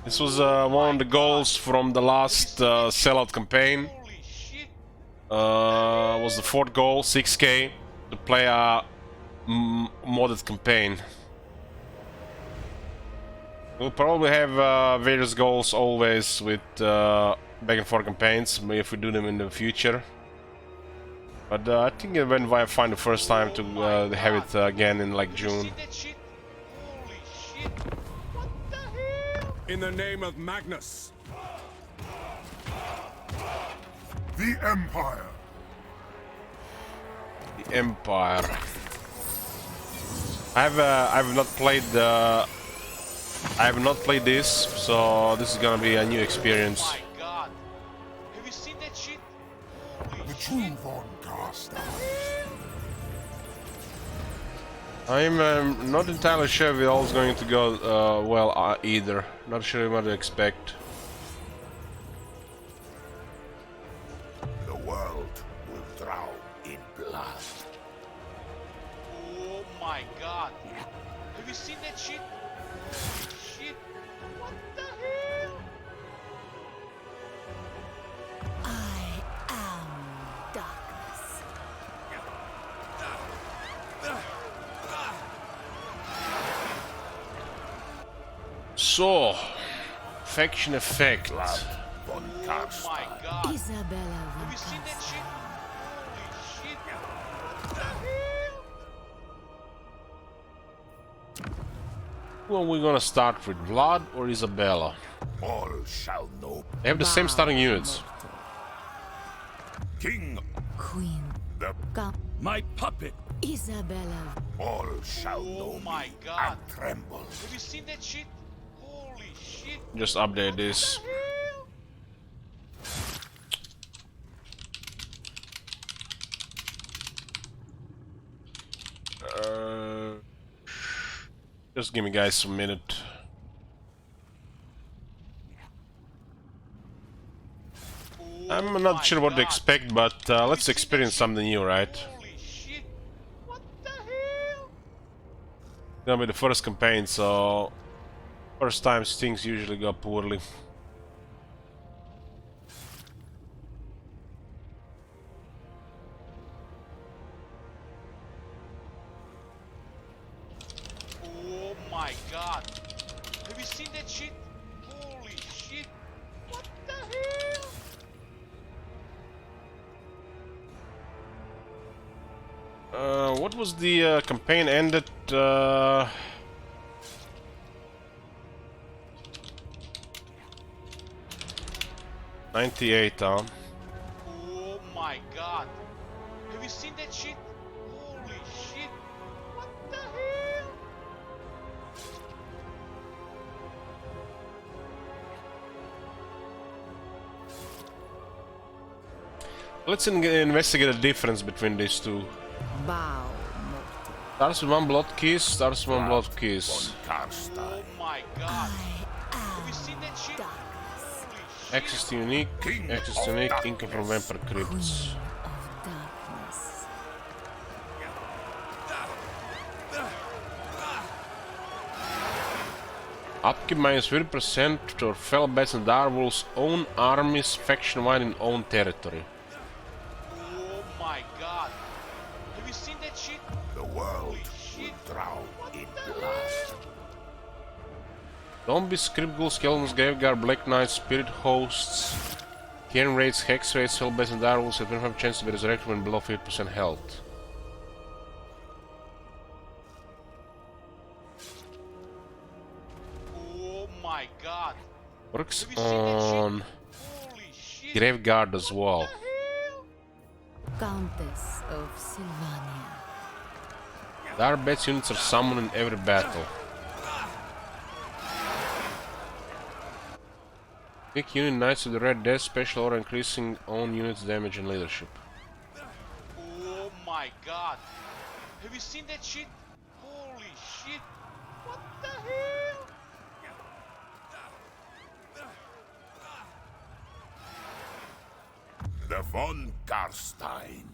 This was one of the goals from the last sellout campaign. Was the fourth goal, 6k, to play a modded campaign. We'll probably have various goals always with back and forth campaigns, if we do them in the future. But I think it went via fine the first time to have it again in like June. In the name of Magnus. The Empire. The Empire. I've not played this, so this is gonna be a new experience. Oh my god. Have you seen that shit? The true Von Carstein. I'm not entirely sure if it all's going to go well either. Not sure what to expect. The world will drown in blood. Oh my god. Have you seen that shit? Shit. What the hell? I am darkness. So, faction effect. Von Oh my Carstein. god. Isabella Have von you seen that shit? Holy shit. What the hell? Who are we gonna start with, Vlad or Isabella? All shall know. They have the same starting units. King. Queen. The My puppet. Isabella. all shall know Oh my me god. and tremble. Have you seen that shit? Holy shit. Just update this. Just give me guys a minute. I'm not sure what to expect, but let's experience something new, right? Holy shit. What the hell? It's gonna be the first campaign, so first times things usually go poorly. Oh my god. Have you seen that shit? Holy shit. What the hell? What was the campaign ended? 98, huh? Oh my god. Have you seen that shit? Holy shit. What the hell? Let's investigate the difference between these two. Bow. Starts with one blood kiss, starts with one blood Von kiss. Carstein. Oh my god. Have you seen that shit? Darkness. Holy shit. Access to unique, access to unique, income from vampire crypts. Of darkness. Upkeep minus 30% to fellow bats and direwolves own armies faction-wide in own territory. Oh my god. Have you seen that shit? The world shit. will drown in blood. Zombies, script ghouls, skeletons, graveguard, black knights, spirit hosts, cairn raids, hex raids, fellow bats and direwolves have 25% chance to be resurrected when below 50% health. Oh my god. Works Have you seen that shit? on Holy shit. graveguard as well. What the hell? Countess of Sylvania. Dark bats units are summoned in every battle. Pick unit knights with the red death special or increasing own units damage and leadership. Oh my god. Have you seen that shit? Holy shit. What the hell? The Von Carstein.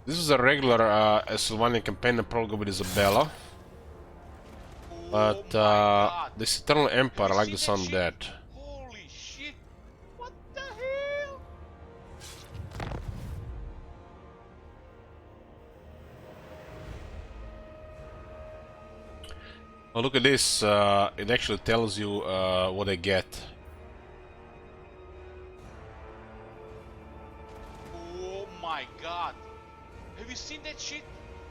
This is a regular Sylvania campaign, I'll probably go with Isabella. But Oh my god. this Eternal Empire, I Have you like the seen sound of shit? that. Holy shit. What the hell? Oh, look at this. It actually tells you what I get. Oh my god. Have you seen that shit?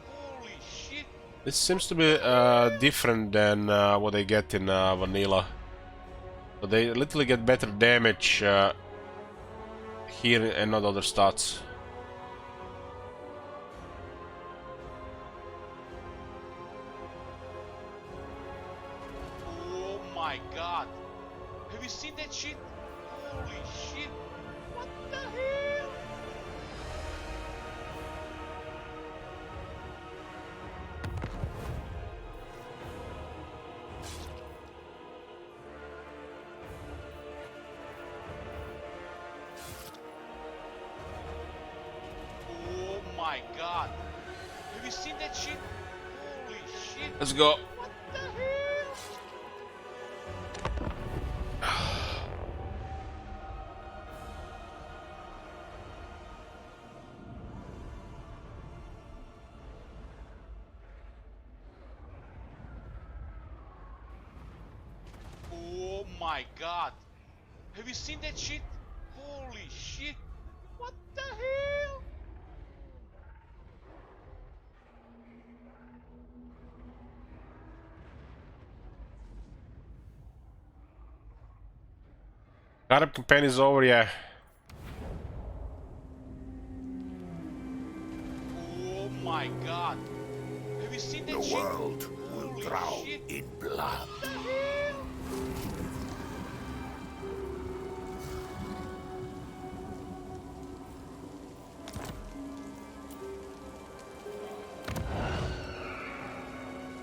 Holy shit. This seems to be different than what I get in vanilla. So they literally get better damage here and not other stats. Oh my god. Have you seen that shit? Holy shit. What the hell? Oh my god. Have you seen that shit? Holy shit. Let's go. What the hell? Oh my god. Have you seen that shit? Holy shit. What the hell? Arab campaign is over, yeah. Oh my god. Have you seen that The shit? world will Holy drown shit. in blood. What the hell?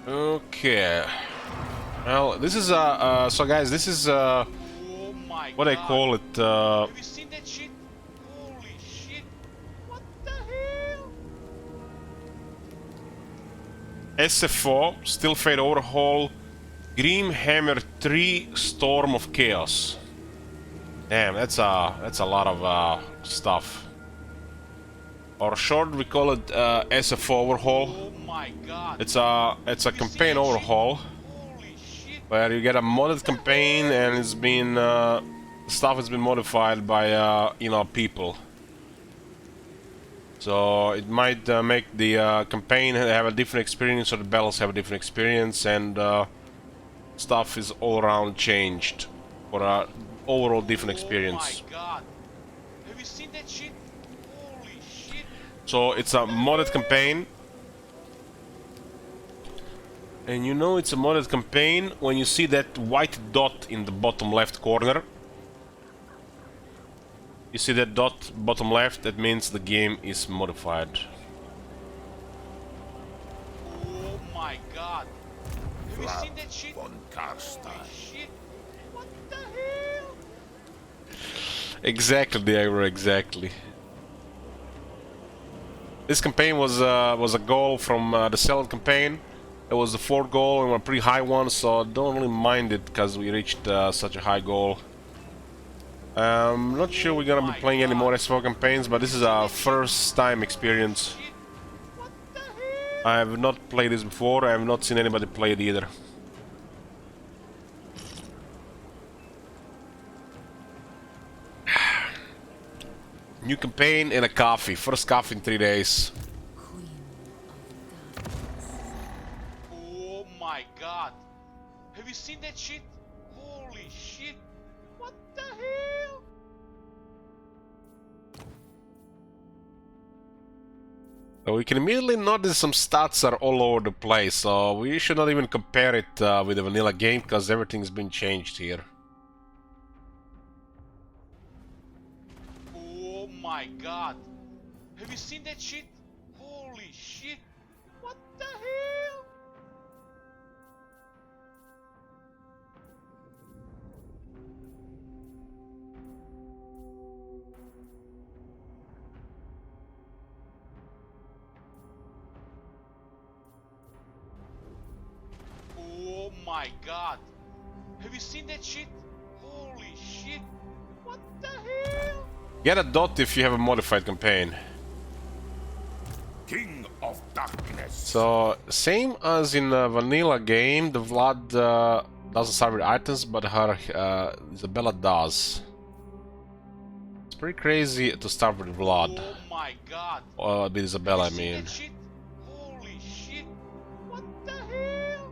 Okay. Well, this is so guys, this is Oh my what god. I call it. Have you seen that shit? Holy shit. What the hell? SFO, Still Fate Overhaul, Grimhammer 3 Storm of Chaos. Damn, that's a lot of stuff. Or short, we call it SFO Overhaul. Oh my god. It's a Have you seen campaign that shit? overhaul Holy shit. where you get a modded campaign and it's been stuff has been modified by you know, people. So it might make the campaign have a different experience, or the battles have a different experience, and stuff is all around changed for a overall different experience. Oh my god. Have you seen that shit? Holy shit. So it's a modded campaign. And you know it's a modded campaign when you see that white dot in the bottom left corner. You see that dot bottom left, that means the game is modified. Oh my god. Have you Blood seen that shit? on Karstein. Holy shit. What the hell? Exactly, Diego, exactly. This campaign was a goal from the Cellar campaign. It was the fourth goal and a pretty high one, so don't really mind it because we reached such a high goal. Not sure we're gonna be playing any more SFO campaigns, but this is our first time experience. Shit. What the hell? I have not played this before, I have not seen anybody play it either. New campaign and a coffee. First coffee in 3 days. Oh my god. Have you seen that shit? Holy shit. What the hell? So we can immediately notice some stats are all over the place, so we should not even compare it with the vanilla game, because everything's been changed here. Oh my god. Have you seen that shit? Holy shit. What the hell? Oh my my god. Have you seen that shit? Holy shit. What the hell? Get a dot if you have a modified campaign. King of darkness. So, same as in a vanilla game, the Vlad doesn't start with items, but her Isabella does. It's pretty crazy to start with Vlad. Oh my god. With Isabella, I Have you seen mean. that shit? Holy shit. What the hell?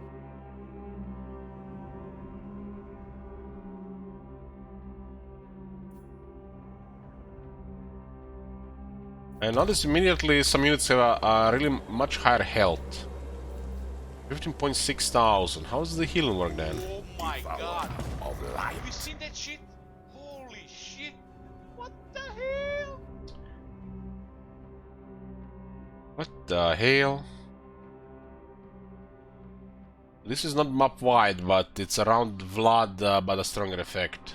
I notice immediately some units have a really much higher health. 15.6 thousand. How does the healing work then? Oh my god. Of light. Have you seen that shit? Holy shit. What the hell? What the hell? This is not map wide, but it's around Vlad, but a stronger effect.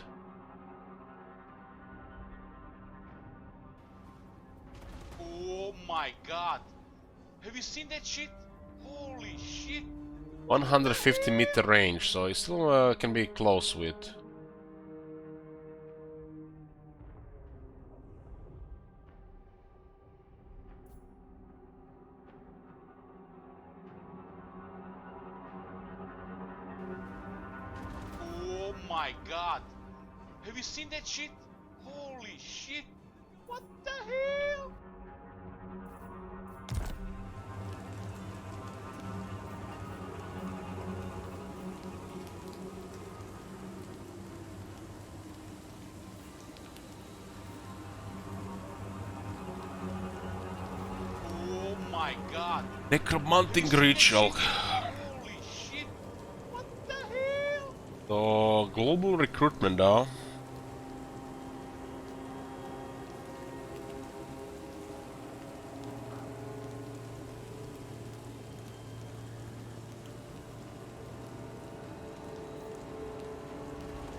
Oh my god. Have you seen that shit? Holy shit. 150-meter range, so it still can be close with. Oh my god. Have you seen that shit? Holy shit. What the hell? Oh my god. Necromantic ritual. Holy shit. What the hell? So, global recruitment though.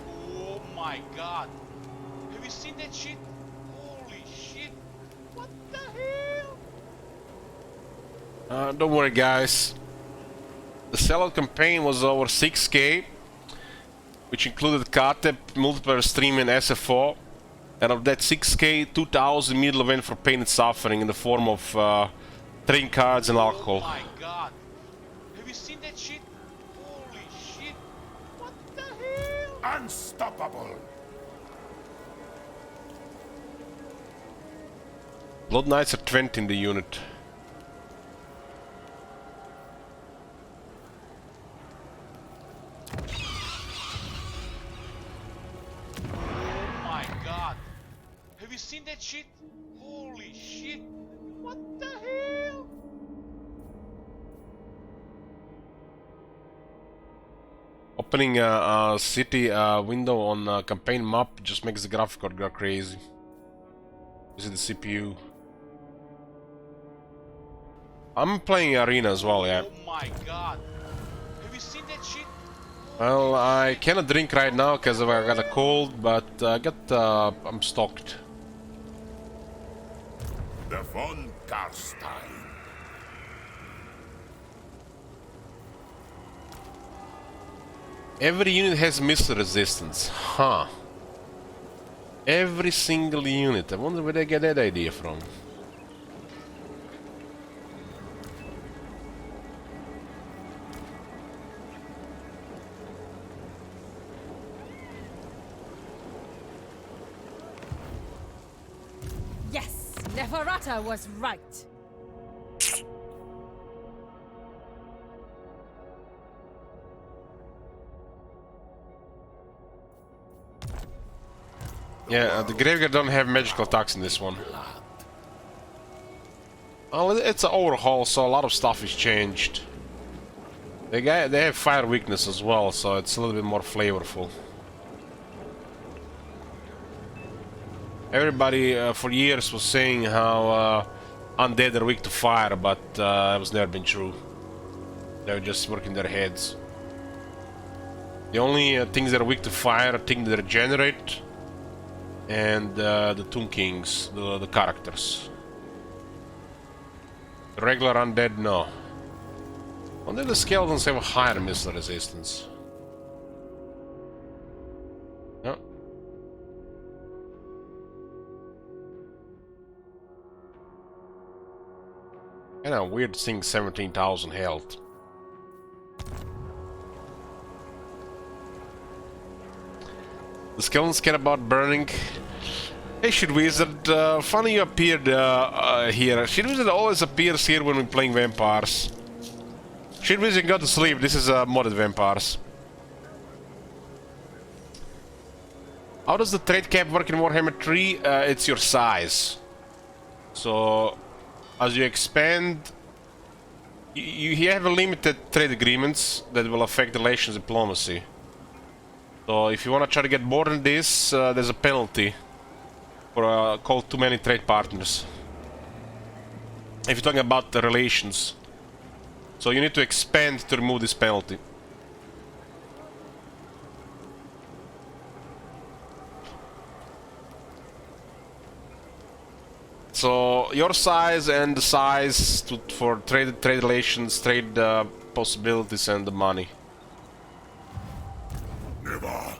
Oh my god. Have you seen that shit? Holy shit. What the hell? Don't worry guys. The sellout campaign was over 6k, which included Katep, multiplayer stream and SFO. And of that 6k, 2000 middle went for pain and suffering in the form of trading cards and Oh alcohol. my god. Have you seen that shit? Holy shit. What the hell? Unstoppable. Blood Knights are 20 in the unit. Oh my god. Have you seen that shit? Holy shit. What the hell? Opening a city window on a campaign map just makes the graphic card go crazy. Is it the CPU? I'm playing Arena as well, yeah. Oh my god. Have you seen that shit? Well, I cannot drink right now because I got a cold, but I'm stocked. The von Karstein. Every unit has missile resistance, huh? Every single unit. I wonder where they get that idea from. Yes, Neferata was right. Yeah, the graveyard don't have magical attacks in this one. Oh, it's an overhaul, so a lot of stuff is changed. They have fire weakness as well, so it's a little bit more flavorful. Everybody for years was saying how undead are weak to fire, but it was never been true. They were just working their heads. The only things that are weak to fire are things that regenerate, and the Tomb Kings, the characters. The regular undead, no. Only the skeletons have a higher missile resistance. Damn, weird thing, 17,000 health. The skeletons care about burning. Hey, Shit Wizard, funny you appeared here. Shit Wizard always appears here when we're playing vampires. Shit Wizard, go to sleep. This is modded vampires. How does the trade cap work in Warhammer 3? It's your size. So, as you expand, you have a limited trade agreements that will affect relations diplomacy. So, if you want to try to get more than this, there's a penalty for called too many trade partners. If you're talking about the relations. So, you need to expand to remove this penalty. So your size and the size for trade relations, trade possibilities, and the money. Never.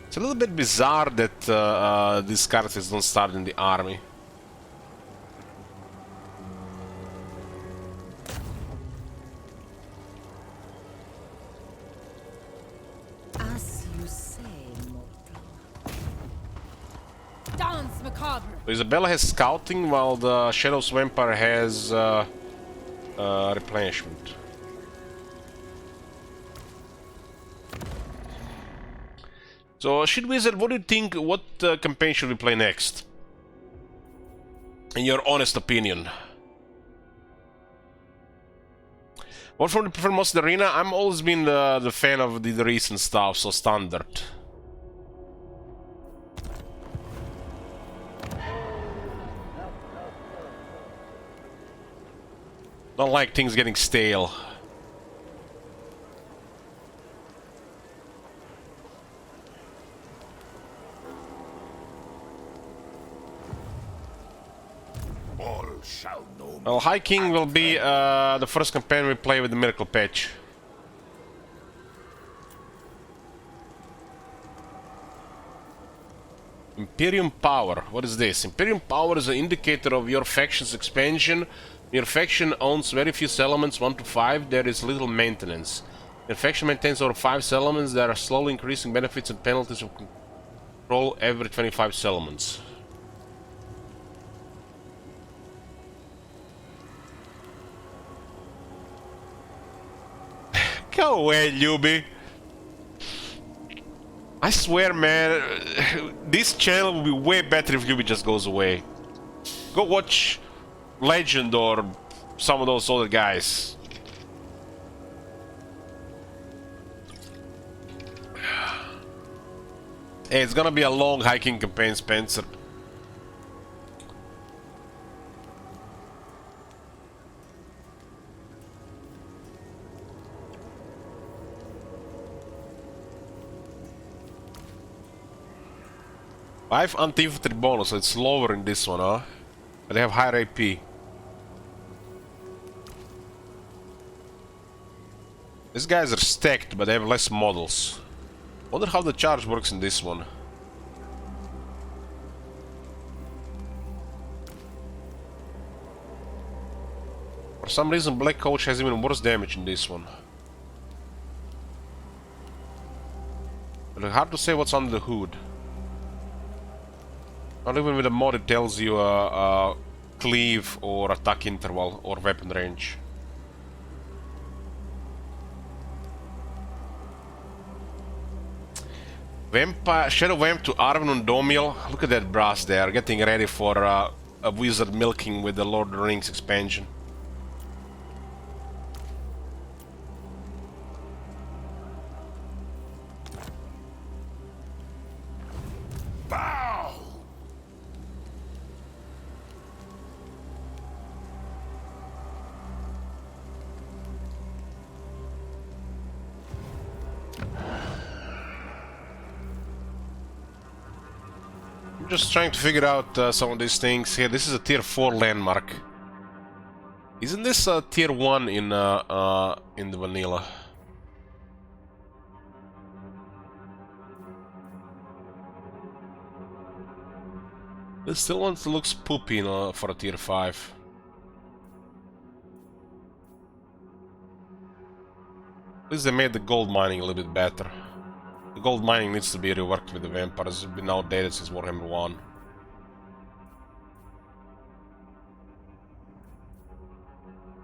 It's a little bit bizarre that these characters don't start in the army. As you say, mortal. Dance macabre. So Isabella has scouting, while the Shadows Vampire has replenishment. So, Shit Wizard, what do you think? What campaign should we play next? In your honest opinion. What from the prefer most of the arena? I'm always been the fan of the recent stuff, so standard. Don't like things getting stale. All shall know. Well, High King will be the first campaign we play with the Miracle Patch. Imperium Power. What is this? Imperium Power is an indicator of your faction's expansion. Your faction owns very few settlements, 1 to 5. There is little maintenance. Your faction maintains over 5 settlements. There are slowly increasing benefits and penalties of control every 25 settlements. Go away, Yubi. I swear, man, this channel will be way better if Yubi just goes away. Go watch Legend or some of those other guys. Hey, it's gonna be a long hiking campaign, Spencer. I have anti-infantry bonus, so it's lower in this one, huh? But they have higher AP. These guys are stacked, but they have less models. Wonder how the charge works in this one. For some reason, Black Coach has even worse damage in this one. But it's hard to say what's under the hood. Not even with a mod it tells you cleave or attack interval or weapon range. Vampire, Shadow Vamp to Arven and Domiel. Look at that brass there, getting ready for a wizard milking with the Lord of the Rings expansion. Bow! I'm just trying to figure out some of these things here. This is a tier 4 landmark. Isn't this a tier 1 in the vanilla? It still looks poopy, you know, for a tier 5. At least they made the gold mining a little bit better. The gold mining needs to be reworked with the vampires. It's been outdated since Warhammer 1.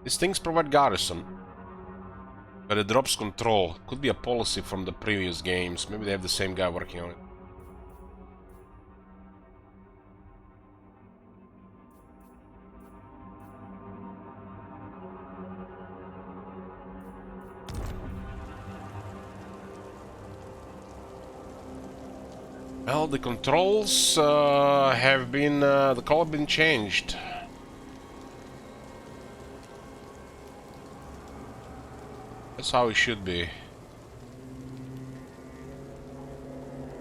These things provide garrison, but it drops control. Could be a policy from the previous games. Maybe they have the same guy working on it. Well, the controls have been the call have been changed. That's how it should be.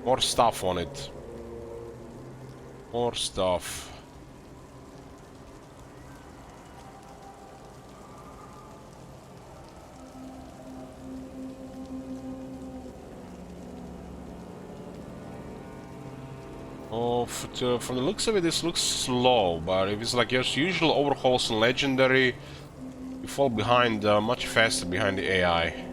More stuff on it. More stuff. Oh, from the looks of it, this looks slow, but if it's like your usual overhauls and legendary, you fall behind much faster behind the AI.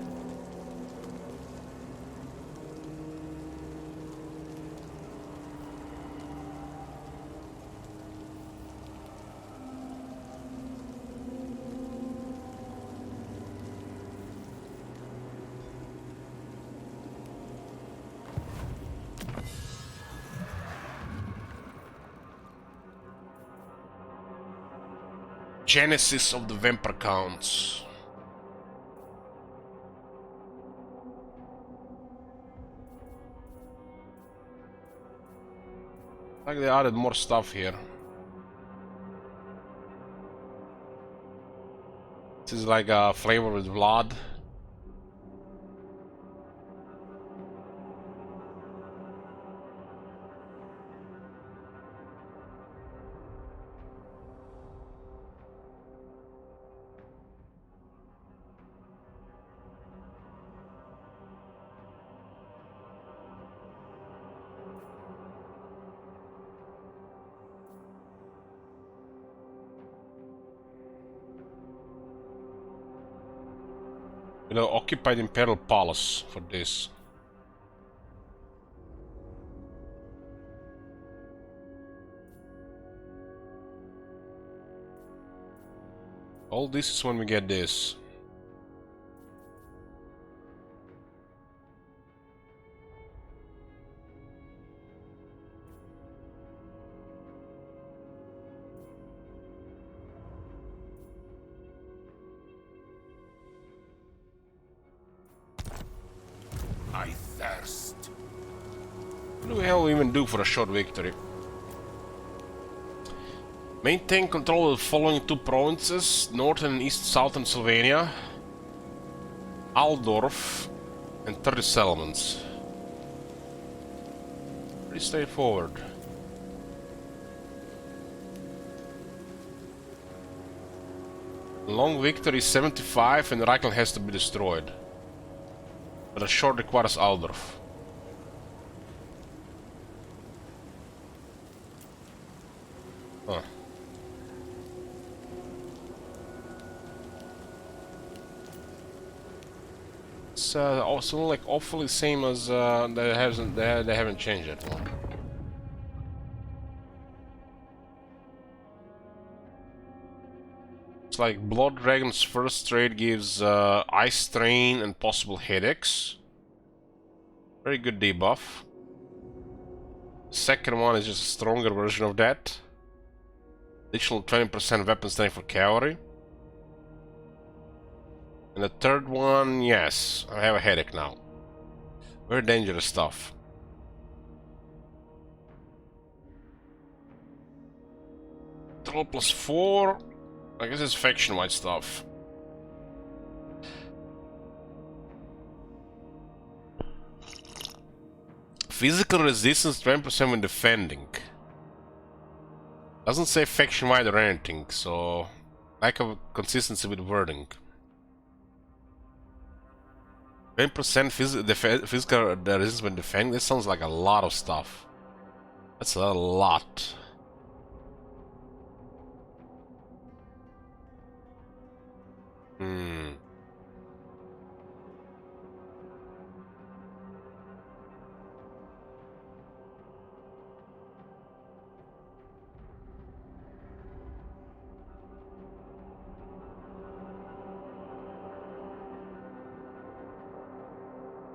Genesis of the vampire counts. Like they added more stuff here. This is like a flavor with blood. You know, occupied Imperial Palace for this. All this is when we get this. I thirst. What do the hell we even do for a short victory? Maintain control of the following 2 provinces, northern and southern Sylvania, Aldorf, and 30 settlements. Pretty straightforward. Long victory is 75 and Reichel has to be destroyed. But a short requires Aldorf. Huh. It's also like awfully same as they haven't changed it. It's like Blood Dragon's first trade gives Ice Strain and possible headaches. Very good debuff. Second one is just a stronger version of that. Additional 20% weapon strength for cavalry. And the third one, yes, I have a headache now. Very dangerous stuff. Control +4. I guess it's faction-wide stuff. Physical resistance 20% when defending. Doesn't say faction-wide or anything, so lack of consistency with wording. 20% physical resistance when defending. This sounds like a lot of stuff. That's a lot.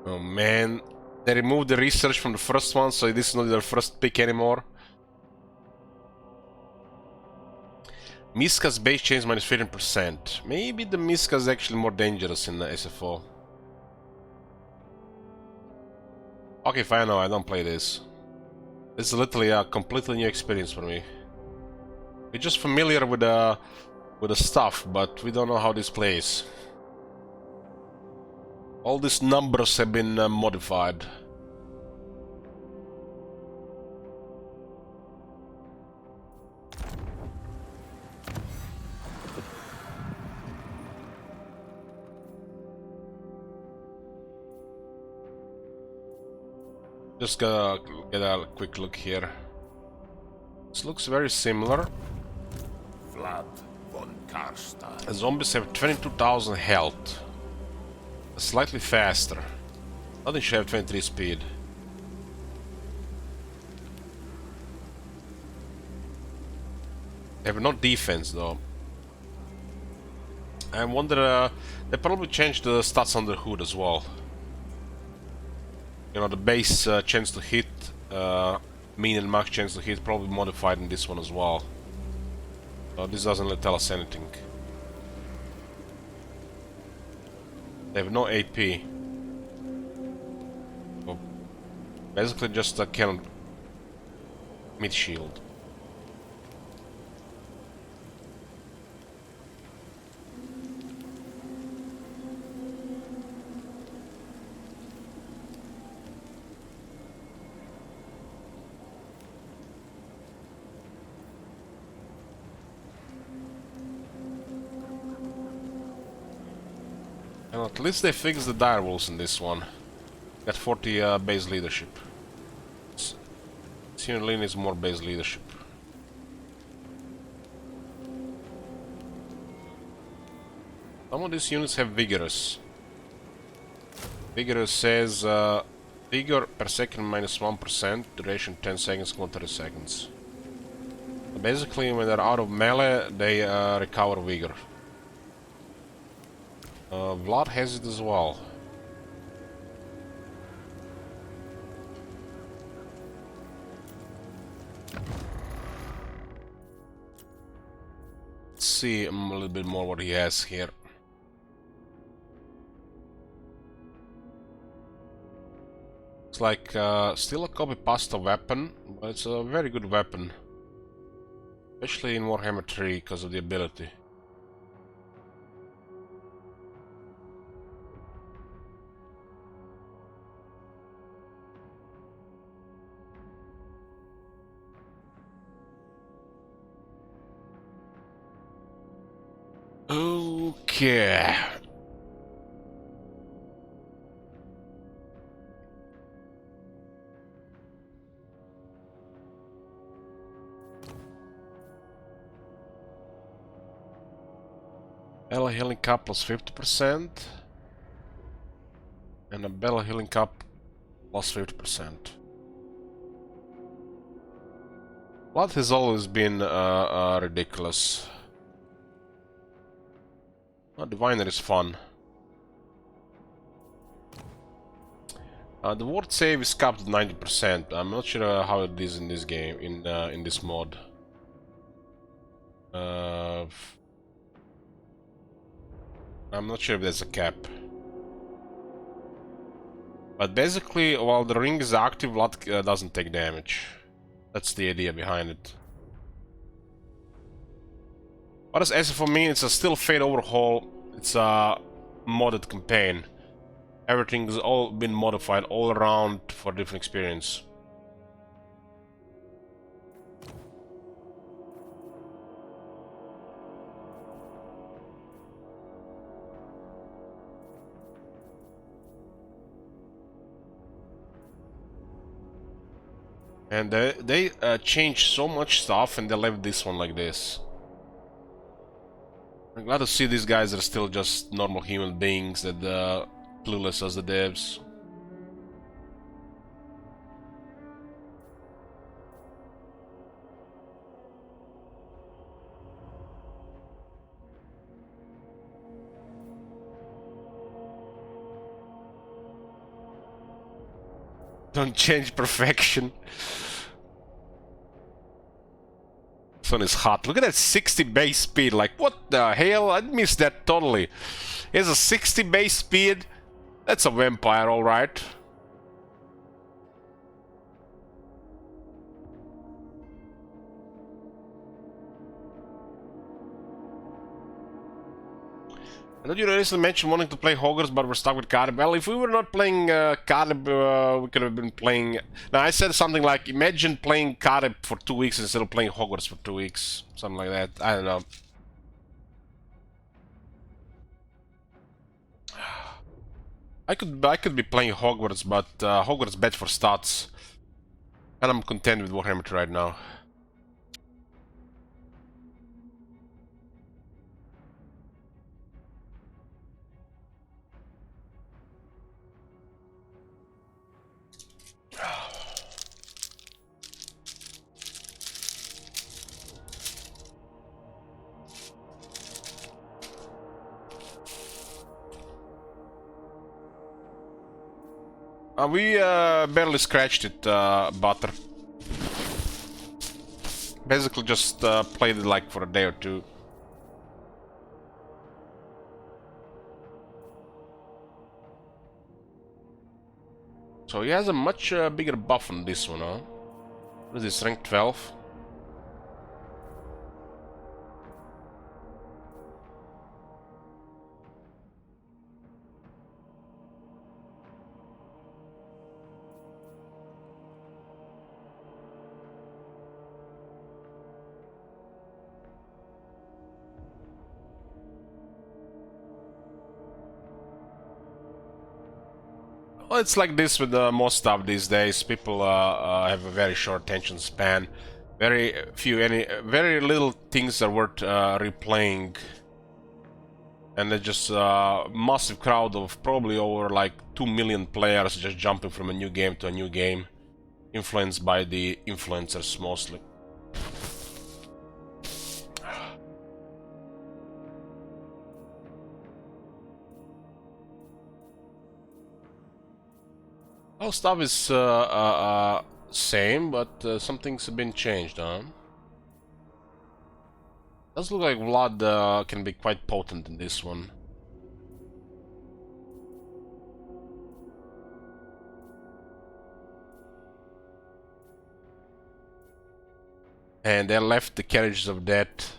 Oh man, they removed the research from the first one, so this is not their first pick anymore. Miska's base change minus 15%. Maybe the Miska is actually more dangerous in the SFO. Okay, fine, no, I don't play this. This is literally a completely new experience for me. We're just familiar with the stuff, but we don't know how this plays. All these numbers have been modified. Just gonna get a quick look here. This looks very similar. Vlad von Karstein. The zombies have 22,000 health. Slightly faster. Nothing should have 23 speed. They have no defense though. I wonder, they probably changed the stats on the hood as well. You know, the base chance to hit, mean and max chance to hit, probably modified in this one as well. So this doesn't really tell us anything. They have no AP. So basically just a cannon mid shield. And at least they fixed the dire wolves in this one. Got 40 base leadership. Senior Lane is more base leadership. Some of these units have vigorous. Vigorous says vigor per second minus 1%, duration 10 seconds, cooldown 30 seconds. Basically, when they're out of melee, they recover vigor. Vlad has it as well. Let's see a little bit more what he has here. It's like still a copy pasta weapon, but it's a very good weapon. Especially in Warhammer 3 because of the ability. Okay. Bella healing cup plus 50%. And a Bella healing cup plus 50%. Blood has always been ridiculous. Oh, Diviner is fun. The ward save is capped at 90%. I'm not sure how it is in this game, in this mod. I'm not sure if there's a cap. But basically, while the ring is active, Vlad doesn't take damage. That's the idea behind it. What does SFO mean? It's a still fade overhaul. It's a modded campaign. Everything's all been modified all around for different experience. And they changed so much stuff and they left this one like this. I'm glad to see these guys are still just normal human beings that clueless as the devs. Don't change perfection. Sun is hot. Look at that 60 base speed. Like, what the hell? I missed that totally. He has a 60 base speed. That's a vampire, alright. I know you recently mentioned wanting to play Hogwarts, but we're stuck with Carib. Well, if we were not playing Carib, we could have been playing... Now, I said something like, imagine playing Carib for 2 weeks instead of playing Hogwarts for 2 weeks. Something like that. I don't know. I could be playing Hogwarts, but Hogwarts bad for stats. And I'm content with Warhammer right now. We barely scratched it, Butter. Basically just played it like for a day or two. So he has a much bigger buff on this one, huh? What is this, rank 12? Well, it's like this with most stuff these days. People have a very short attention span. Very little things are worth replaying. And there's just a massive crowd of probably over like 2 million players just jumping from a new game to a new game. Influenced by the influencers mostly. All stuff is same, but some things have been changed, huh? Does look like Vlad can be quite potent in this one. And they left the carriages of death.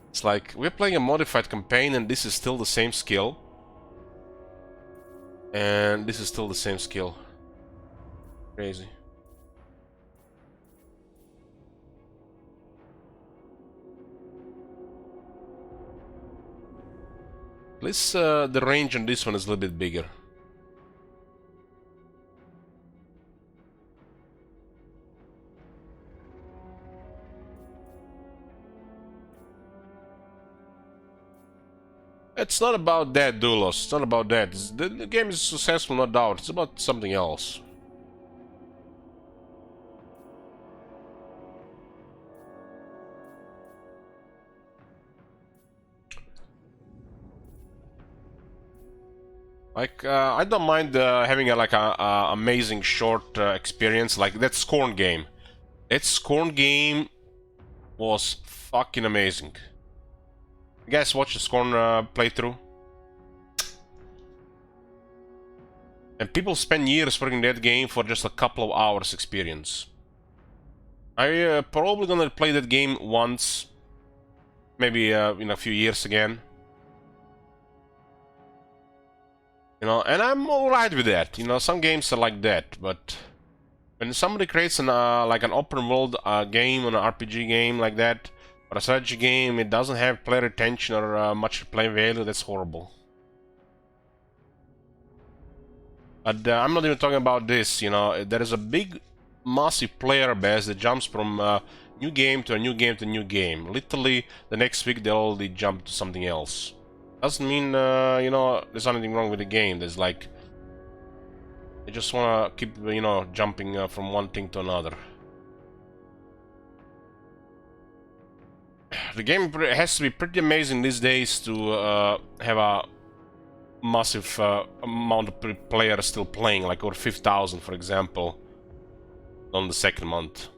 It's like we're playing a modified campaign, and this is still the same skill. And this is still the same skill. Crazy. At least the range on this one is a little bit bigger. It's not about that, Dulos. It's not about that. The game is successful, no doubt. It's about something else. Like, I don't mind having like a amazing short experience. Like that Scorn game. That Scorn game was fucking amazing. You guys watch the Scorn playthrough? And people spend years working that game for just a couple of hours experience. I probably gonna play that game once, maybe in a few years again. You know, and I'm alright with that. You know, some games are like that, but when somebody creates an like an open world game, an RPG game like that, or a strategy game, it doesn't have player retention or much play value, that's horrible. But I'm not even talking about this, you know, there is a big, massive player base that jumps from new game to a new game to a new game. Literally, the next week they'll already jump to something else. Doesn't mean, you know, there's anything wrong with the game. There's like, they just wanna keep, you know, jumping from one thing to another. The game has to be pretty amazing these days to have a massive amount of players still playing, like over 5,000 for example, on the second month.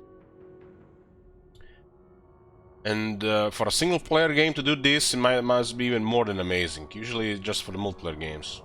And for a single player game to do this, it must be even more than amazing. Usually it's just for the multiplayer games.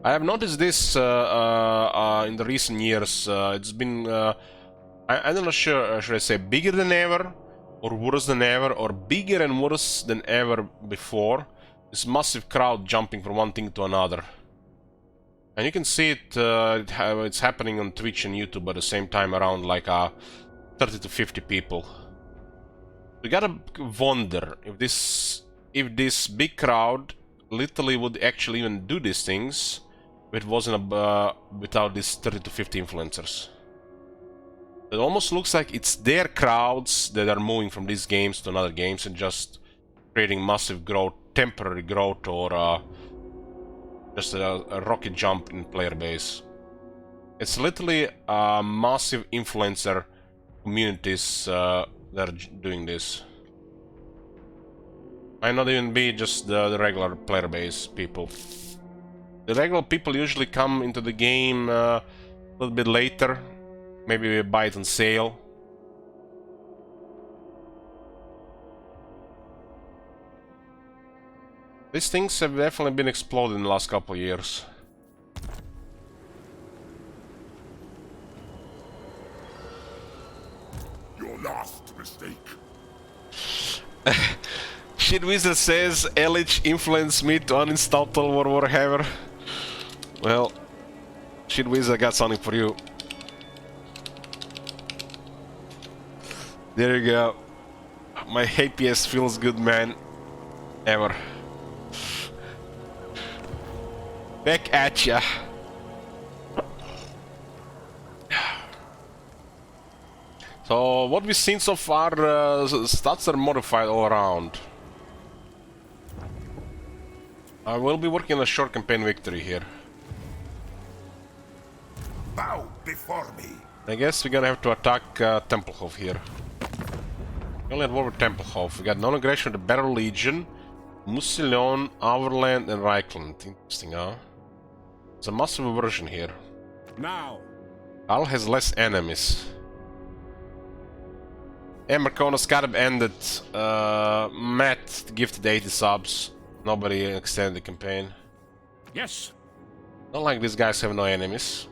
I have noticed this in the recent years. It's been, I'm not sure, should I say bigger than ever, or worse than ever, or bigger and worse than ever before. This massive crowd jumping from one thing to another. And you can see it, it's happening on Twitch and YouTube at the same time, around like 30 to 50 people. You gotta wonder if this big crowd literally would actually even do these things if it wasn't without these 30 to 50 influencers. It almost looks like it's their crowds that are moving from these games to other games and just creating massive growth, temporary growth, or just a rocket jump in player base. It's literally massive influencer communities that are doing this. Might not even be just the regular player base people. The regular people usually come into the game a little bit later. Maybe we buy it on sale. These things have definitely been exploded in the last couple of years. Your last mistake. Shit Wizard says Elich influenced me to uninstall Total War Warhammer. Well, Shit Wizard got something for you. There you go. My happiest feels good man ever. Back at ya. So what we've seen so far, stats are modified all around. I will be working on a short campaign victory here. Bow before me. I guess we're gonna have to attack Templehof here. We only had war with Templehof. We got non-aggression of the Battle Legion, Mucilion, Overland, and Reichland. Interesting, huh? It's a massive aversion here. Now. Al has less enemies. Mercona's Scarab ended. Matt gifted 80 subs. Nobody extended the campaign. Yes. Not like these guys have no enemies.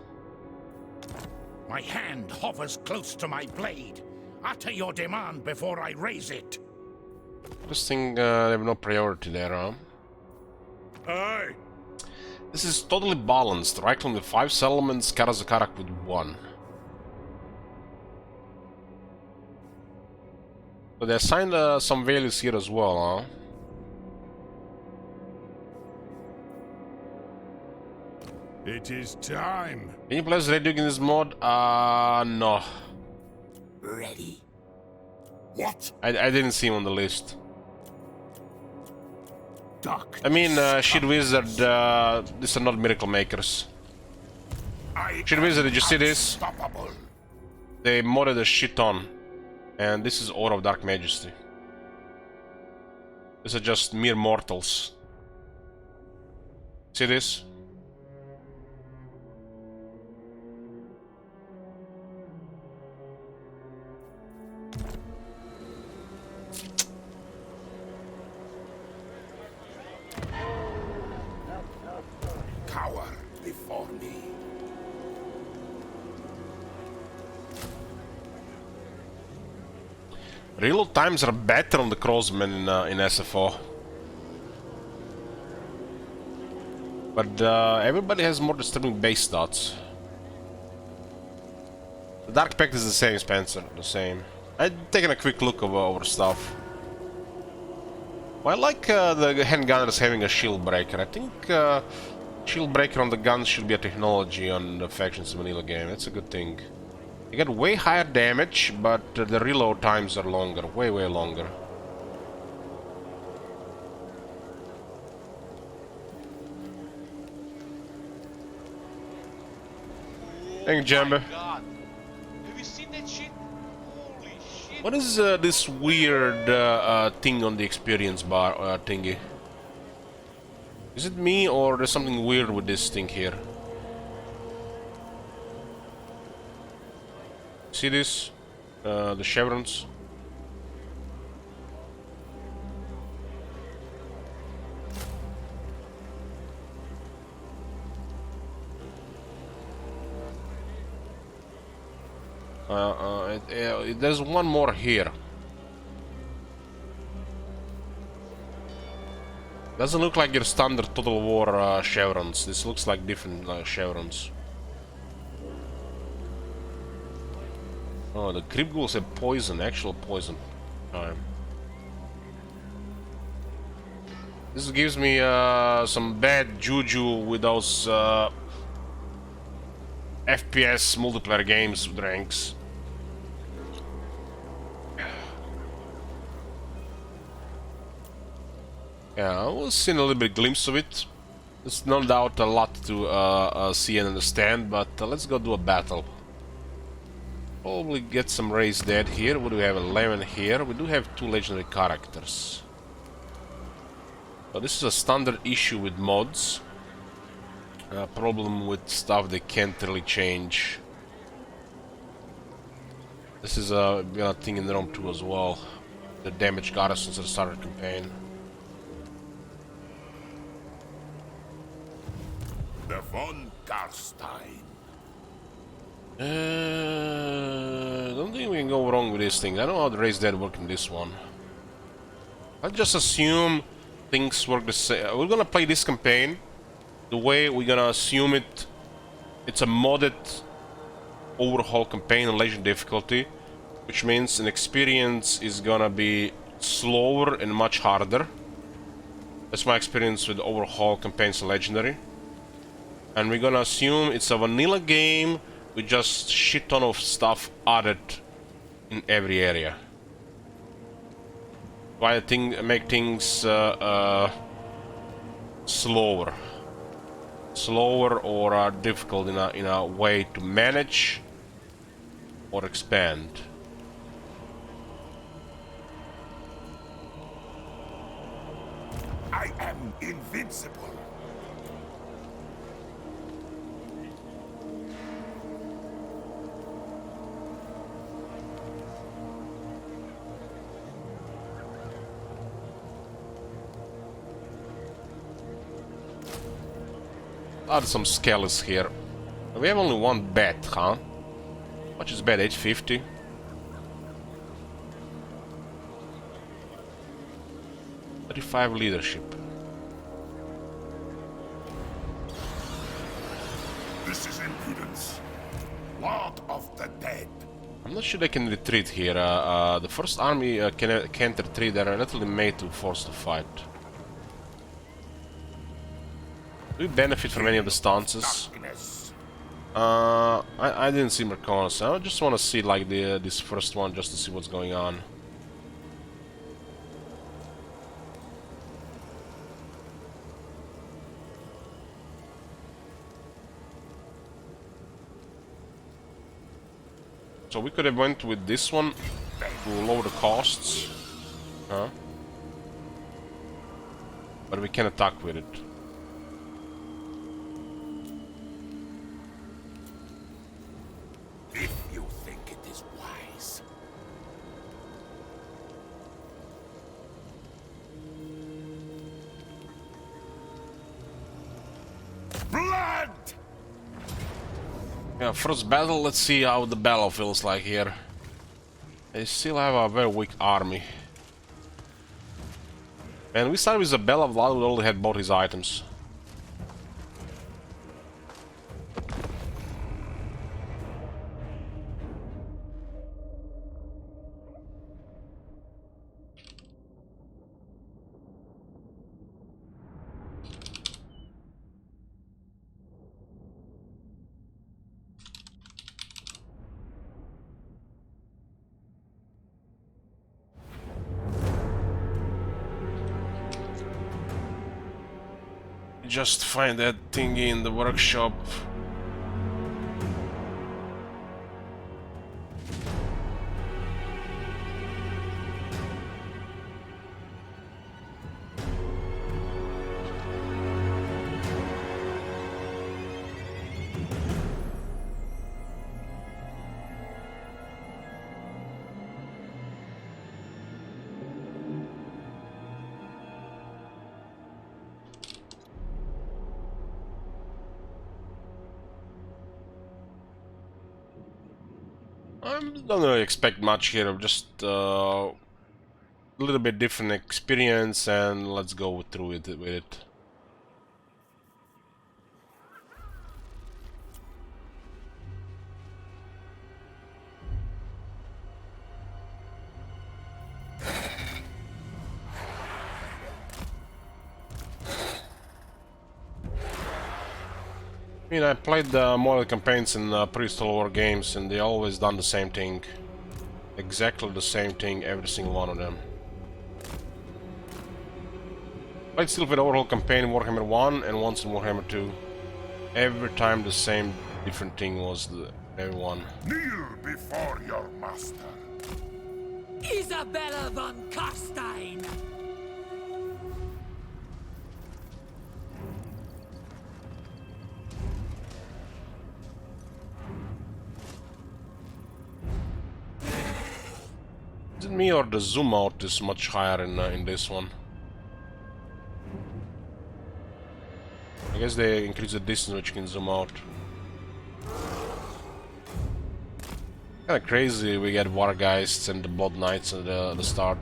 My hand hovers close to my blade. Utter your demand before I raise it. This thing, they have no priority there, huh? Aye. This is totally balanced. Reichland with 5 settlements, Karazakarak with 1. But they assigned some values here as well, huh? It is time. Can you play as Red Duke in this mod? No. Ready. What? I didn't see him on the list. Dark. I mean, Shit Wizard, these are not Miracle Makers. Shit Wizard, did you see this? Unstoppable. They modded a shit on. And this is Aura of Dark Majesty. These are just mere mortals. See this? Cower before me. Reload times are better on the Crossmen in SFO. But everybody has more disturbing base stats. The Dark Pact is the same, Spencer. The same. I've taken a quick look over stuff. Well, I like the handgunners having a shield breaker. I think shield breaker on the guns should be a technology on the Factions vanilla game. That's a good thing. You get way higher damage, but the reload times are longer. Way longer. Thank you, my Jamba. god. Have you seen that shit? Holy shit. What is this weird thing on the experience bar thingy? Is it me or there's something weird with this thing here? See this? The chevrons? There's one more here. Doesn't look like your standard Total War chevrons. This looks like different chevrons. Oh, the Grip Ghouls have poison, actual poison. This gives me some bad juju with those FPS multiplayer games with ranks. Yeah, we've seen a little bit glimpse of it. There's no doubt a lot to see and understand, but let's go do a battle. Probably get some raised dead here. What do we have? 11 here. We do have 2 legendary characters. So this is a standard issue with mods. Problem with stuff they can't really change. This is a thing in Rome 2 as well. The damage garrisons at the start of the campaign. The von Garstein. Don't think we can go wrong with these things. I don't know how the raise dead work in this one. I'll just assume things work the same. We're gonna play this campaign the way we're gonna assume it. It's a modded overhaul campaign on legend difficulty, which means an experience is gonna be slower and much harder. That's my experience with overhaul campaigns on legendary. And we're gonna assume it's a vanilla game with just shit ton of stuff added in every area. Why make things slower or difficult in a way to manage or expand. I am invincible. Add some skellies here. We have only one bat, huh? How much is bat? 850? $35 leadership. This is impudence. Lord of the dead. I'm not sure they can retreat here. The first army can't retreat. They're literally made to force to fight. Do we benefit from any of the stances? I didn't see Merconis. I just want to see like this first one just to see what's going on. So we could have went with this one to lower the costs, huh? But we can attack with it. If you think it is wise. Blood! Yeah, first battle, let's see how the battle feels like here. They still have a very weak army. And we started with Isabella, Vlad already had both his items. Just find that thingy in the workshop. I don't really expect much here, just a little bit different experience, and let's go through it with it. I mean, I played model campaigns in pre-Star War games, and they always done the same thing. Exactly the same thing, every single one of them. Played Sylvania overhaul campaign in Warhammer 1 and once in Warhammer 2. Every time the same different thing was everyone. Kneel before your master. Isabella von Carstein! Is it me or the zoom out is much higher in this one? I guess they increase the distance which you can zoom out. Kinda crazy we get Wargeists and the Blood Knights at the start.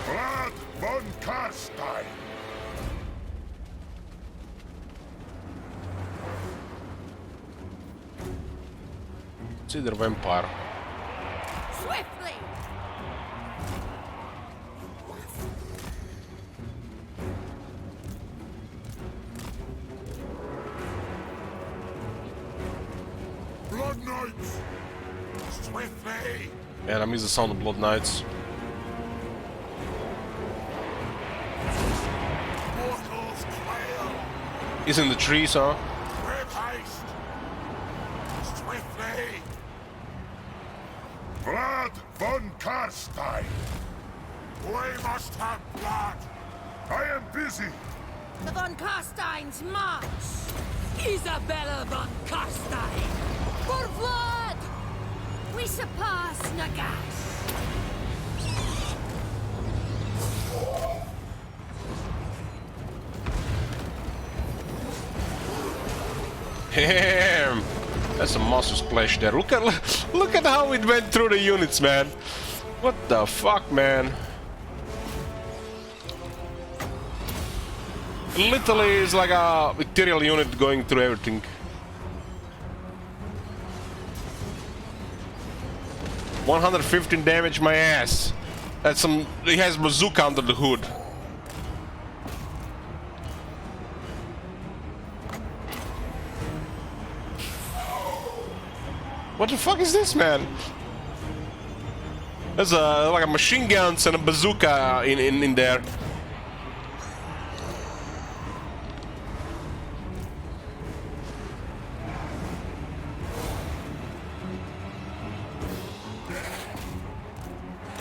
Vlad von Carstein. It's either vampire. Swiftly! Blood Knights. Swiftly. And I miss the sound of Blood Knights. Mortals quail. He's in the trees, huh? With haste. Swiftly. Vlad von Carstein. We must have blood. I am busy. The von Carsteins march! Isabella von Carstein! For blood! We surpass Nagash! Damn! That's a monster splash there. Look at how it went through the units, man. What the fuck, man? Literally, it's like a material unit going through everything. $115 damage, my ass. That's some. He has bazooka under the hood. What the fuck is this, man? There's like a machine guns and a bazooka in there.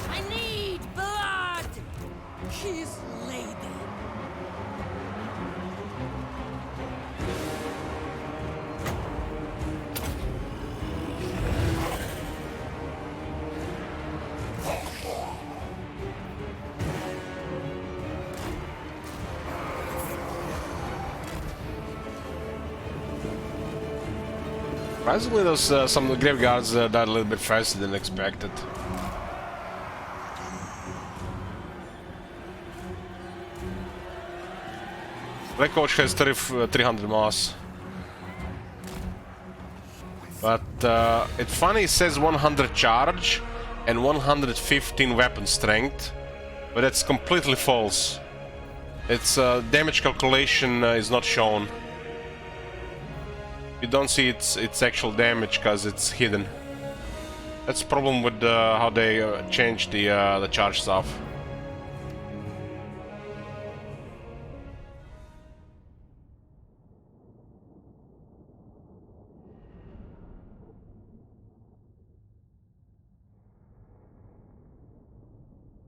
I need blood! His lady! Surprisingly, those some of the graveyards died a little bit faster than expected. Red Coach has 300 mass. But it's funny, it says 100 charge and 115 weapon strength, but that's completely false. Its damage calculation is not shown. You don't see its actual damage because it's hidden. That's the problem with how they changed the charge stuff.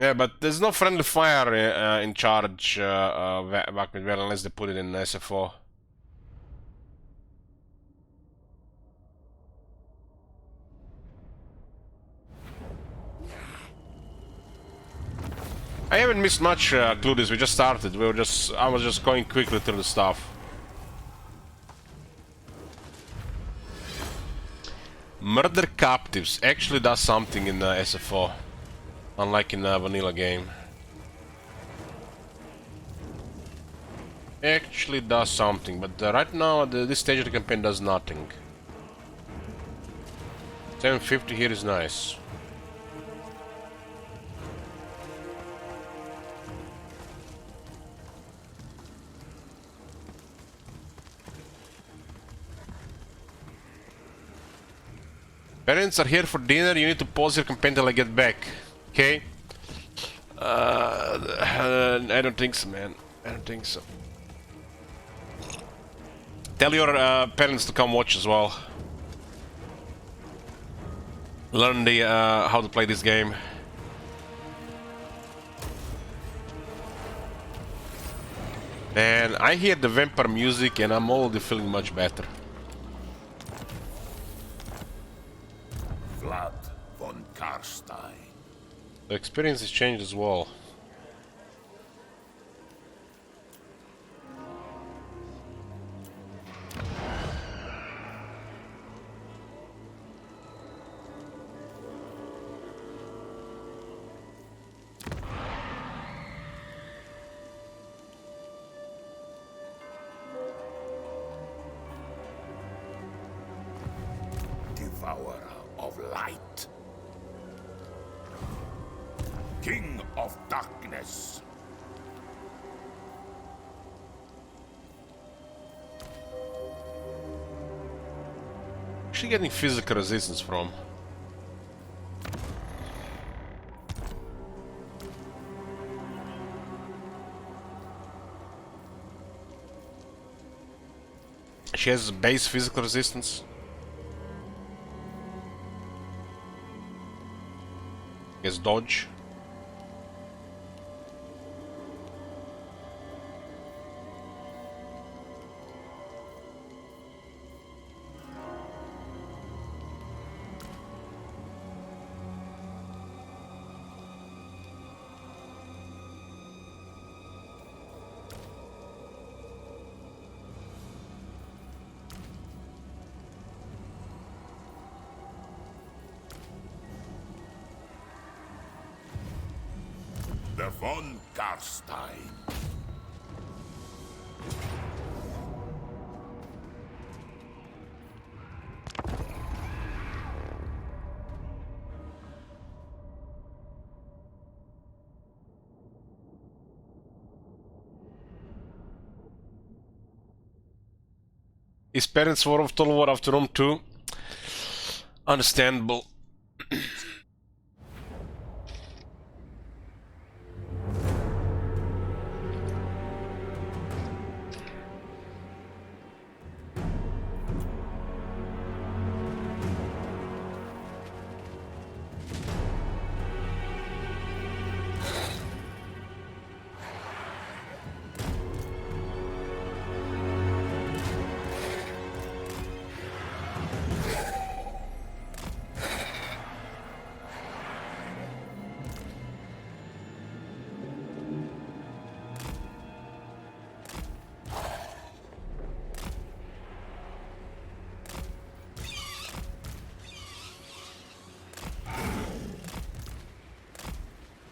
Yeah, but there's no friendly fire in charge back with well, unless they put it in SFO. I haven't missed much, Cludies. We just started. I was just going quickly through the stuff. Murder captives actually does something in SFO, unlike in the vanilla game. Actually does something, but right now this stage of the campaign does nothing. 750 here is nice. Parents are here for dinner, you need to pause your campaign till I get back. Okay? I don't think so, man. I don't think so. Tell your parents to come watch as well. Learn the how to play this game. Man, I hear the vampire music and I'm already feeling much better. Vlad von Karstein. The experience has changed as well. Devourer of light. King of darkness. Actually getting physical resistance from. She has base physical resistance. He has dodge. The von Karstein. His parents were of Total War after Rome too. Understandable.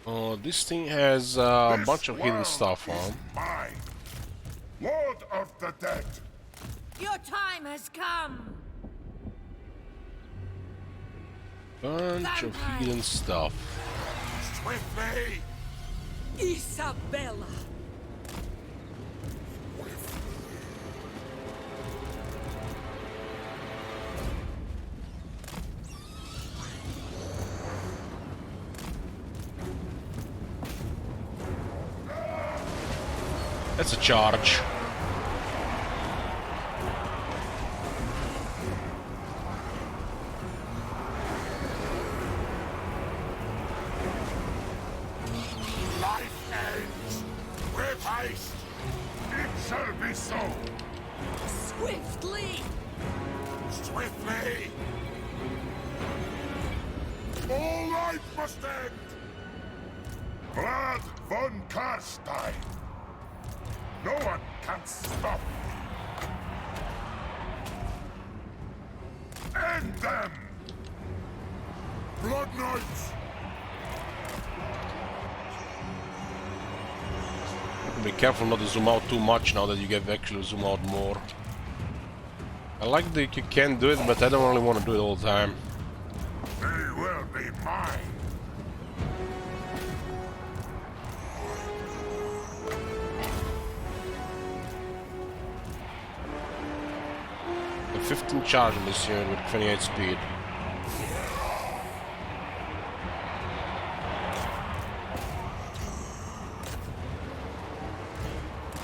Oh, this thing has a bunch of hidden stuff on. Mine. Lord of the dead. Your time has come. Bunch of hidden stuff. Swiftly. Isabella. That's a charge. must end! Vlad von Karstein! No one can stop me! End them! Blood Knights! Be careful not to zoom out too much now that you can actually zoom out more. I like that you can do it, but I don't really want to do it all the time. They will be mine! The 15 charge in this unit with 28 speed.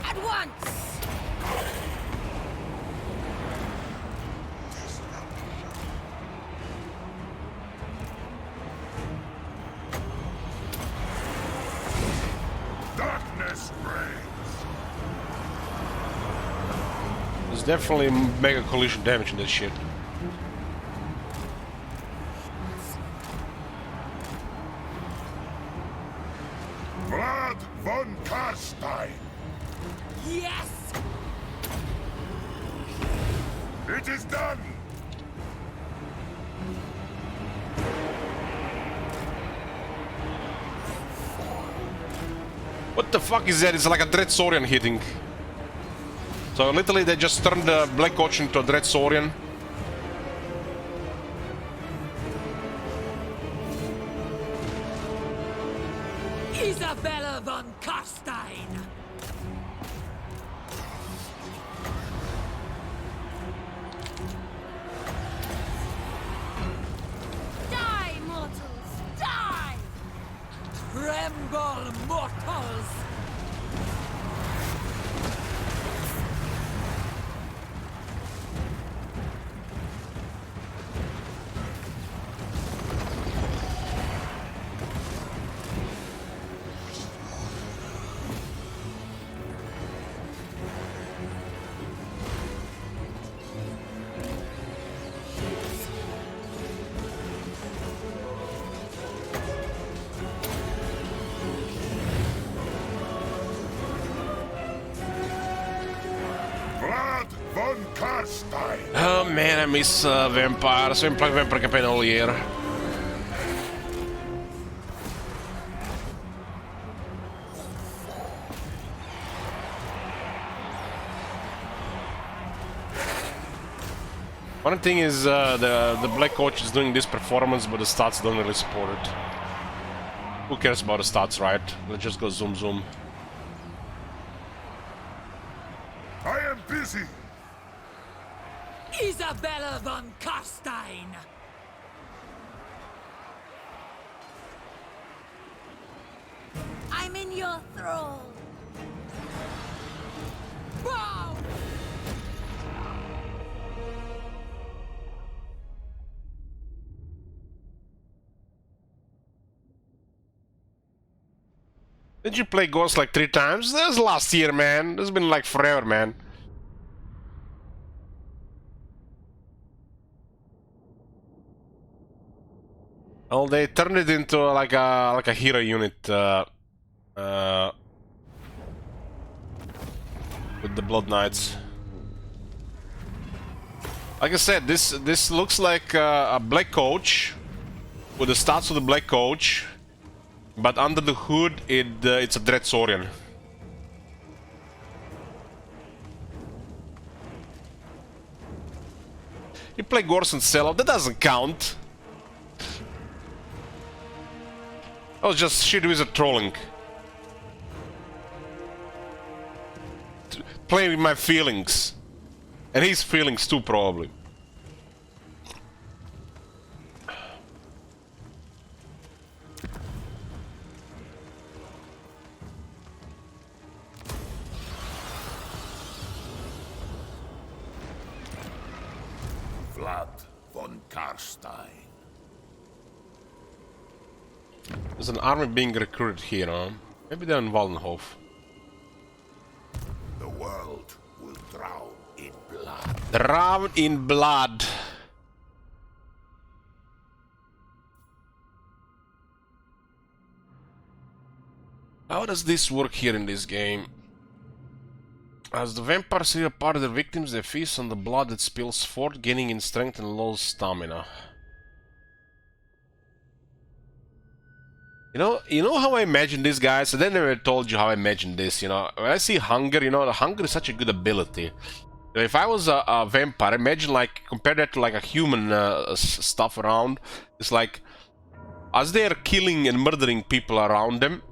At once! Darkness reigns! There's definitely mega collision damage in this shit. Vlad von Karstein! Yes! It is done! What the fuck is that? It's like a Dread Saurian hitting. So literally they just turned the Black Coach into a Dread Saurian. Isabella von Karstein! Die, mortals! Die! Tremble, mortals! Vlad von Karstein! Oh man, I miss vampires. I've been playing Vampire campaign all year. One thing is the Black Coach is doing this performance, but the stats don't really support it. Who cares about the stats, right? Let's just go zoom zoom. I am busy! Isabella von Karstein! I'm in your thrall! Wow! Did you play Ghost like 3 times? That was last year, man. This has been like forever, man. Well, they turned it into like a hero unit with the Blood Knights. Like I said, this looks like a Black Coach with the stats of the Black Coach, but under the hood it's a Dread Saurian. You play Gorse and Sellout, that doesn't count. I was just shit wizard trolling. Playing with my feelings. And his feelings too, probably. Vlad von Karstein. There's an army being recruited here, huh? Maybe they're in Wallenhof. The world will drown in blood. Drown in blood. How does this work here in this game? As the vampires rip apart their victims, they feast on the blood that spills forth, gaining in strength and low stamina. You know how I imagine this, guys? I never told you how I imagine this, you know. When I see hunger, you know, the hunger is such a good ability. If I was a vampire, imagine, like, compare that to, like, a human stuff around. It's like, as they are killing and murdering people around them,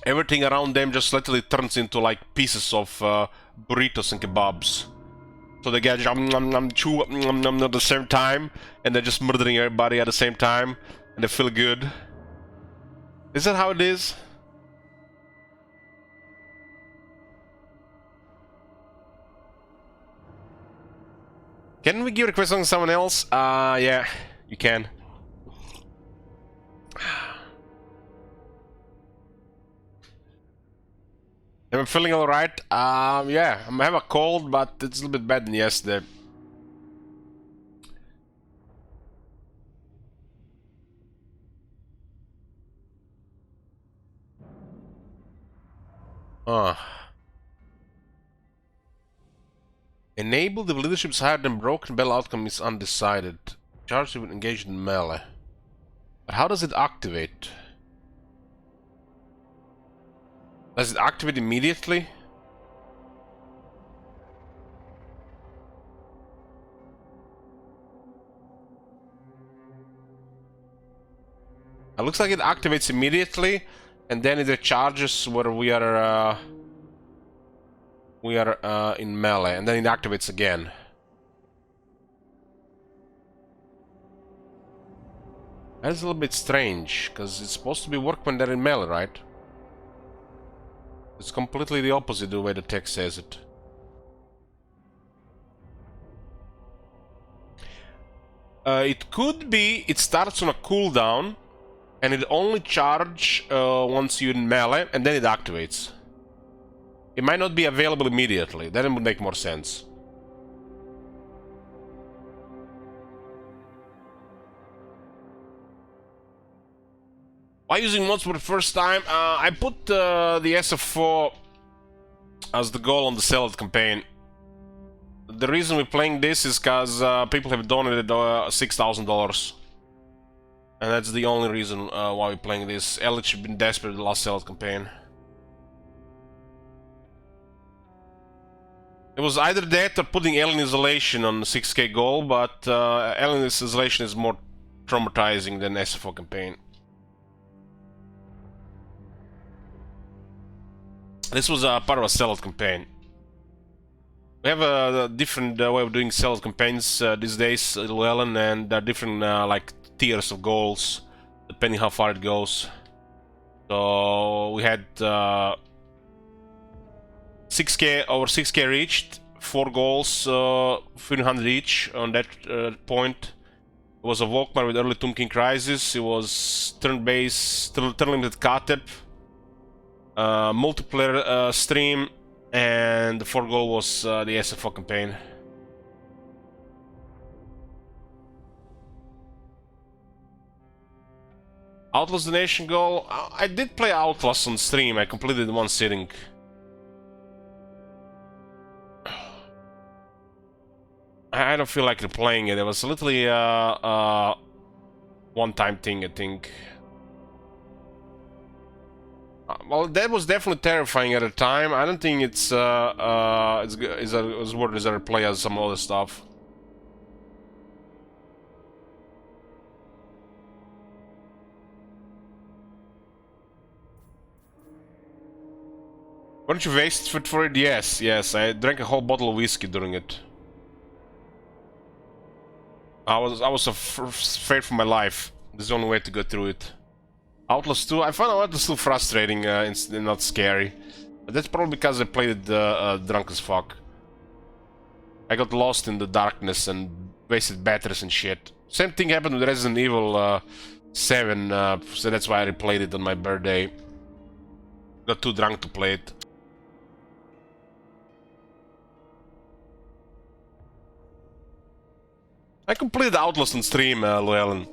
everything around them just literally turns into, like, pieces of burritos and kebabs. So they get chew at the same time, and they're just murdering everybody at the same time, and they feel good. Is that how it is? Can we give a request on someone else? Yeah, you can. Am I feeling alright? Yeah, I have a cold, but it's a little bit better than yesterday. Enable the leadership's higher than broken bell outcome is undecided. Charge with engaged in melee. But how does it activate? Does it activate immediately? It looks like it activates immediately, and then it charges where we are in melee, and then it activates again. That's a little bit strange, because it's supposed to be work when they're in melee, right? It's completely the opposite the way the text says it. It could be it starts on a cooldown, and it only charge once you're in melee, and then it activates. It might not be available immediately. Then it would make more sense. Why using mods for the first time? I put the SFO as the goal on the Sellout campaign. The reason we're playing this is because people have donated $6,000. And that's the only reason why we're playing this. Ellich has been desperate the last Sellout campaign. It was either that or putting Alien Isolation on the 6k goal, but Alien Isolation is more traumatizing than SFO campaign. This was part of a Sellout campaign. We have a different way of doing Sellout campaigns these days, Llewellyn, and there are different like tiers of goals, depending how far it goes. So we had 6k over 6k reached, 4 goals, 300 each on that point. It was a Volkmar with early Tomb King Crisis. It was turn-based, turn-limited Katep, multiplayer stream, and the 4th goal was the SFO campaign. Outlast donation goal. I did play Outlast on stream. I completed one sitting. I don't feel like replaying it. It was literally a one-time thing, I think. Well, that was definitely terrifying at the time. I don't think it's as worth as a replay as some other stuff. Weren't you wasted for it? Yes, yes. I drank a whole bottle of whiskey during it. I was afraid for my life. This is the only way to go through it. Outlast 2, I found Outlast still frustrating and not scary. But that's probably because I played it drunk as fuck. I got lost in the darkness and wasted batteries and shit. Same thing happened with Resident Evil 7, so that's why I replayed it on my birthday. Got too drunk to play it. I completed Outlast on stream, Llewellyn.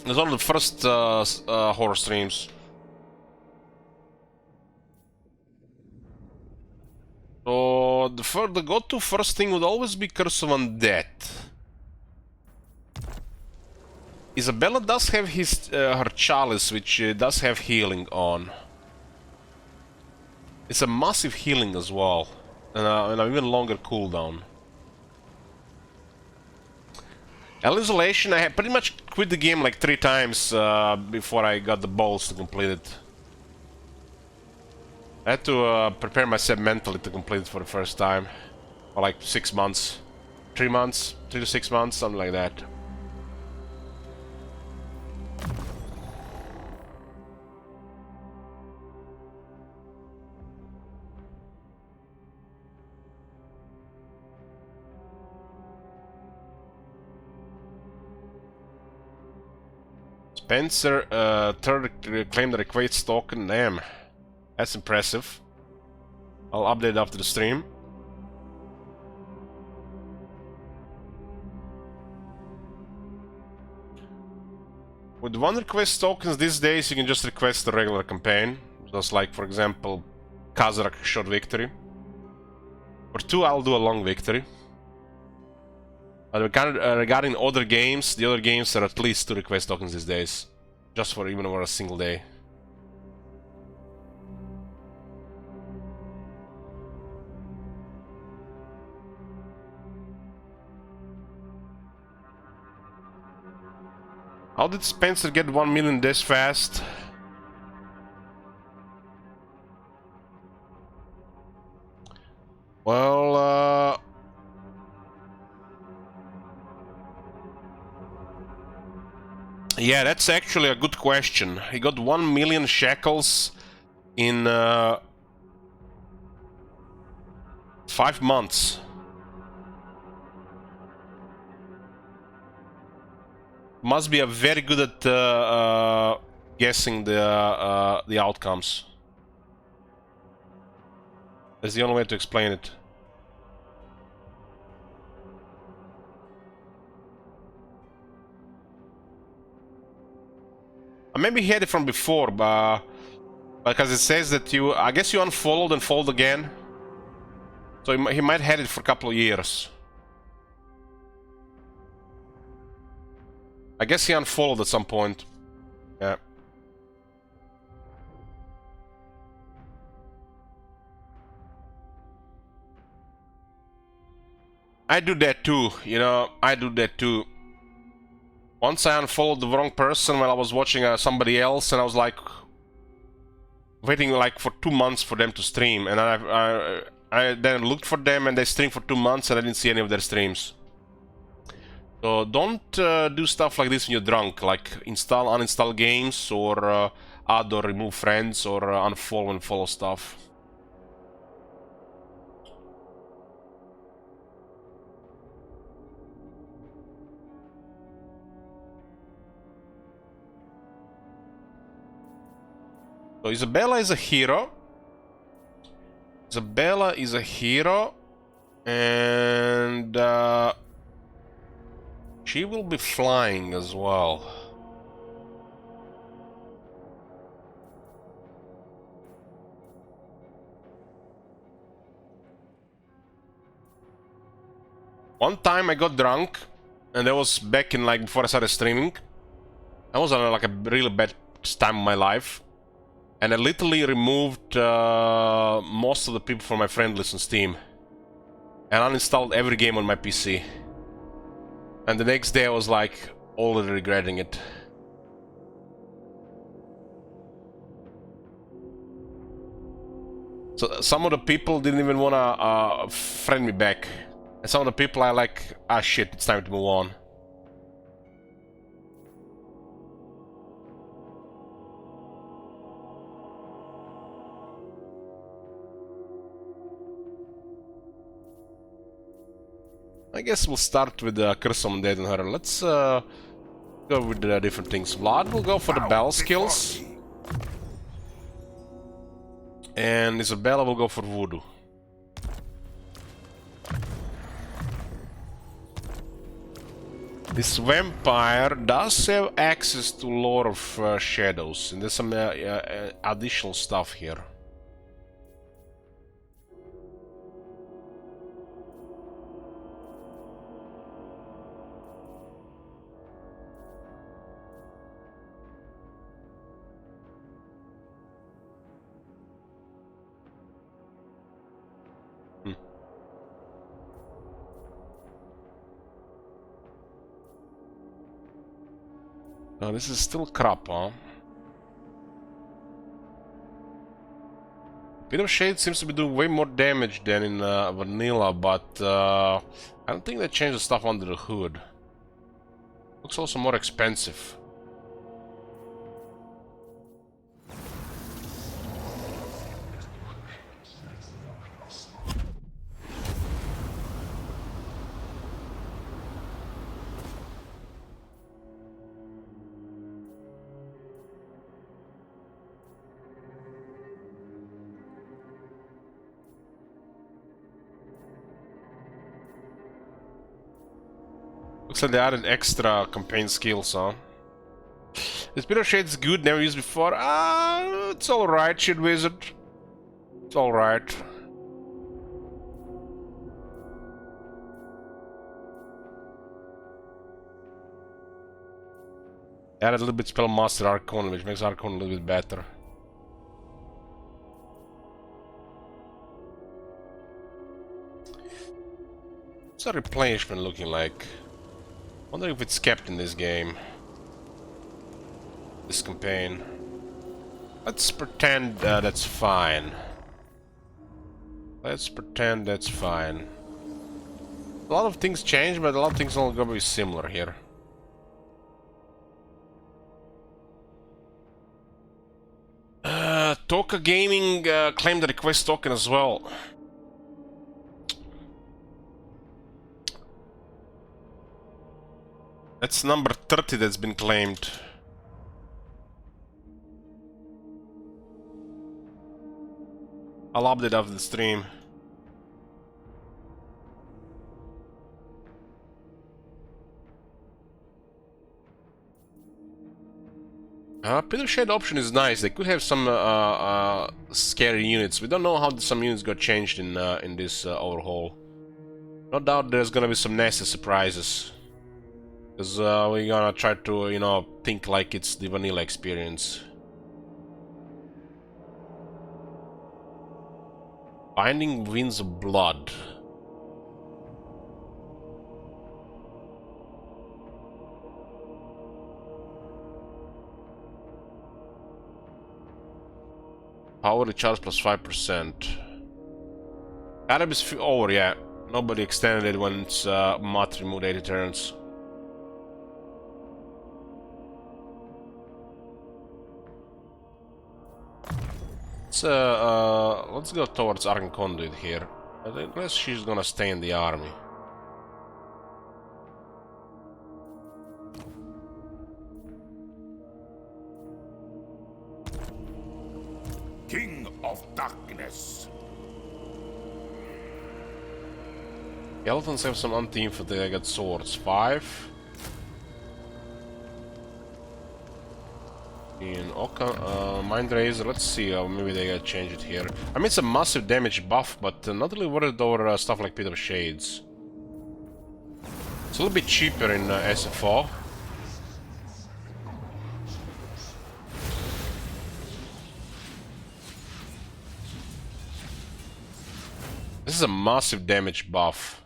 It's one of the first horror streams. So the go-to first thing would always be Curse of Undead. Isabella does have her chalice, which does have healing on. It's a massive healing as well, and an even longer cooldown. Isolation, I had pretty much quit the game like 3 times before I got the balls to complete it. I had to prepare myself mentally to complete it for the first time. For like 6 months. 3 months? 3 to 6 months, something like that. Spencer, third claimed the request token. Damn. That's impressive. I'll update after the stream. With 1 request tokens these days, you can just request a regular campaign. Just like, for example, Kazakh short victory. For 2, I'll do a long victory. Regarding other games, the other games are at least 2 request tokens these days. Just for even over a single day. How did Spencer get 1 million this fast? Well, yeah, that's actually a good question. He got 1 million shekels in 5 months. Must be a very good at guessing the outcomes. That's the only way to explain it. Maybe he had it from before, but because it says that I guess you unfollowed and followed again. So he might have had it for a couple of years. I guess he unfollowed at some point. Yeah. I do that too, you know, I do that too. Once I unfollowed the wrong person when I was watching somebody else, and I was like waiting like for 2 months for them to stream, and I then looked for them and they streamed for 2 months and I didn't see any of their streams. So don't do stuff like this when you're drunk, like install, uninstall games, or add or remove friends, or unfollow and follow stuff. So Isabella is a hero. Isabella is a hero, and she will be flying as well. One time I got drunk, and that was back in like before I started streaming. I was on like a really bad time of my life. And I literally removed most of the people from my friend list on Steam. And uninstalled every game on my PC. And the next day I was like, already regretting it. So some of the people didn't even wanna friend me back. And some of the people I like, ah shit, it's time to move on. I guess we'll start with Curse of Undead and her. Let's go with different things. Vlad will go for the bell skills. And Isabella will go for voodoo. This vampire does have access to a lot of shadows, and there's some additional stuff here. Oh, this is still crap, huh? Bit of Shade seems to be doing way more damage than in vanilla, but I don't think they changed the stuff under the hood. Looks also more expensive. Looks like they added extra campaign skills, huh? This bit of shade is good, never used before. It's alright, shit wizard. It's alright. Added a little bit Spellmaster Arcon, which makes Arcon a little bit better. What's the replenishment looking like? Wonder if it's kept in this game. This campaign. Let's pretend that's fine. Let's pretend that's fine. A lot of things change, but a lot of things are gonna be similar here. Toka Gaming claimed the request token as well. That's number 30 that's been claimed. I'll update after the stream. Pillar Shade option is nice. They could have some scary units. We don't know how some units got changed in this overhaul. No doubt there's gonna be some nasty surprises. Because we're gonna try to, you know, think like it's the vanilla experience. Binding Winds of Blood. Power recharge plus 5%. Arab is over, yeah. Nobody extended it when it's mat removed 80 turns. Let's go towards Argon Conduit here. Unless she's gonna stay in the army. King of Darkness. Skeletons have some anti-infantry, they got swords. 5. In Oka, Mind Razor, let's see, maybe they gotta change it here. I mean, it's a massive damage buff, but not really worried over stuff like Pit of Shades. It's a little bit cheaper in SFO. This is a massive damage buff,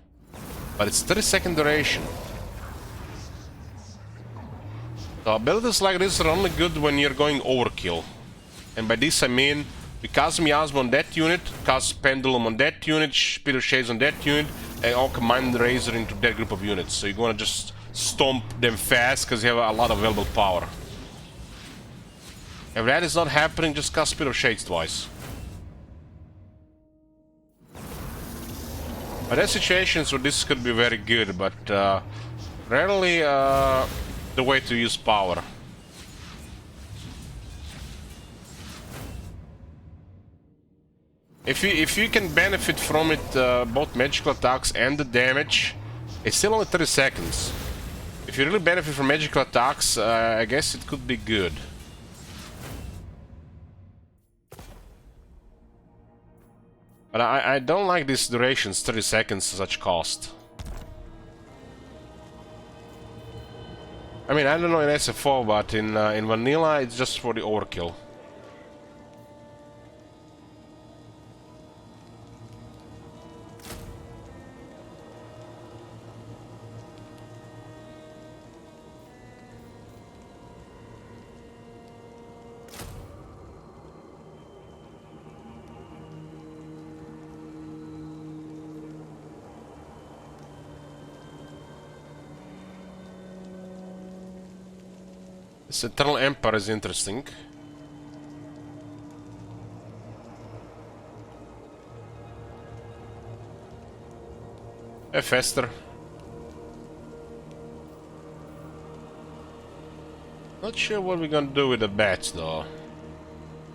but it's 30-second duration. So abilities like this are only good when you're going overkill. And by this I mean, we cast Miasma on that unit, cast Pendulum on that unit, Speed of Shades on that unit, and all Mind Razor into that group of units. So you're gonna just stomp them fast because you have a lot of available power. If that is not happening, just cast Speed of Shades twice. But there are situations where this could be very good, but rarely the way to use power. If you can benefit from it, both magical attacks and the damage, it's still only 30 seconds. If you really benefit from magical attacks, I guess it could be good. But I don't like these durations, 30 seconds, such cost. I mean, I don't know in SFO, but in vanilla, it's just for the overkill. This Eternal Empire is interesting. Hey, Fester. Not sure what we're gonna do with the bats, though.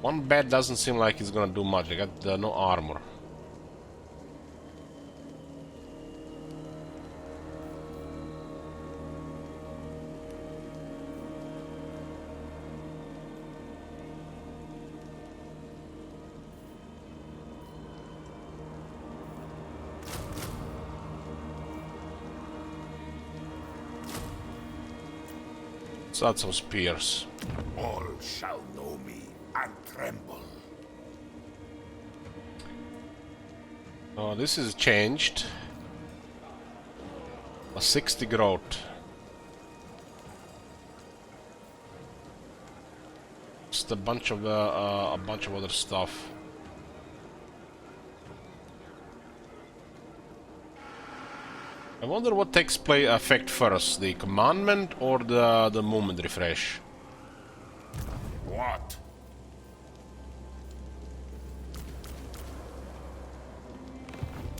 One bat doesn't seem like it's gonna do much. I got no armor. Let's add some spears. All shall know me and tremble. Oh, this is changed. A 60 growth. Just a bunch of other stuff. I wonder what takes play effect first, the commandment or the movement refresh. What?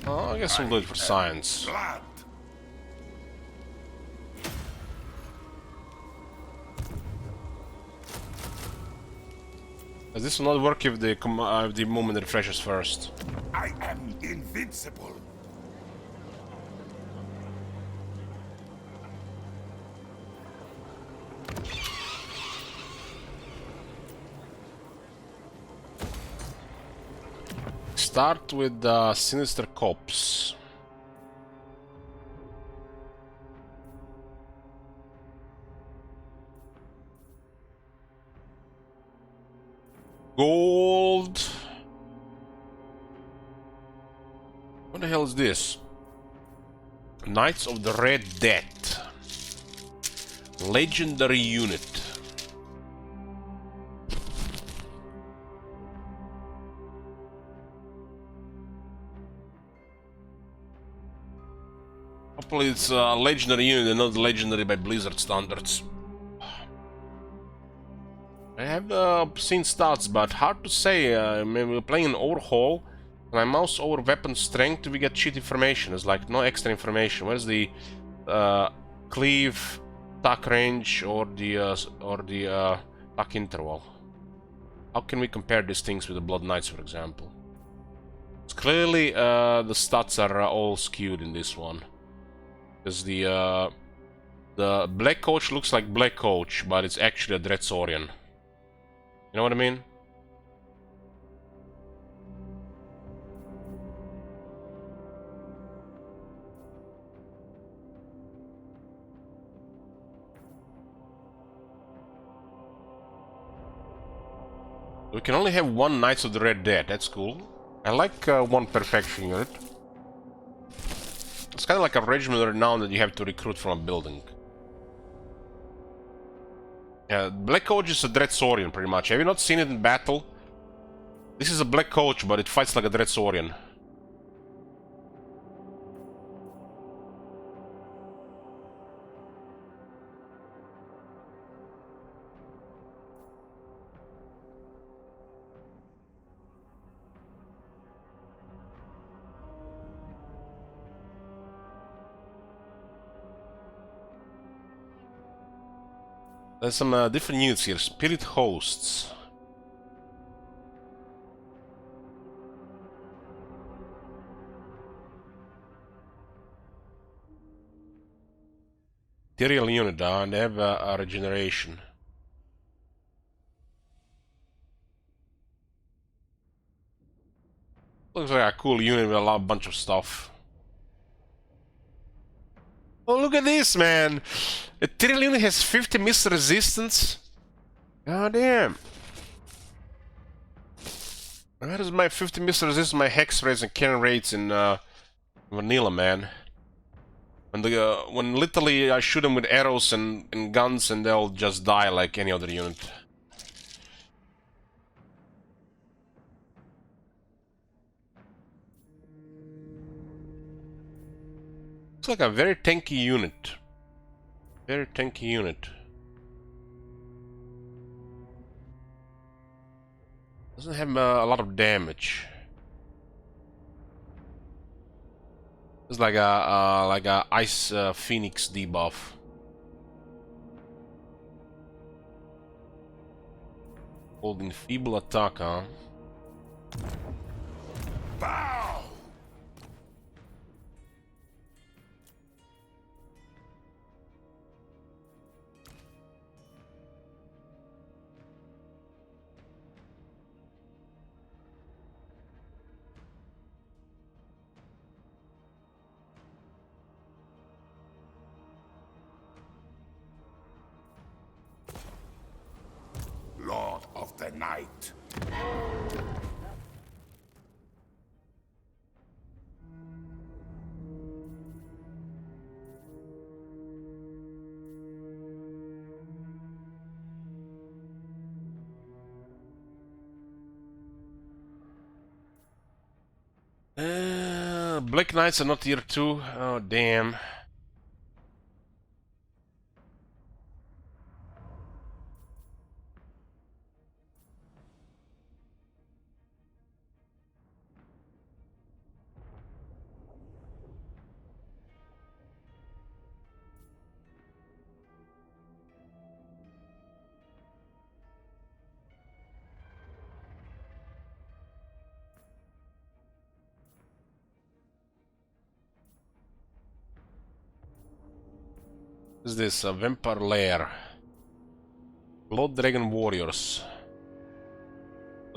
Oh, I guess we'll do it for science. Glad. This will not work if the movement refreshes first. I am invincible. Start with the Sinister Corpse. Gold. What the hell is this? Knights of the Red Death. Legendary unit. Hopefully it's a legendary unit and not legendary by Blizzard standards. I have seen stats, but hard to say. When we're playing an overhaul, when I mouse over weapon strength, we get cheat information. It's like no extra information. Where's the cleave, attack range, or the attack interval? How can we compare these things with the Blood Knights, for example? It's clearly the stats are all skewed in this one. Because the Black Coach looks like Black Coach, but it's actually a Dreadsaurian. You know what I mean? We can only have one Knights of the Red Dead. That's cool. I like one perfection unit. It's kind of like a regiment of renown that you have to recruit from a building. Yeah, Black Coach is a Dreadsaurian, pretty much. Have you not seen it in battle? This is a Black Coach, but it fights like a Dreadsaurian. There's some different units here. Spirit Hosts. Material unit, and they have a regeneration. Looks like a cool unit with a bunch of stuff. Oh, look at this, man! A material unit has 50 missile resistance. God damn. Where is my 50 missile resistance, my hex rates and cannon rates in vanilla, man? When literally I shoot them with arrows and guns and they'll just die like any other unit. Looks like a very tanky unit. Very tanky unit. Doesn't have a lot of damage. It's like a ice phoenix debuff. Holding feeble attack, huh? Bow! Lord of the Night. Black Knights are not tier 2. Oh, damn. What is this? A Vampire Lair. Blood Dragon Warriors.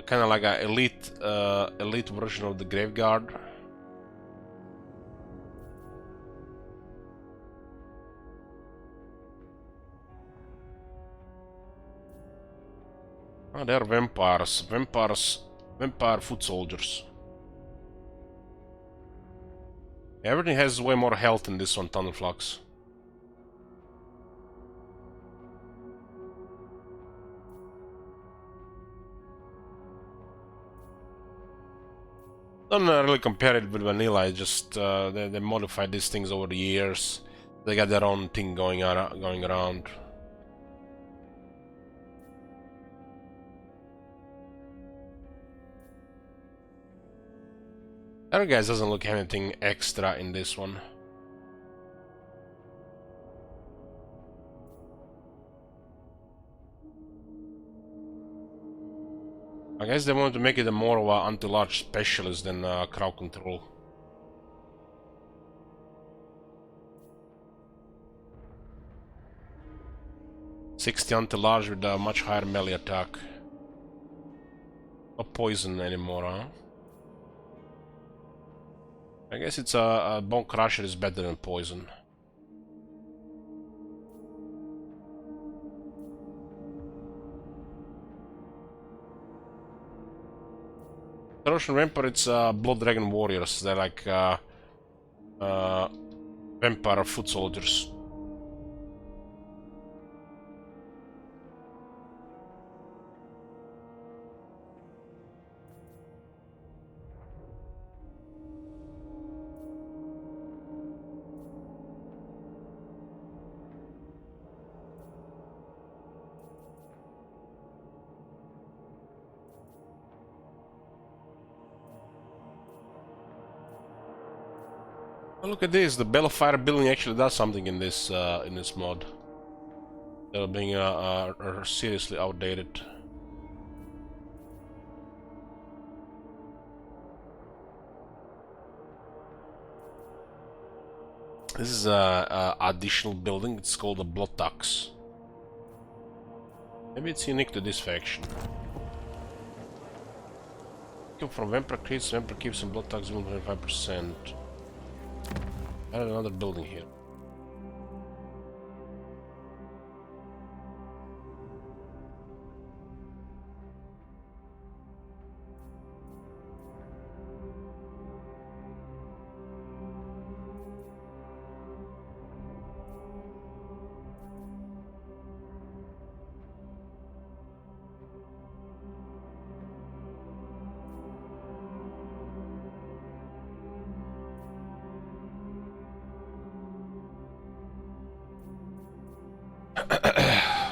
Kind of like a elite version of the Graveguard. Oh, they're vampires. Vampire foot soldiers. Everything has way more health in this one, Thunderflux. Don't really compare it with vanilla. I just they modified these things over the years. They got their own thing going around. Other guys doesn't look anything extra in this one. I guess they wanted to make it a more of an anti-large specialist than crowd control. '60 anti-large with a much higher melee attack. Not poison anymore, huh? I guess it's a Bone Crusher is better than poison. Russian Vampire, it's Blood Dragon Warriors. They're like vampire foot soldiers. Oh, look at this! The Bell of Fire building actually does something in this mod. They're being seriously outdated. This is a additional building. It's called the Blood Tux. Maybe it's unique to this faction. Come from Vampire creates Vampire keeps and Blood Tux 25%. Add another building here.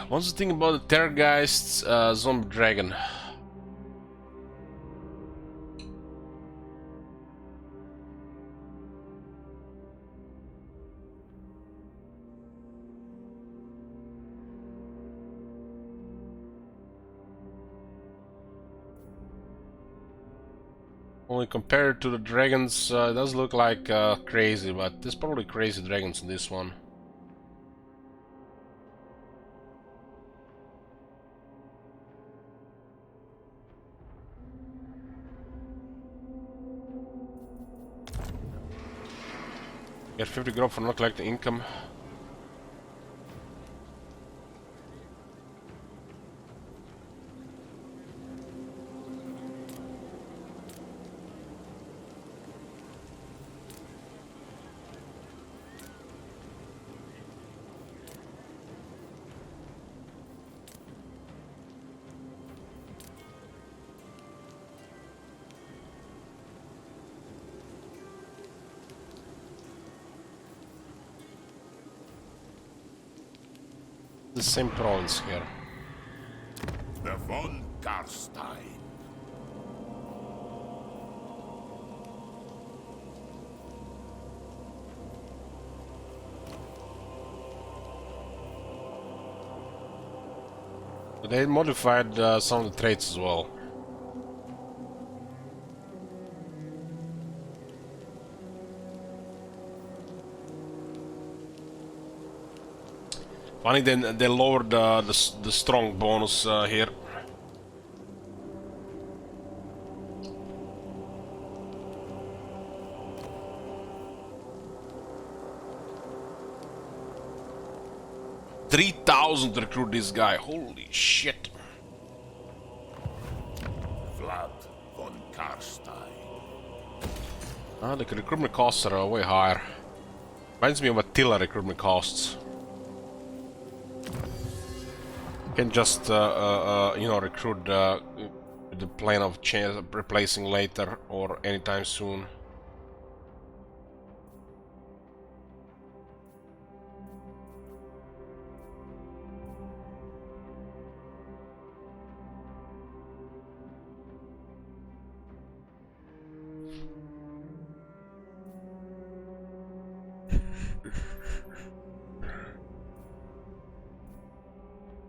What's the thing about the Terrorgeist's zombie dragon? Only compared to the dragons, it does look like crazy, but there's probably crazy dragons in this one. Get 50 grub for not collecting income. The same province here. The von Karstein. They modified some of the traits as well. Funny, then they lowered the strong bonus here. $3,000 to recruit this guy. Holy shit! Vlad von Karstein. Ah, the recruitment costs are way higher. Reminds me of Attila recruitment costs. You can just, you know, recruit with the plan of replacing later or anytime soon.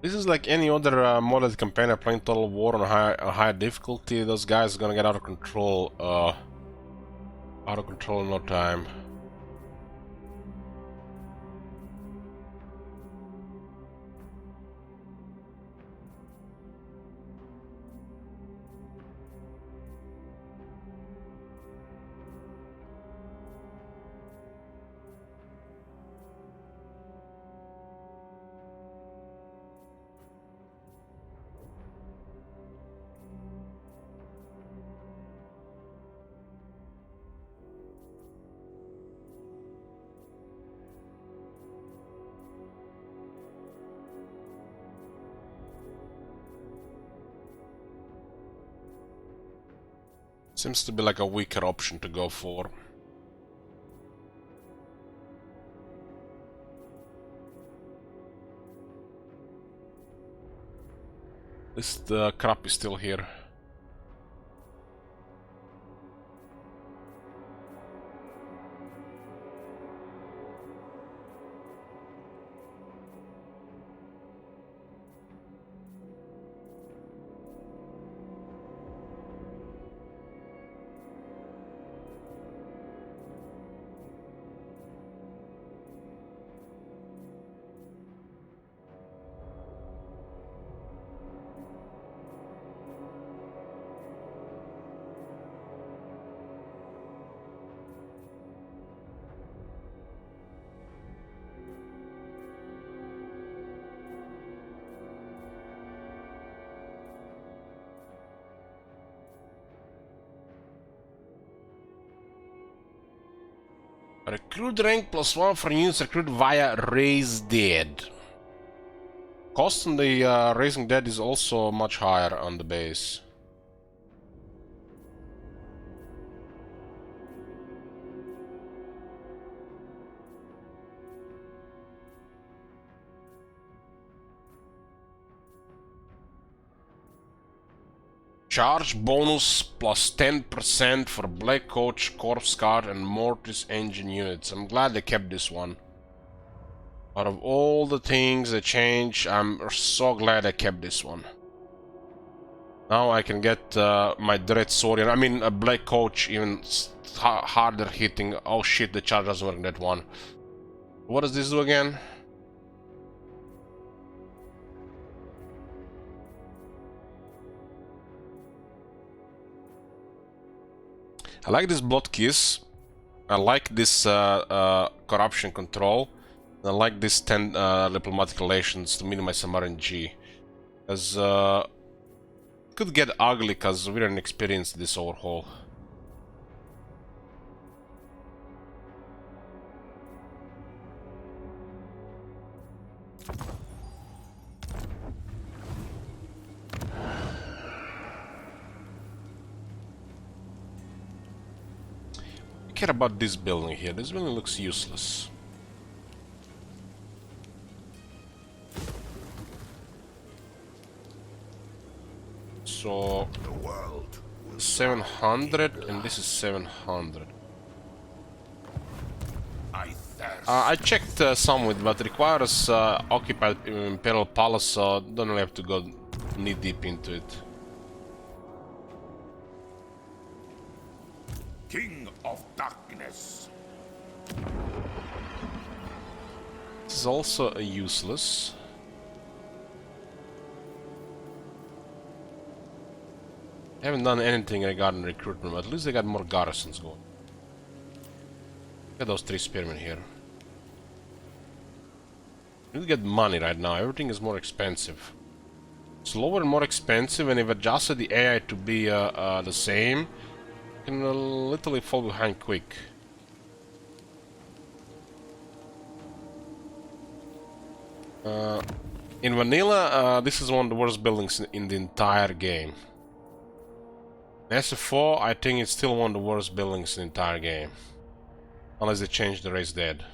This is like any other modded campaign playing Total War on a higher difficulty. Those guys are gonna get out of control in no time. Seems to be like a weaker option to go for. This the crap is still here. Recruit rank +1 for units recruit via Raise Dead. Cost on the Raising Dead is also much higher on the base. Charge bonus plus 10% for Black Coach, Corpse Guard and Mortis Engine units. I'm glad they kept this one. Out of all the things they changed, I'm so glad I kept this one. Now I can get my Dread Saurian, I mean a Black Coach even harder hitting. Oh shit, the charge doesn't work in that one. What does this do again? I like this Blood Kiss. I like this corruption control. I like this 10 diplomatic relations to minimize some RNG. Because it could get ugly because we didn't experience this overhaul. Care about this building here. This building looks useless. So 700 and this is 700. I checked some with, but requires occupied Imperial Palace, so don't really have to go knee deep into it. King of Darkness. This is also a useless. Haven't done anything regarding recruitment, but at least they got more garrisons going. Look at those 3 spearmen here. We need to get money right now. Everything is more expensive. Slower and more expensive, and if adjusted the AI to be the same, can literally fall behind quick. In vanilla, this is one of the worst buildings in the entire game. In SFO, I think it's still one of the worst buildings in the entire game. Unless they change the Raise Dead.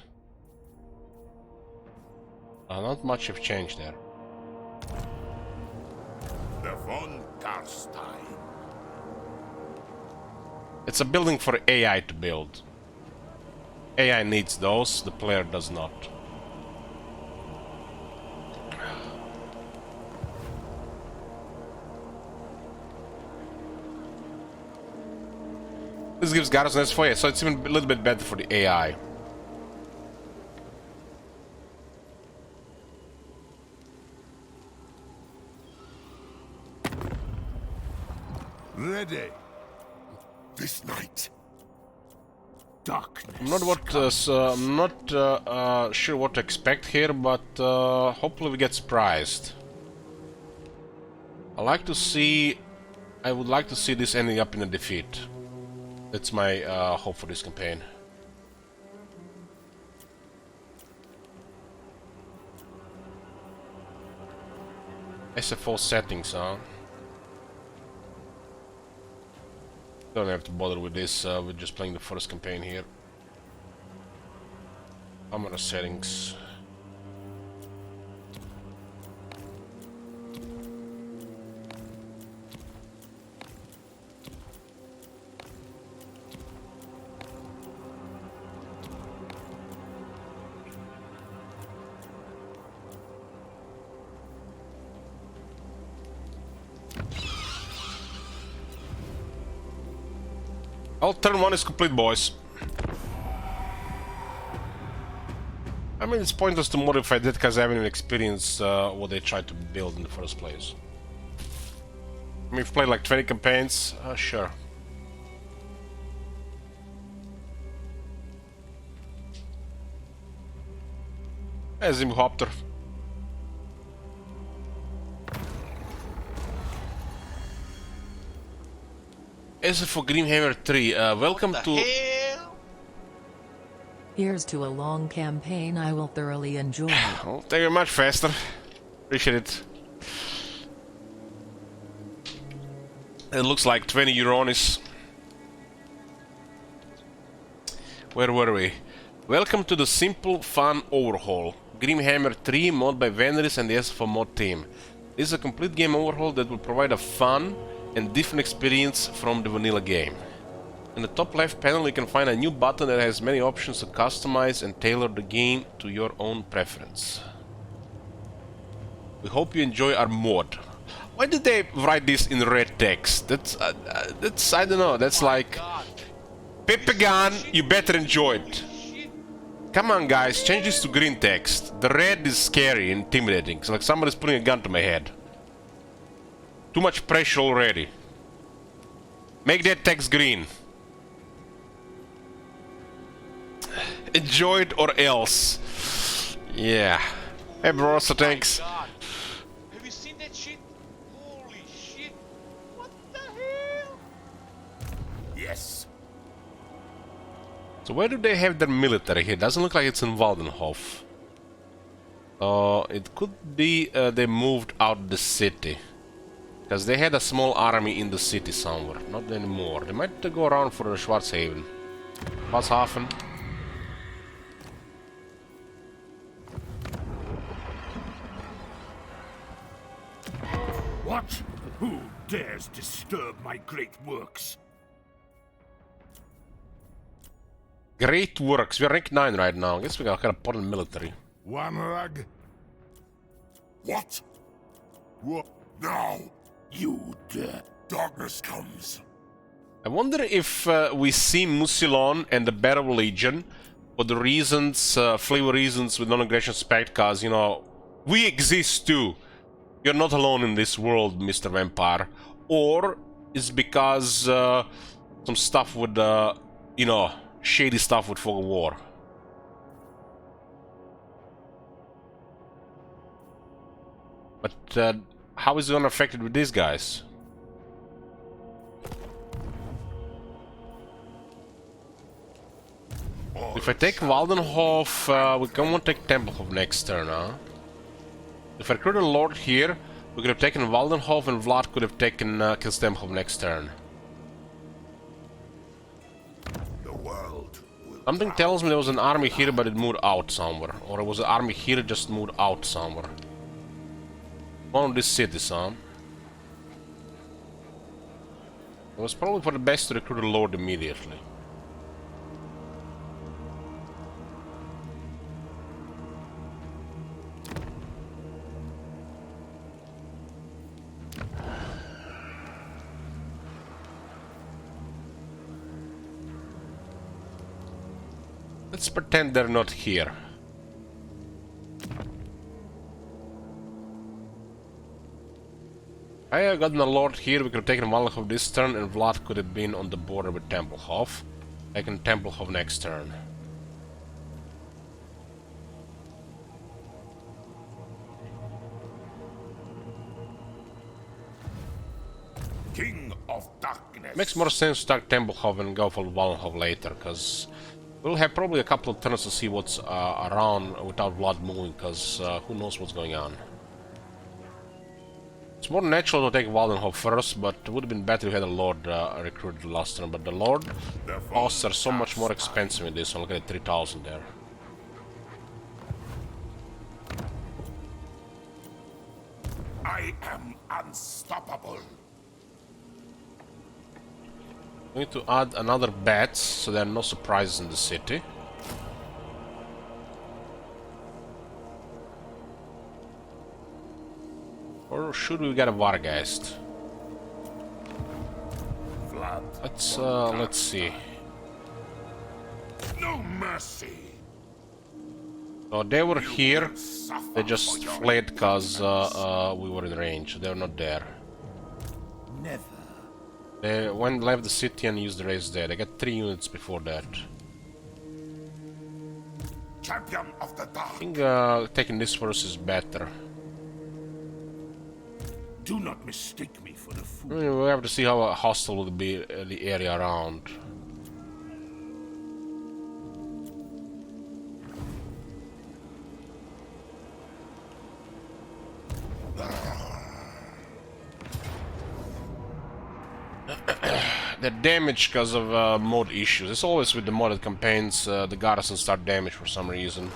Not much have changed there. The von Karstein. It's a building for AI to build. AI needs those, the player does not. This gives garrison SFO, so it's even a little bit better for the AI. Ready. This night. Darkness. I'm not sure what to expect here, but hopefully we get surprised. I would like to see this ending up in a defeat. That's my hope for this campaign. SFO settings, huh? Don't have to bother with this, we're just playing the first campaign here. Armor settings. Well, turn 1 is complete, boys. I mean, it's pointless to modify that because I haven't even experienced what they tried to build in the first place. I mean, we've played like 20 campaigns, sure. Hey, Zimhopter. SFO Grimhammer 3, welcome to... Hell? Here's to a long campaign I will thoroughly enjoy. Oh, thank you very much, Faster. Appreciate it. It looks like 20 Euronis. Where were we? Welcome to the simple, fun overhaul. Grimhammer 3 mod by Veneris and the SFO mod team. This is a complete game overhaul that will provide a fun and different experience from the vanilla game. In the top left panel you can find a new button that has many options to customize and tailor the game to your own preference. We hope you enjoy our mod. Why did they write this in red text? That's I don't know, that's like... Peppagan, you better enjoy it. Come on guys, change this to green text. The red is scary, intimidating. It's like somebody's putting a gun to my head. Too much pressure already. Make that text green. Enjoy it or else. Yeah. Hey bro, so thanks. God. Have you seen that shit? Holy shit. What the hell? Yes. So where do they have their military here? Doesn't look like it's in Waldenhof. It could be they moved out the city. Because they had a small army in the city somewhere. Not anymore. They might go around for the Schwarzhaven. Schwarzhafen. What? Who dares disturb my great works? Great works. We're rank 9 right now. I guess we got kind of put in military. One rag. What? What? Now! You dare. Darkness comes. I wonder if we see Musilon and the Battle Legion for the reasons, flavor reasons with non-aggression spec, cause, you know, we exist too. You're not alone in this world, Mr. Vampire. Or it's because some stuff with, you know, shady stuff with Fog of War. But how is it gonna affect it with these guys? If I take Waldenhof, we can want to take Tempelhof next turn, huh? If I recruit a Lord here, we could have taken Waldenhof and Vlad could have taken Tempelhof next turn. The world will Something tells me there was an army here but it moved out somewhere. Or it was an army here that just moved out somewhere. One of these cities, huh? It was probably for the best to recruit a Lord immediately. Let's pretend they're not here. I got a Lord here, we could have taken Waldenhof this turn and Vlad could have been on the border with Tempelhof. Taken Tempelhof next turn. King of Darkness. Makes more sense to start Tempelhof and go for Waldenhof later, because we'll have probably a couple of turns to see what's around without Vlad moving, because who knows what's going on. It's more natural to take Waldenhof first, but it would have been better if we had a Lord recruited last turn, but the Lord costs are so much more expensive in this one. Look at it, 3,000 there. I am unstoppable. We need to add another bats, so there are no surprises in the city. Or should we get a Vargeist? Let's see. No mercy. So they were here, they just fled because we were in range, they were not there. Never. They left the city and used the race there. They got 3 units before that. Champion of the dark. I think taking this first is better. Do not mistake me for a fool. I mean, we have to see how hostile will be the area around. they're damaged because of mod issues. It's always with the modded campaigns, the garrisons start damaged for some reason.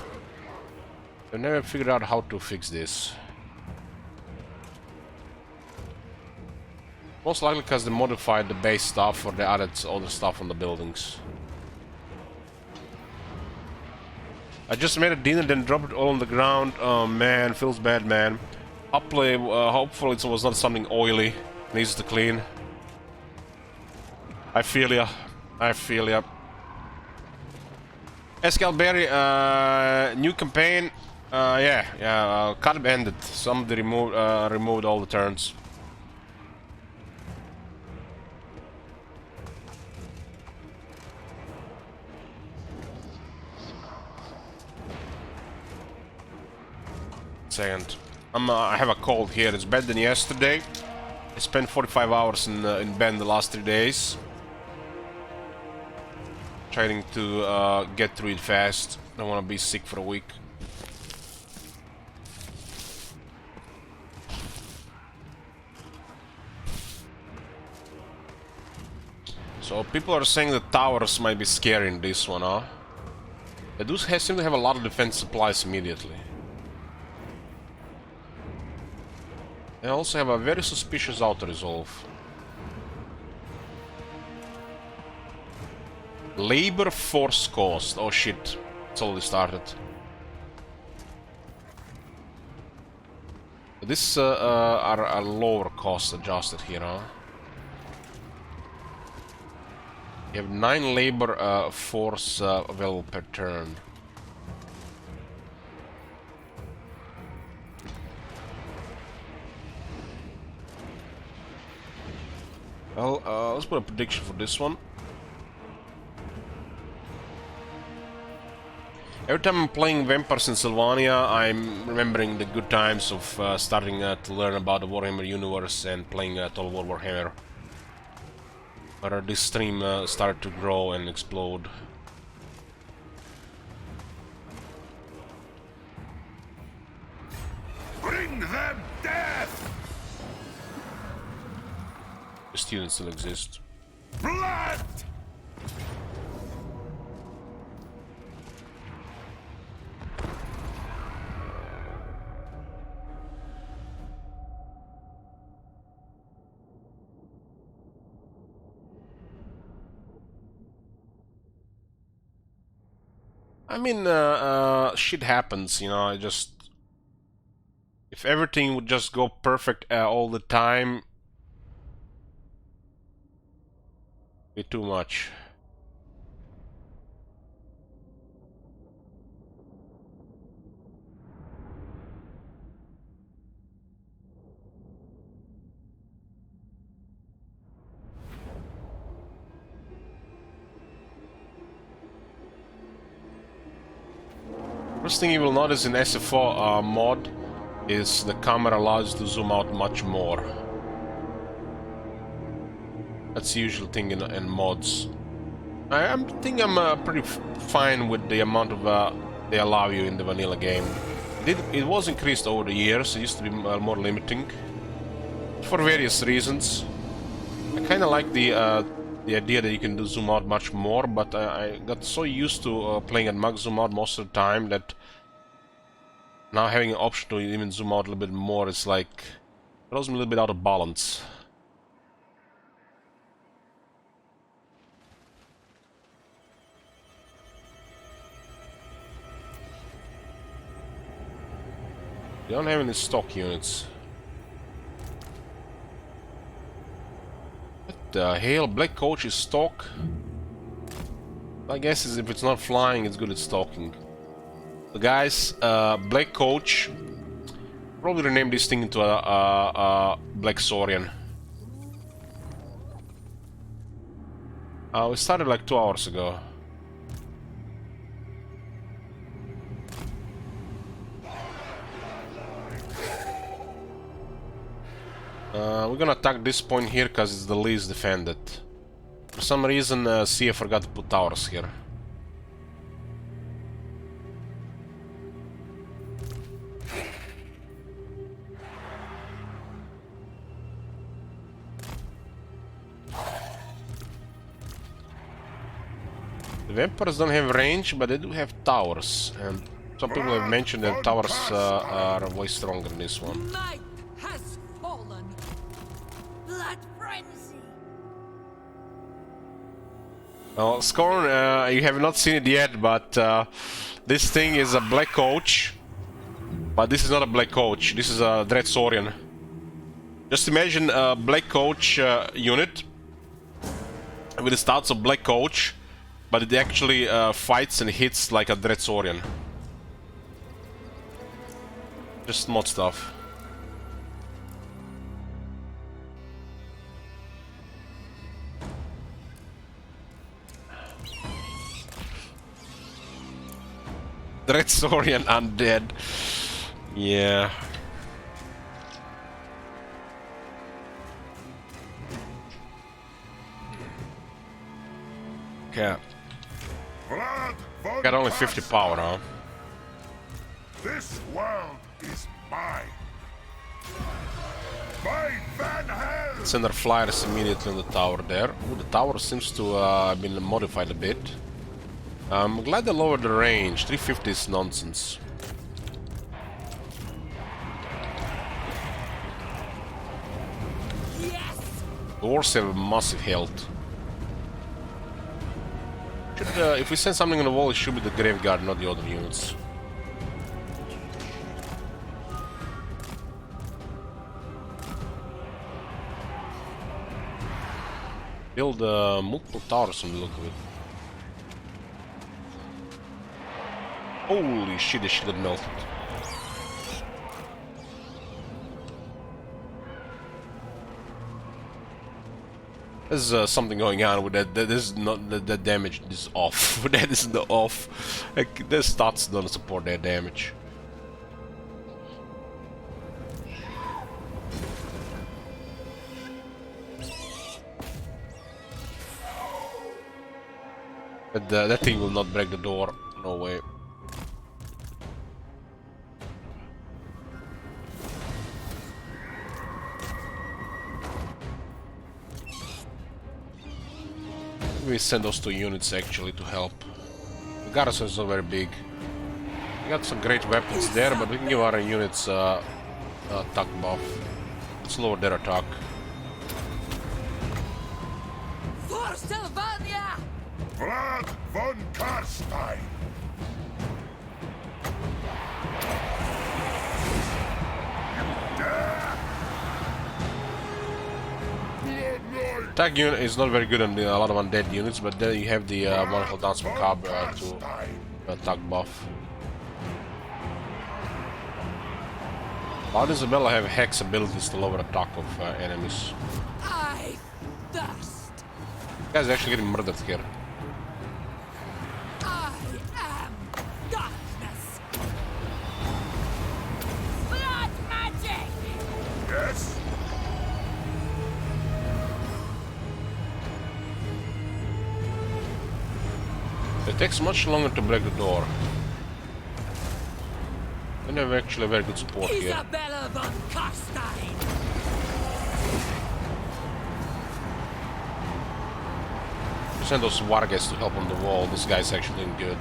I've never figured out how to fix this. Most likely because they modified the base stuff or they added other stuff on the buildings. I just made a dinner, then dropped it all on the ground. Oh man, feels bad, man. Hopefully it was not something oily. Needs to clean. I feel ya. I feel ya. Escalberry, new campaign. Cut ended. Somebody removed all the turns. Second. I have a cold here. It's better than yesterday. I spent 45 hours in bed the last 3 days. Trying to get through it fast. Don't want to be sick for a week. So people are saying the towers might be scary in this one, huh? They do seem to have a lot of defense supplies immediately. They also have a very suspicious auto-resolve. Labor force cost. Oh shit. It's already started. This are lower cost adjusted here, huh? You have 9 labor force available per turn. Well, let's put a prediction for this one. Every time I'm playing Vampires in Sylvania, I'm remembering the good times of starting to learn about the Warhammer universe and playing Total War Warhammer. But this stream started to grow and explode. Bring them death! The students still exist. Blood! I mean, shit happens, you know. If everything would just go perfect all the time, be too much. First thing you will notice in SFO mod is the camera allows you to zoom out much more. That's the usual thing in mods. I think I'm pretty fine with the amount of they allow you in the vanilla game. It was increased over the years. It used to be more limiting for various reasons. I kind of like the idea that you can do zoom out much more, but I got so used to playing at max zoom out most of the time that now having an option to even zoom out a little bit more is like throws me a little bit out of balance. You don't have any stock units. What the hell? Black Coach is stock? I guess if it's not flying, it's good at stalking. So guys, Black Coach. Probably rename this thing into a Black Saurian. We started like 2 hours ago. We're gonna attack this point here because it's the least defended. For some reason, CA forgot to put towers here. Vampires don't have range, but they do have towers, and some people have mentioned that towers are way stronger than this one. Night has fallen. Blood frenzy. Well, Scorn, you have not seen it yet, but this thing is a Black Coach. But this is not a Black Coach, this is a Dread Saurian. Just imagine a Black Coach unit with the stats of Black Coach, but it actually fights and hits like a Dread Saurian. Just mod stuff. Dread Saurian undead. Yeah. Okay. Blood von Got only 50 power, huh? This world is mine. My Van Hell! Send our flyers immediately on the tower there. Ooh, the tower seems to have been modified a bit. I'm glad they lowered the range. 350 is nonsense. Yes. The dwarves have massive health. Should, if we send something on the wall, it should be the graveyard, not the other units. Build multiple towers on the look of it. Holy shit, this shit got melted. There's something going on with that. That is not the damage is off. That is the off. Like, the stats don't support that damage. But that thing will not break the door. No way. We send those two units actually to help. The garrison is not very big. We got some great weapons there, but we can give our units attack buff. Let's lower their attack. For Sylvania. Blood von Karstein! Attack unit is not very good on a lot of undead units, but then you have the wonderful Dance Macabre to attack buff. Lord Isabella have hex abilities to lower attack of enemies. I thirst. You guys are actually getting murdered here. I am darkness. Blood magic. Yes? It takes much longer to break the door. And they have actually very good support here. Isabella von Karstein. Send those wargas to help on the wall. This guy's actually doing good.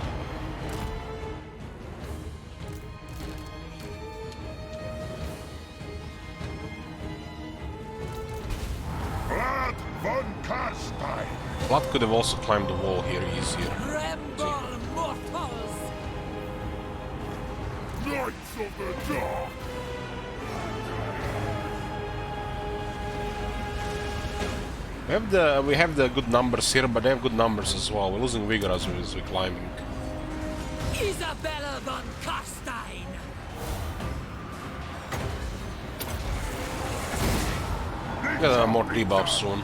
Blood von Karstein! Blood could have also climbed the wall here easier. Tremble, mortals. Knights of the Dark! We have the good numbers here, but they have good numbers as well. We're losing vigor as we're climbing. Isabella von Karstein. We got more debuffs soon.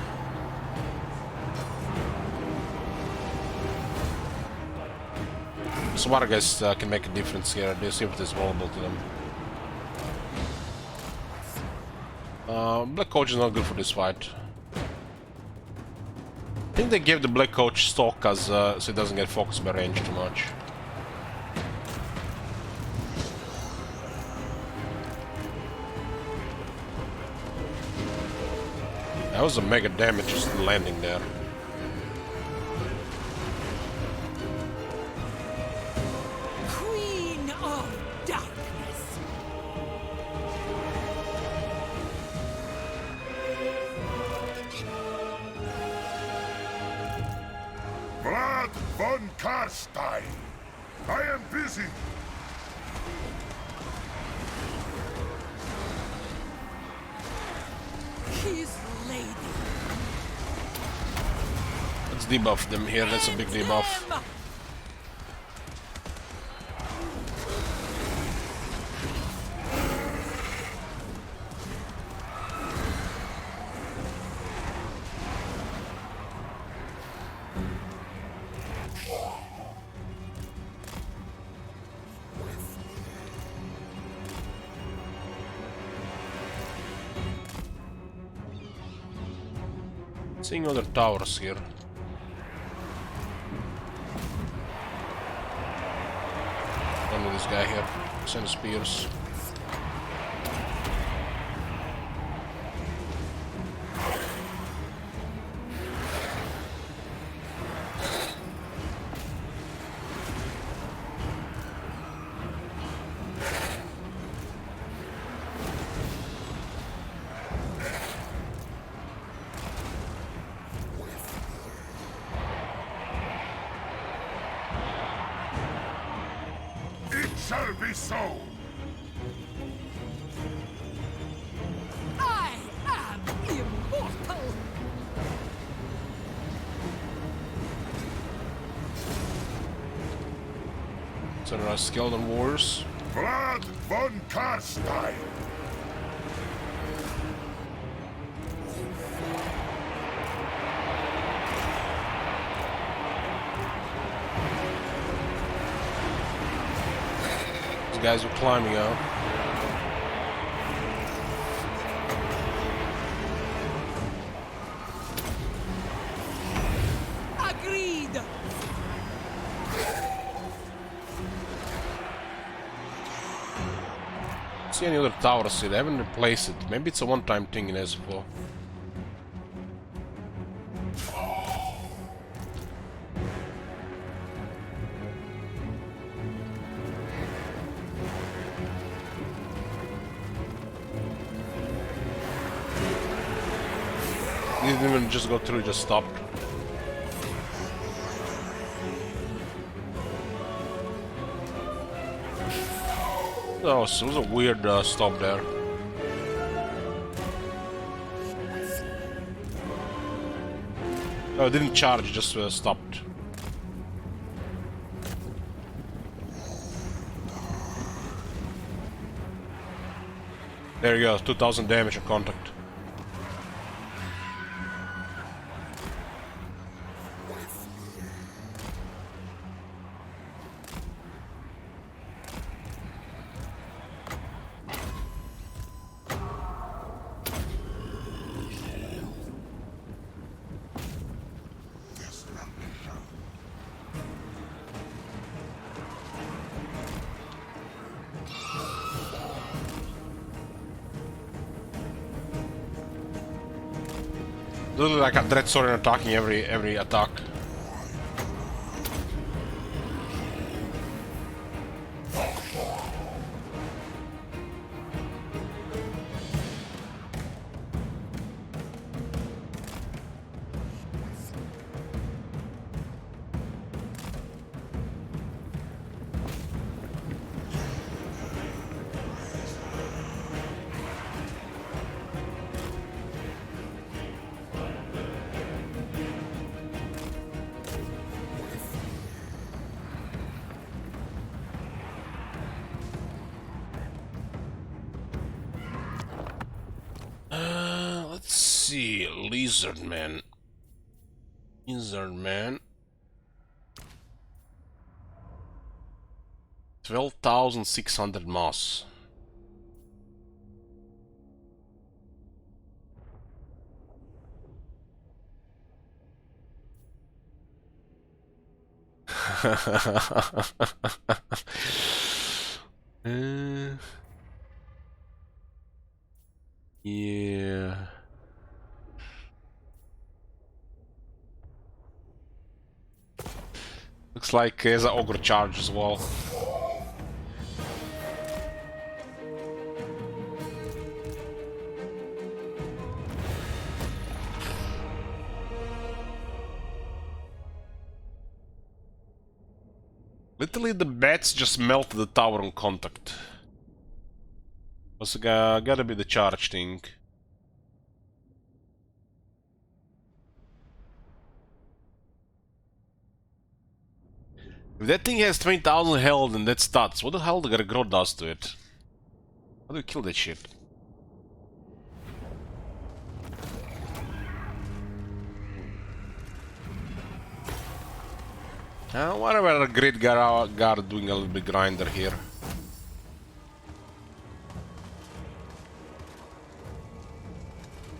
So wargas can make a difference here. They see if it's vulnerable to them. Black Coach is not good for this fight. I think they gave the Black Coach stock as so it doesn't get focused by range too much. That was a mega damage just landing there. von Karstein. I am busy. His lady. Let's debuff them here. That's a big debuff. Him. Seeing other towers here. One with this guy here. Send spears. Shall be so. I am immortal. So there are skeleton wars. Vlad von Karstein. These guys are climbing out. Agreed. See any other towers here? They haven't replaced it. Maybe it's a one-time thing in SFO. He didn't even just go through, just stopped. Oh, so it was a weird stop there. Oh, it didn't charge, just stopped. There you go, 2000 damage on contact. Literally like a dread sword attacking every attack. Let's see, Lizard Man. 12,600 moss. Yeah. Looks like there's an ogre charge as well. Literally, the bats just melted the tower on contact. Was gotta be the charge thing. If that thing has 20,000 health and that's stats, what the hell the grow does to it? How do you kill that shit? Whatever, a great guard doing a little bit grinder here.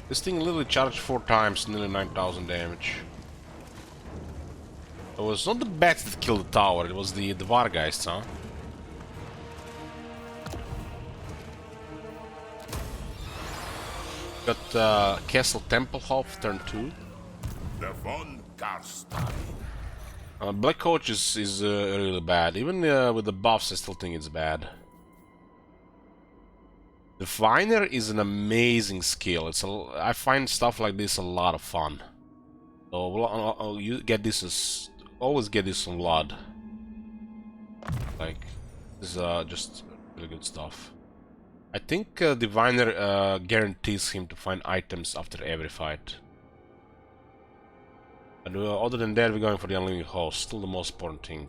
This thing literally charged 4 times, nearly 9,000 damage. It was not the bats that killed the tower, it was the Vargeists, huh? Got Castle Templehof, turn 2. The von Garstein. Black Coach is really bad. Even with the buffs, I still think it's bad. The Viner is an amazing skill. I find stuff like this a lot of fun. So you get this always get this on Blood. Like this is just really good stuff. I think Diviner guarantees him to find items after every fight. And other than that, we're going for the Unlimited Host, still the most important thing.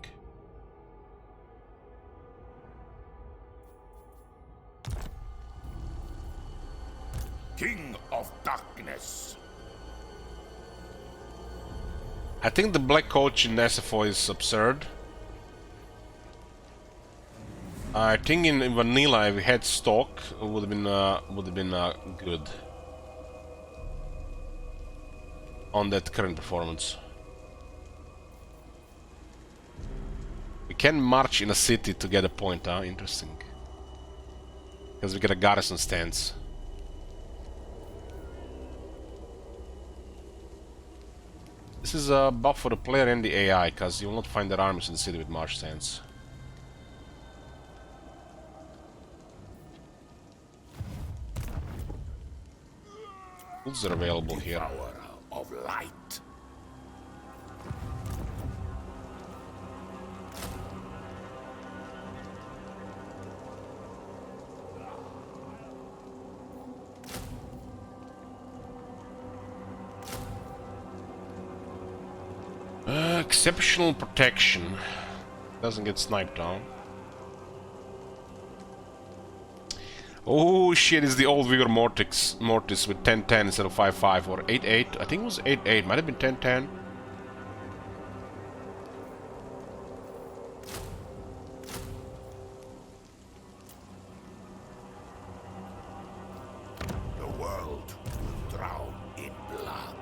King of Darkness. I think the Black Coach in SFO is absurd. I think in Vanilla, if we had stock, it would have been good on that current performance. We can march in a city to get a point, huh? Interesting. Because we get a garrison stance. This is a buff for the player and the AI, because you will not find their armies in the city with march stance. Goods are available here. Power of light. Exceptional protection. Doesn't get sniped down. Oh shit, it's the old Vigor Mortis with 10-10 instead of 5-5 or 8-8. I think it was 8-8, might have been 10-10. The world will drown in blood.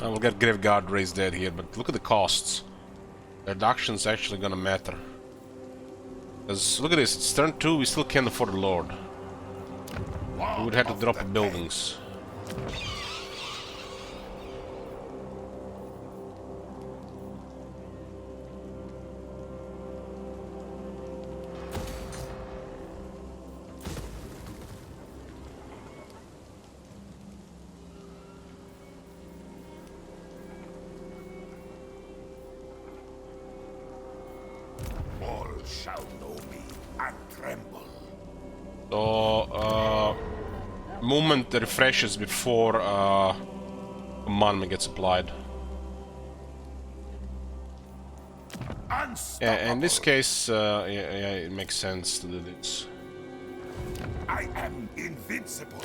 I will get Graveguard raised dead here, but look at the costs. The reduction's actually gonna matter. Because look at this, it's turn 2, we still can't afford the Lord. We would have to drop buildings. All shall know me and tremble. So, movement refreshes before commandment gets applied. Yeah, in this case, yeah, it makes sense to do this. I am invincible.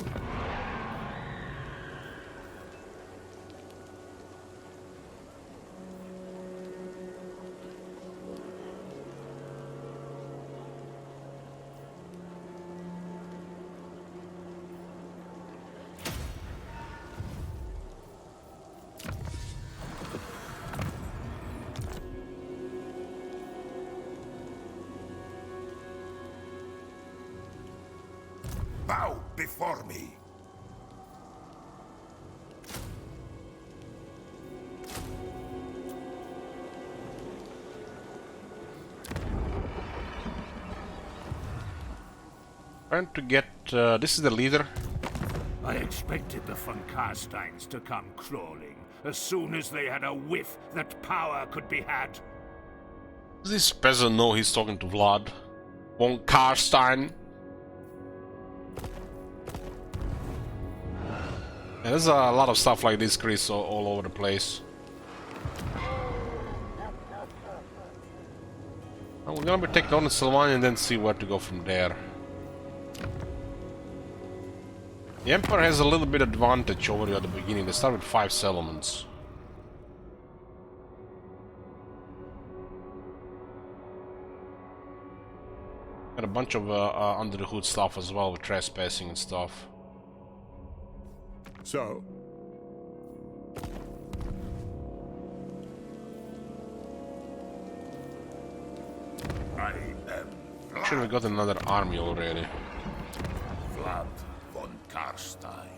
Bow before me. Trying to get... this is the leader. I expected the von Carsteins to come crawling as soon as they had a whiff that power could be had. Does this peasant know he's talking to Vlad? Von Karstein? Yeah, there's a lot of stuff like this, Chris, all over the place. Well, we're gonna be taking on the Sylvania and then see where to go from there. The Emperor has a little bit advantage over you at the beginning. They start with 5 settlements. Got a bunch of under the hood stuff as well with trespassing and stuff. So, I am Should have got another army already. Vlad von Karstein.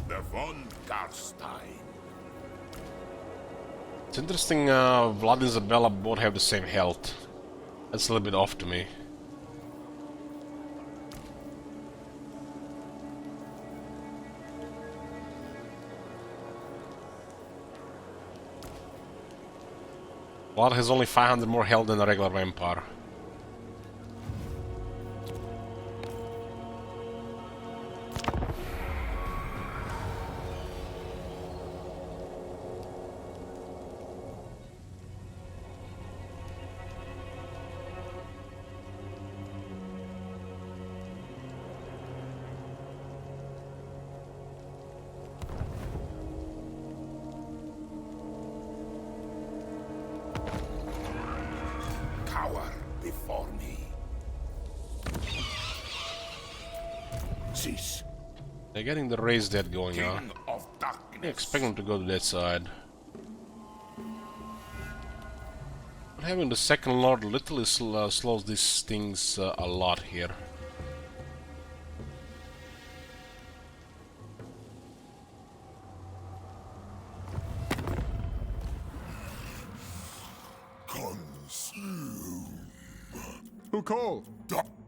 The von Karstein. It's interesting, Vlad and Isabella both have the same health. That's a little bit off to me. Vlad has only 500 more health than a regular vampire. Cower before me. Cease, They're getting the raise dead going on. King of Darkness. I expect them to go to that side. But having the second lord literally slows these things a lot here. Consume. Who called?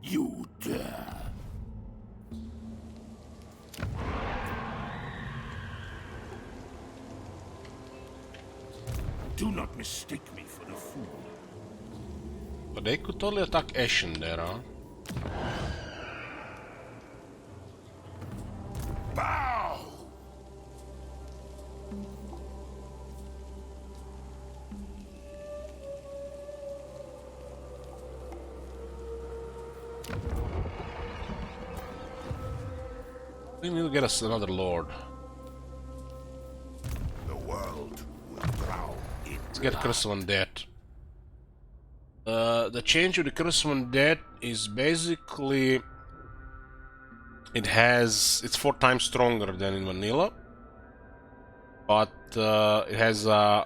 You dare. Do not mistake me for a fool. But they could totally attack Ashen there, huh? Bow! We need to get us another lord. The world will drown in Let's get Curse of Undead. The change with the Curse of Undead is basically it's 4 times stronger than in vanilla, but it has a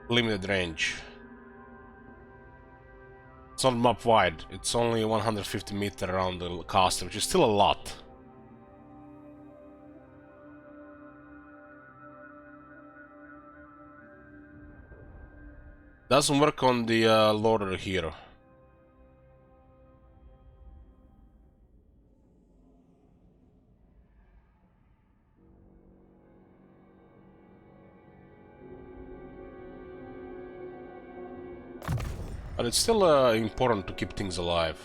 limited range. It's not map wide, it's only 150 meters around the caster, which is still a lot. Doesn't work on the Lord or Hero. But it's still important to keep things alive.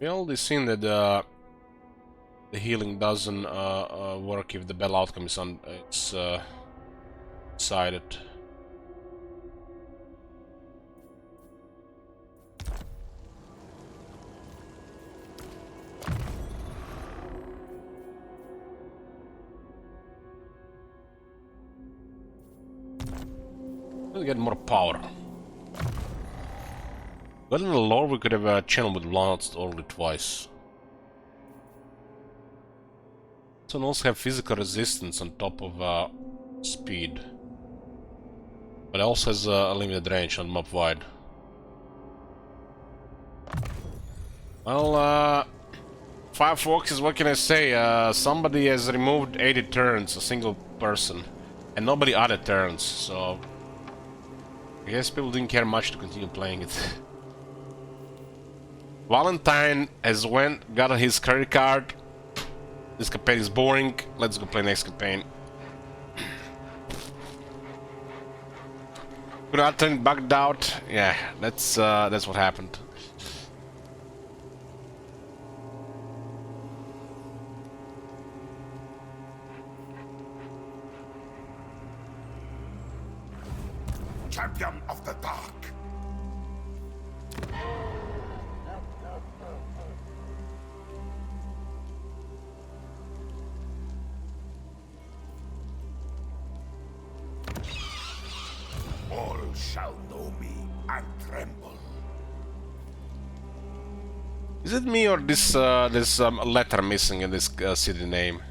We already seen that the healing doesn't work if the battle outcome is decided. Let's get more power. But in the lore we could have a channel with Lance only twice. So we also have physical resistance on top of speed. But it also has a limited range on map wide. Well, Firefox, what can I say? Somebody has removed 80 turns, a single person. And nobody added turns, so I guess people didn't care much to continue playing it. Valentine has got his credit card. This campaign is boring. Let's go play next campaign. Could I turn bugged out? Yeah, that's what happened. Champion of the Dark. All shall know me and tremble. Is it me or this there's a letter missing in this city name?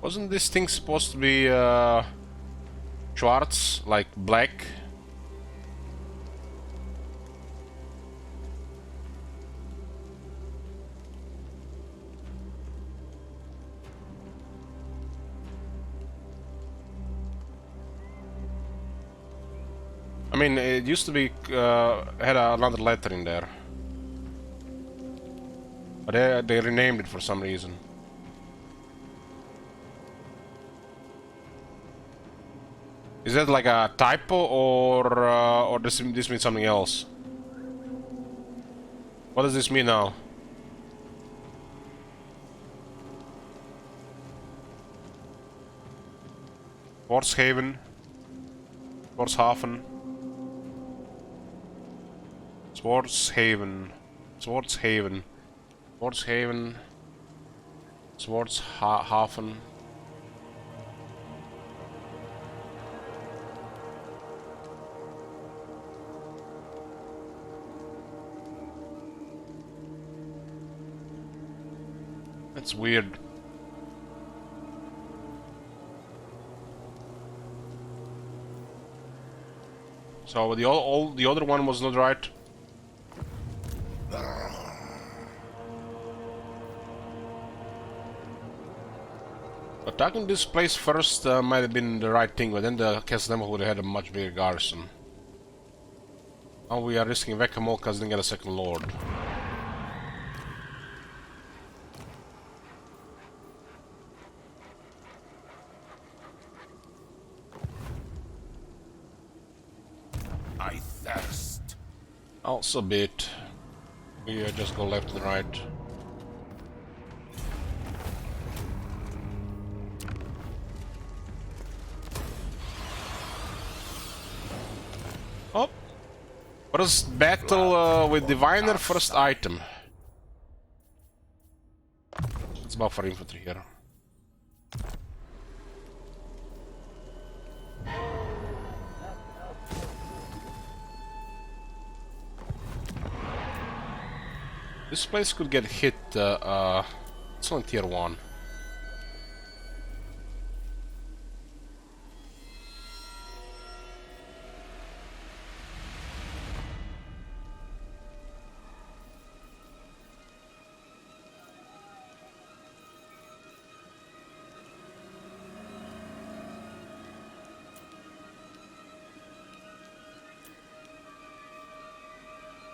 Wasn't this thing supposed to be Schwarz, like black? I mean, it used to be had another letter in there, but they renamed it for some reason. Is that like a typo, or does this mean something else? What does this mean now? Schwarzhaven, Schwarzhafen, Schwarzhaven, Schwarzhaven, Schwarzhaven, Schwarzhafen. That's weird. So the other one was not right. Attacking this place first might have been the right thing, but then the Castle would have had a much bigger garrison. Now we are risking whack-a-mole because they didn't get a second lord. I thirst. Also a bit. We just go left and right. Oh! First battle with Diviner, first item. Let's buffer infantry here. This place could get hit, it's on tier 1.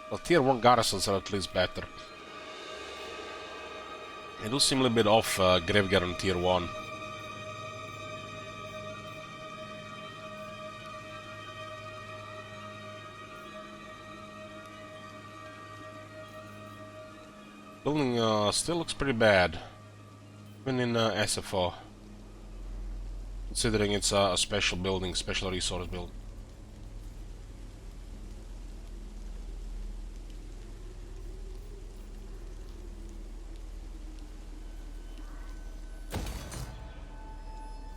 Well, tier 1 garrisons are at least better. They do seem a little bit off Graveyard on tier 1. Building still looks pretty bad, even in SFO, considering it's a special building, special resource build.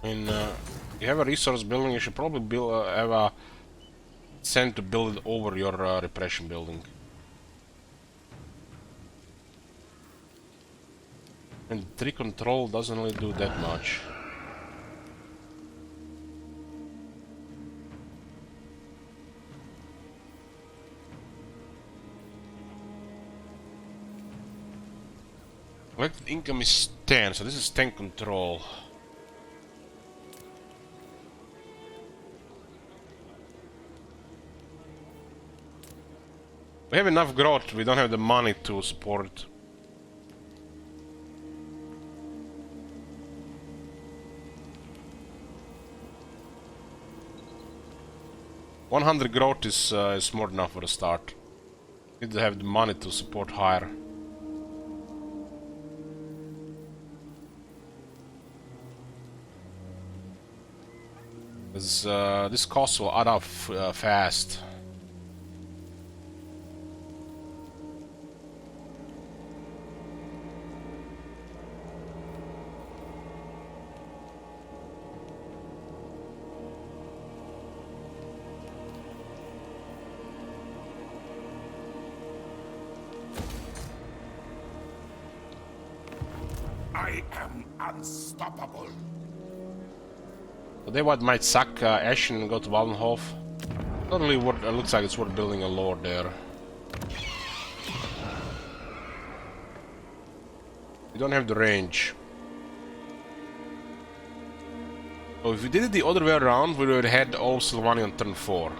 I mean, you have a resource building, you should probably build, have a send to build it over your repression building. And 3 control doesn't really do that much. Collected income is 10, so this is 10 control. We have enough growth, we don't have the money to support it. $100 growth is more than enough for a start. Need to have the money to support higher. This cost will add up fast. I am unstoppable. So they might sack Ashen and go to Waldenhof. Not really worth, looks like it's worth building a lord there. We don't have the range. So if we did it the other way around, we would have had all Sylvania on turn 4.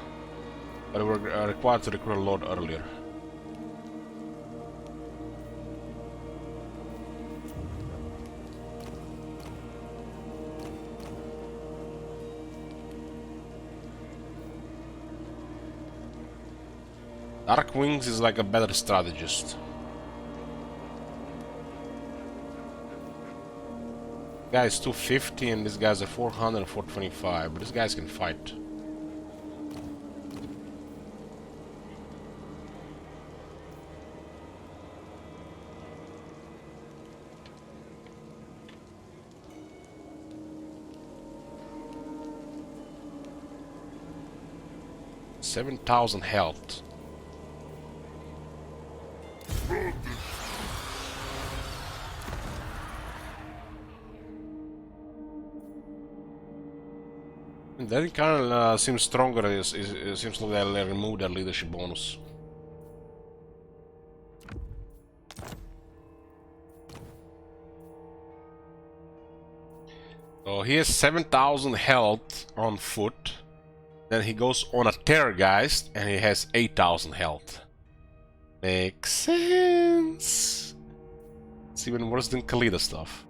But we were required to recruit a lord earlier. Dark Wings is like a better strategist. Guy's 250 and this guy's a 400 and 425, but these guys can fight. $7,000 health. That kind of seems stronger. It seems like they'll remove their leadership bonus. So he has 7,000 health on foot. Then he goes on a Terrorgeist and he has 8,000 health. Makes sense. It's even worse than Khalida stuff.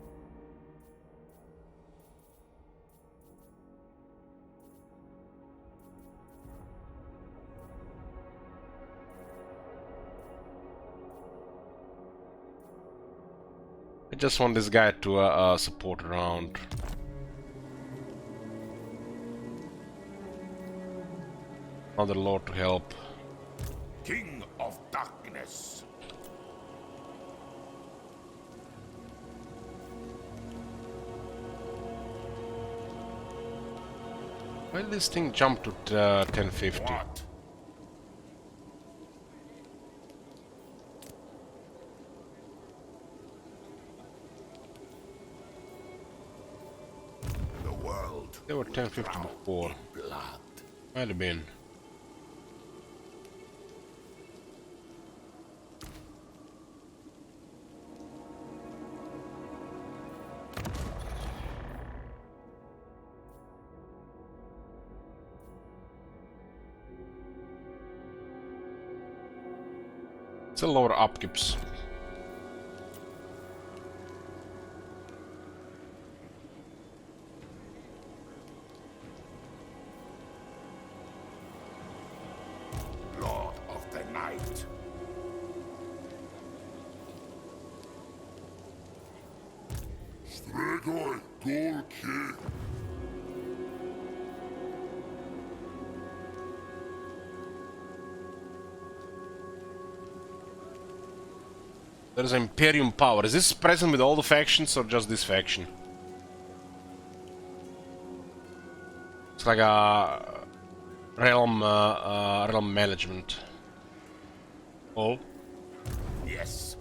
I just want this guy to support around. Another lord to help. King of Darkness. Why did this thing jump to 1050? What? The world. They were 1050 before. Blood. Might have been. It's a lower upkeeps. Lord of the Night. Stregoi Golki. There's Imperium power. Is this present with all the factions or just this faction? It's like a realm management. Oh. Yes.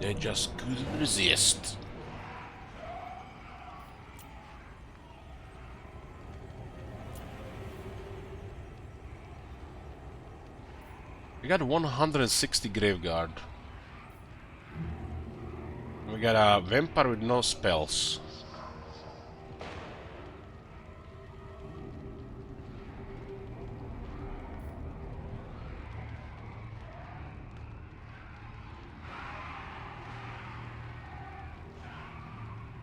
They just couldn't resist. We got 160 Graveguard. We got a vampire with no spells.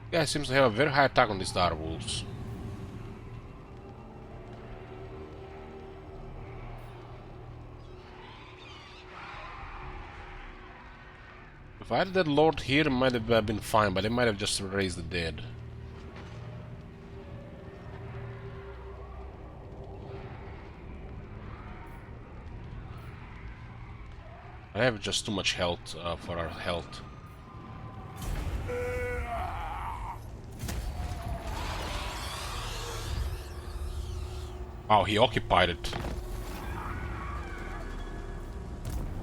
Guy seems to have a very high attack on these Dark Wolves. If I had that Lord here, it might have been fine, but they might have just raised the dead. I have just too much health for our health. Wow, he occupied it.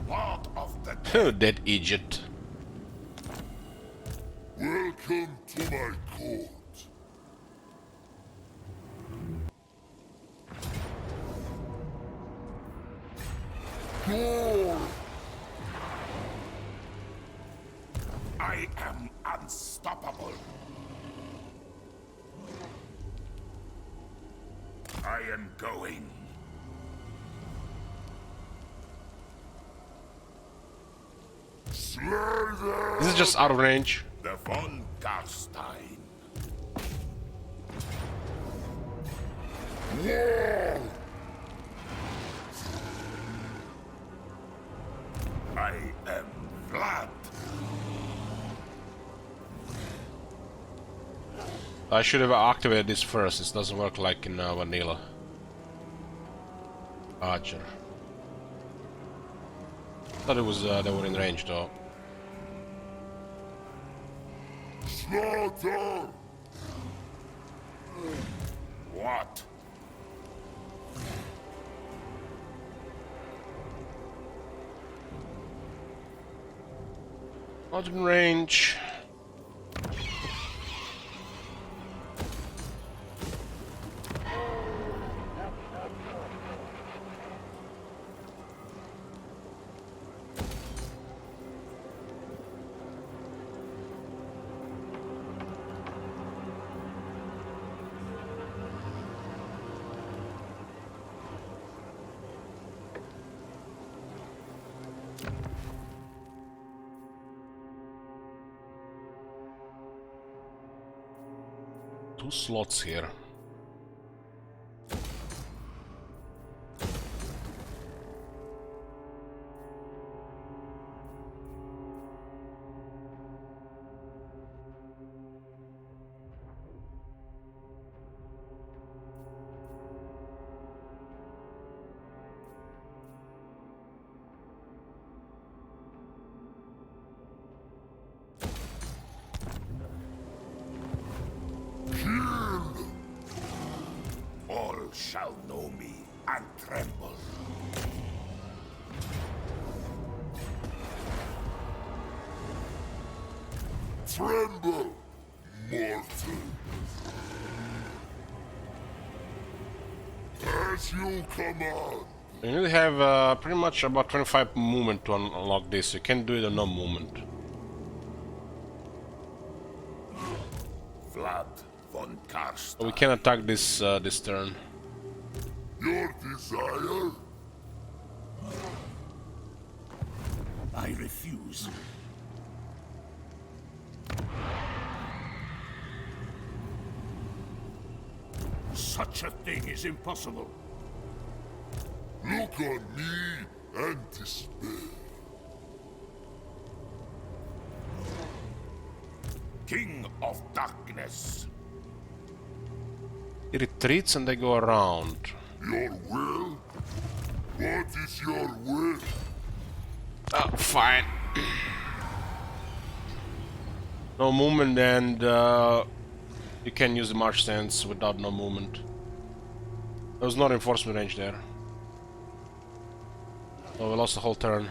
Part of the Oh, that idiot. welcome to my court. Door! I am unstoppable. I am going. Slay them! This is just out of range. The von Garstein. War! I am Vlad. I should have activated this first. This doesn't work like in vanilla. Archer. Thought it was they were in range though. Slaughter! What? Not in range. Two slots here. All shall know me and tremble. Tremble, mortal! As you command! You need to have pretty much about 25 movement to unlock this. You can't do it on no movement. Vlad von Karstein. So we can attack this this turn. Your desire? I refuse. Such a thing is impossible. Look on me and despair. King of Darkness. He retreats and they go around. Your will? What is your will? Oh, fine. No movement and you can use the march stance without no movement. There was no reinforcement range there. So we lost the whole turn.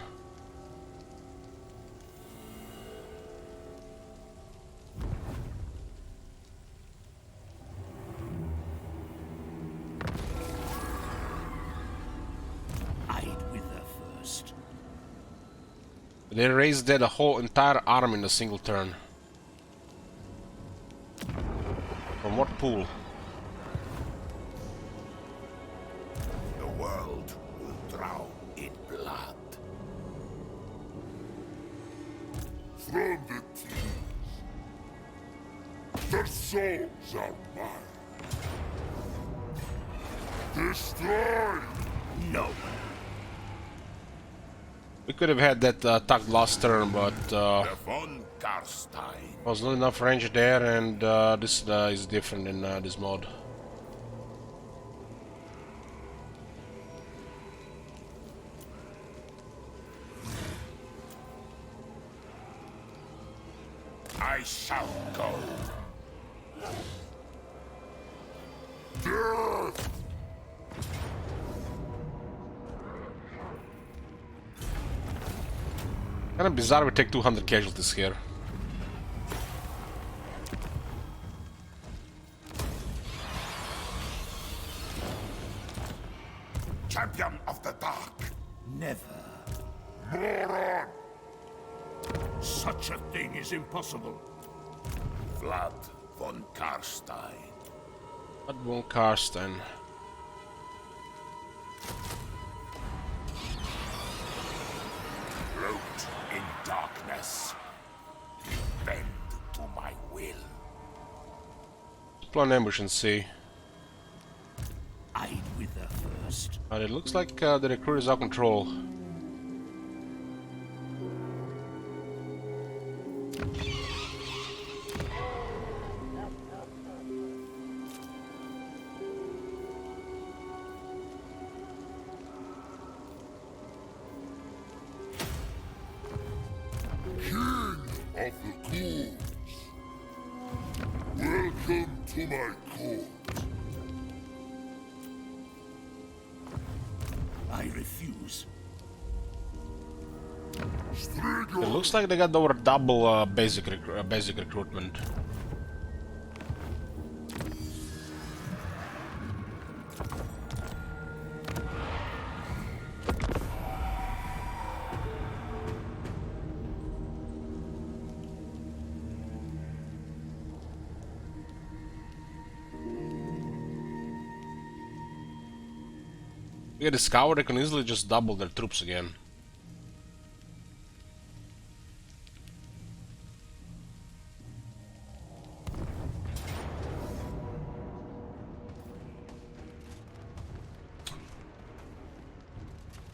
They raised the whole entire army in a single turn. From what pool? The world will drown in blood. From the tears, their souls are mine. Destroy! No. We could have had that attack last turn, but Von Karstein. was not enough range there, and this is different in this mod. I shall go. Death! Kind of bizarre we take 200 casualties here. Champion of the Dark. Never. Moron! Such a thing is impossible. Vlad von Karstein. What von Karstein? Float in darkness. Bend to my will. Plan ambush and see. I'd wither first. But it looks like the recruit is out of control. King of the Ghouls. Welcome to my court. I refuse. It looks like they got over double basic recruitment. We get a scout, they can easily just double their troops again.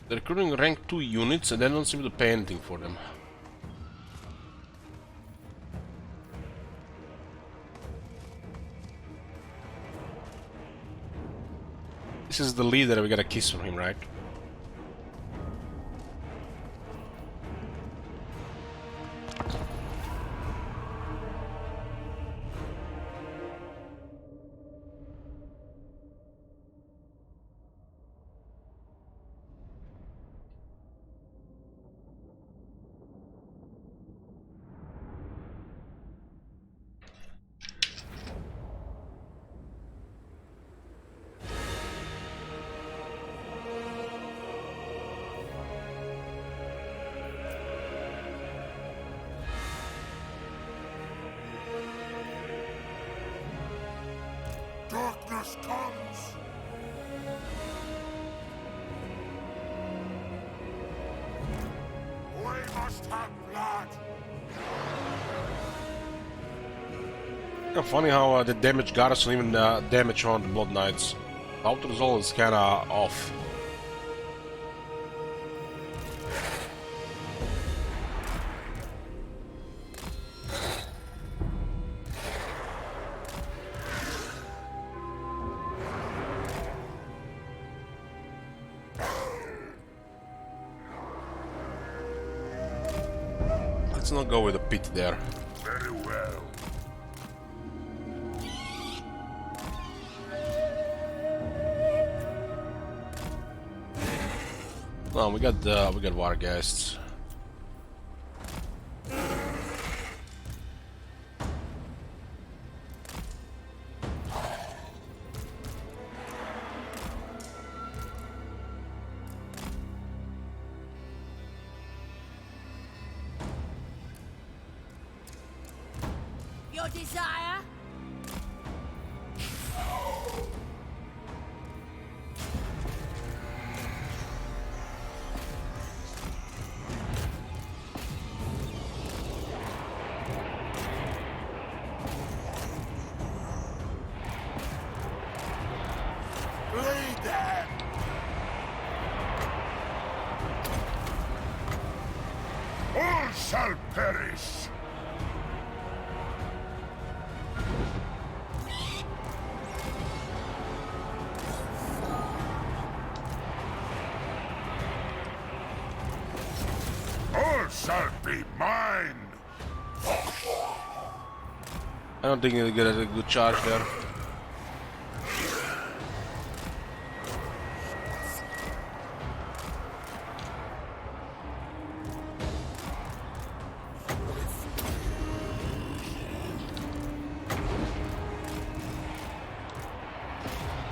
They're recruiting rank 2 units and they don't seem to pay anything for them. This is the leader, we got a kiss from him, right? Darkness comes. We must have blood. Kind of funny how the damage garrison even damage on the Blood Knights. The auto result is kinda off. Let's not go with a pit there. Very well. Oh, we got Wargeists. All shall perish. All shall be mine. I don't think he'll get a good charge there.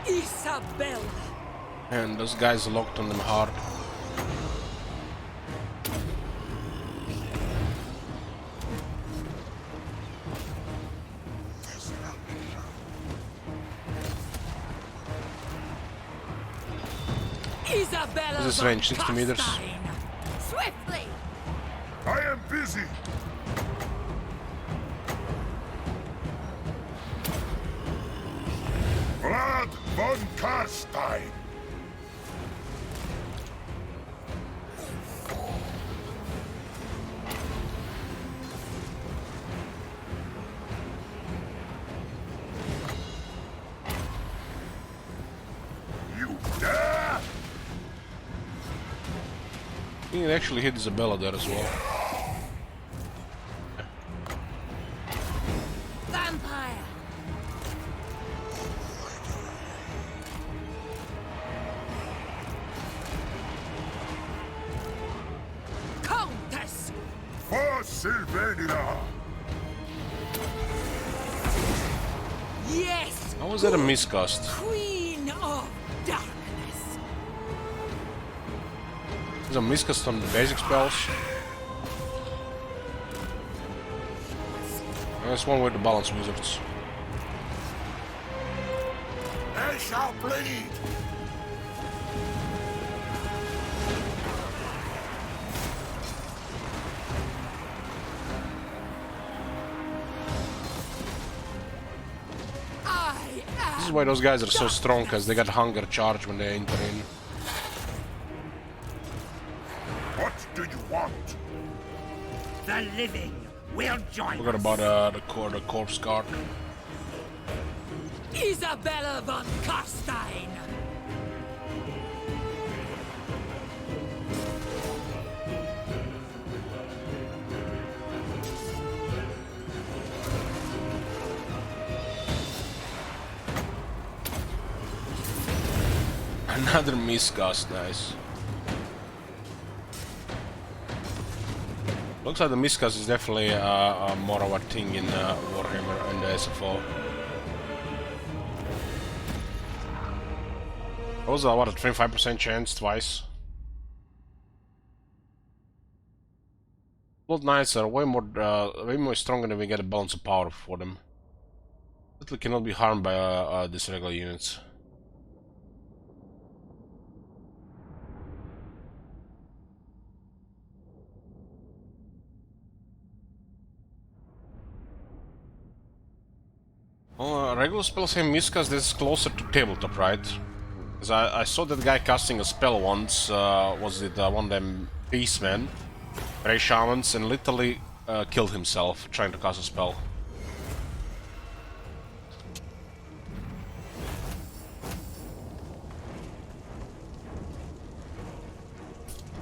Isabella. And those guys locked on them hard. Isabella. This is range 60 meters. Swiftly! I am busy. Vlad von Karstein. You dare? He can actually hit Isabella there as well. Vampire! Countess. For Sylvania. Yes. How was that a miscast? Queen of darkness. There's a miscast on the basic spells. That's one way to balance wizards. They shall bleed. I This is am why those guys are so strong, because they got hunger charge when they enter in. What do you want? The living will join Forgot us. about the corpse guard. Isabella von Karstein. Another miscast, nice. Looks like the miscast is definitely more of a thing in Warhammer and the SFO. What was that, what, a 25% chance twice? Blood Knights are way more stronger than we get a balance of power for them. Literally cannot be harmed by these regular units. Regular spells have miscast that's closer to tabletop, right? Because I saw that guy casting a spell once, was it one of them beastmen, Grey Shamans, and literally killed himself trying to cast a spell.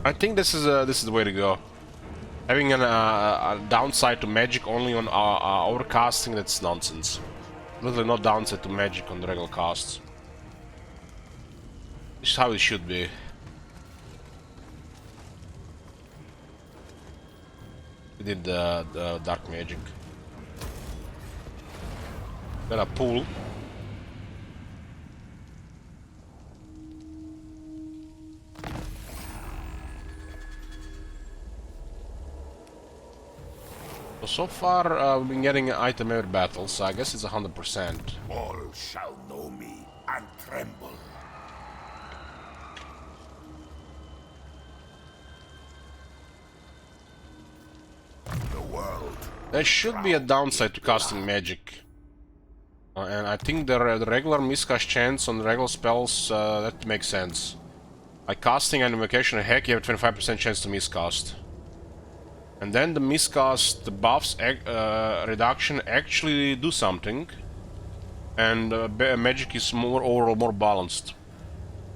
I think this is the way to go. Having a downside to magic only on our casting, that's nonsense. Literally no downside to magic on the regular casts. This is how it should be. We did the dark magic. Got a pool. So far, we've been getting an item every battle, so I guess it's 100%. All shall know me and tremble. The world. There should be a downside to casting magic. And I think the regular miscast chance on regular spells, that makes sense. Like casting and invocation, heck, you have a 25% chance to miscast. And then the miscast, the buffs reduction actually do something. And magic is more overall more balanced.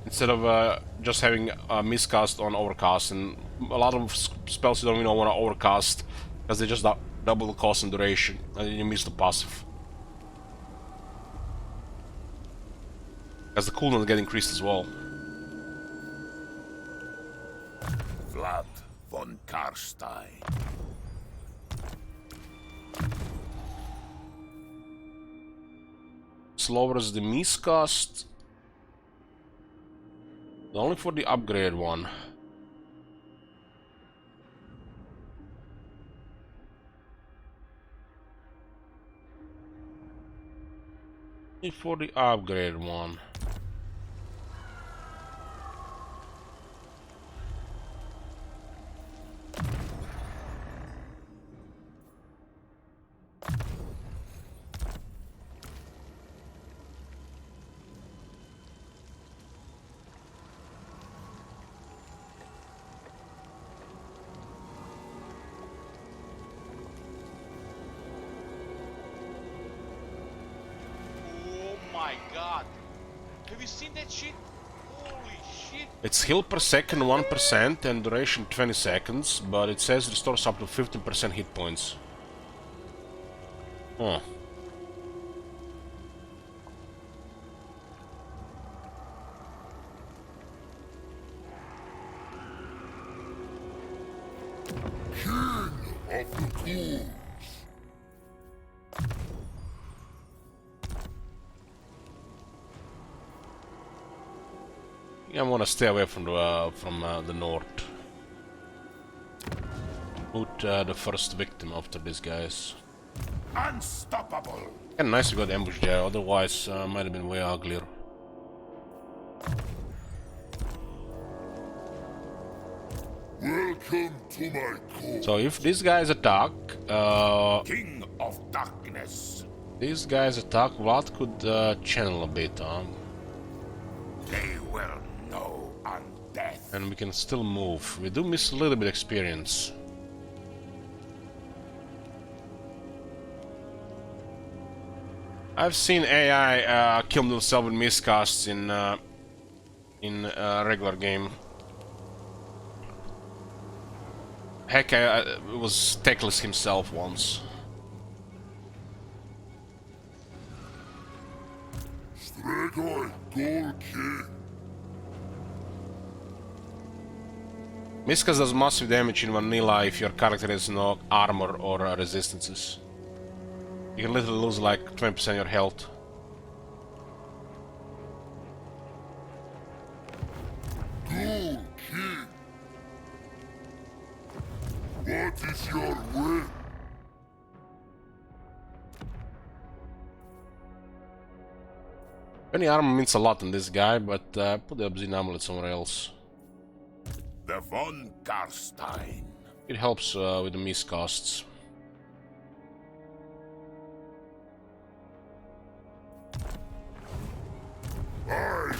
Instead of just having a miscast on overcast. And a lot of spells you don't even want to overcast because they just double the cost and duration. And then you miss the passive. As the cooldown get increased as well. Vlad von Karstein. Lowers the miscast. Only for the upgrade one. Only for the upgrade one. My god. Have you seen that shit? Holy shit. It's heal per second 1% and duration 20 seconds, but it says restores up to 15% hit points. Huh. King of the Ghouls. I want to stay away from the north. Put the first victim after these guys. Unstoppable. And nice we got ambush there, otherwise might have been way uglier. Welcome to my court. So if these guys attack, King of Darkness. Vlad could channel a bit, They will know undeath. and we can still move. We do miss a little bit experience. I've seen AI kill themselves with miscasts in a regular game. Heck, it was Teclis himself once. Stregoi Golki. Miscast does massive damage in vanilla if your character has no armor or resistances. You can literally lose like 20% of your health. Golki. What is your will? Any armor means a lot on this guy, but put the obsidian amulet somewhere else. The von Karstein. It helps with the miscasts. I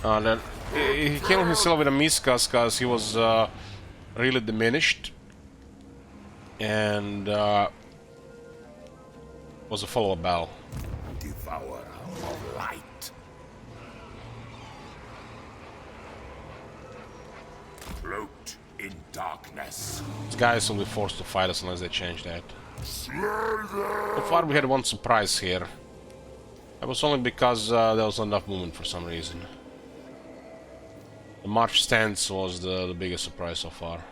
hunger. He killed himself with a miscast because he was really diminished. And was a follow-up battle. Devourer of light. Cloaked in darkness. These guys will be forced to fight us unless they change that. Slay them. So far we had one surprise here. That was only because there was not enough movement for some reason. The march stance was the biggest surprise so far.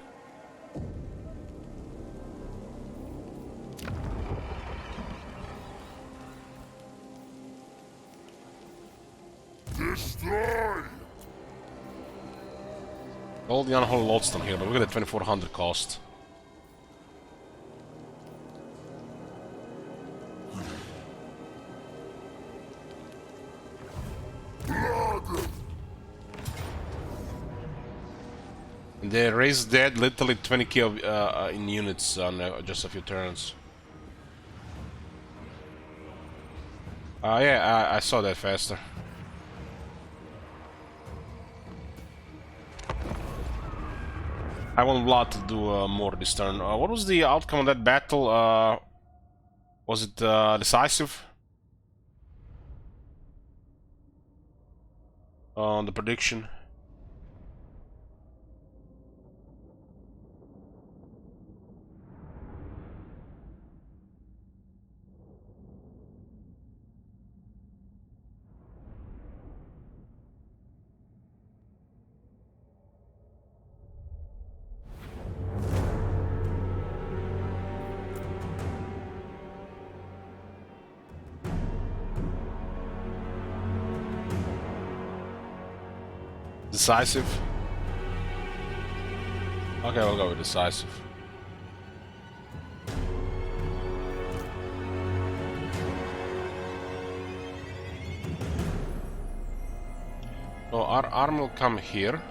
Destroy. All the unholy lodestone here, but we got a 2400 cost. Blood. And they raised dead literally 20k in units on just a few turns. Yeah, I saw that faster. I want Vlad to do more this turn. What was the outcome of that battle? Was it decisive? On the prediction. Decisive? Okay, we'll go with decisive. So our arm will come here.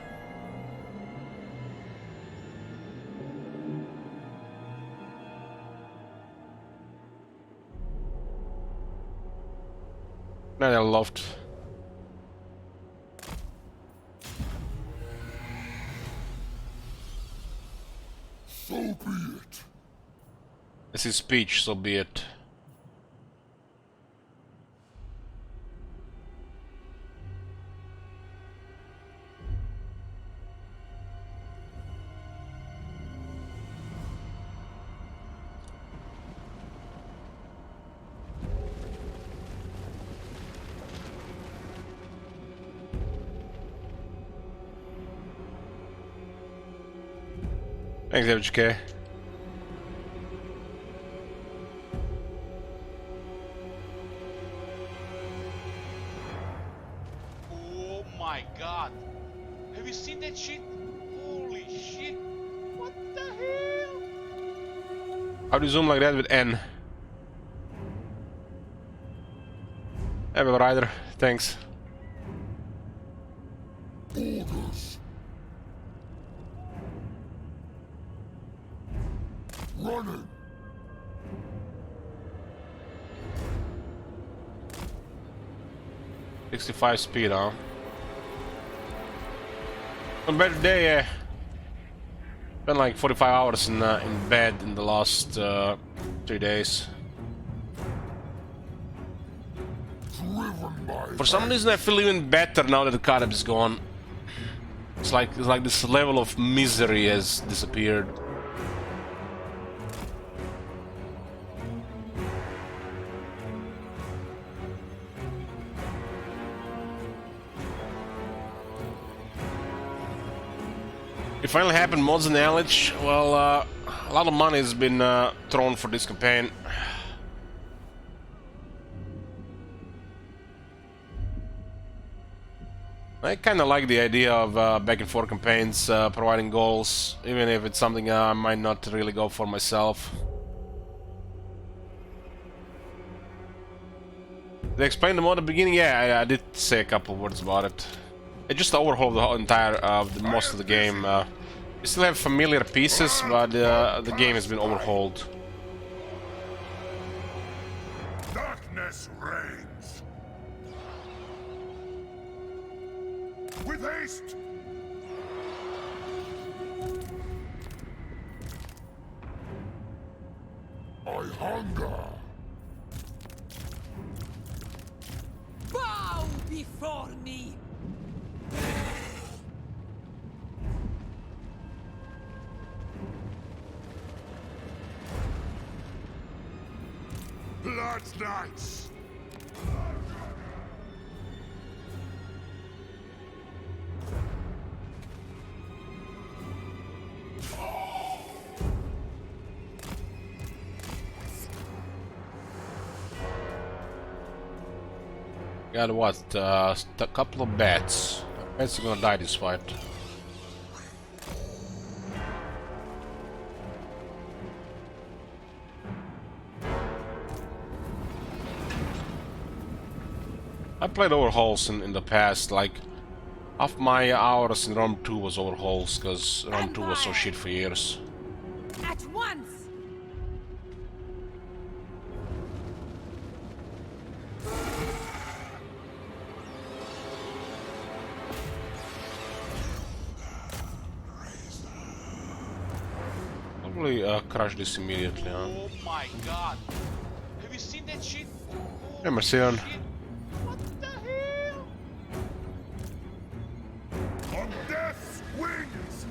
Then I loved. So be it. It's his speech, so be it. Thanks, FGK. Oh my god. Have you seen that shit? Holy shit. What the hell? How do you zoom like that with N? Evil Rider, thanks. Orders. Running. .65 speed, huh? On a better day, yeah. Been like 45 hours in bed in the last 3 days. Driven by For some reason, I feel even better now that the carb is gone. It's like this level of misery has disappeared. It finally happened, mods and knowledge. Well, a lot of money has been thrown for this campaign. I kinda like the idea of back and forth campaigns, providing goals, even if it's something I might not really go for myself. They explained the mod at the beginning? Yeah, I did say a couple words about it. It just overhauled the whole entire, most of the game. We still have familiar pieces, but the game has been overhauled. darkness reigns. With haste. I hunger. Bow before me! Blood Knights. Got what? A couple of bats. Bats are gonna die this fight. I played overhauls in the past, like half my hours in Rome 2 was overhauls, because Rome 2 was so shit for years. At once! probably crush this immediately, huh? Oh my god. Have you seen that shit? Hey, Marcion. Shit. What the hell? On death's wings!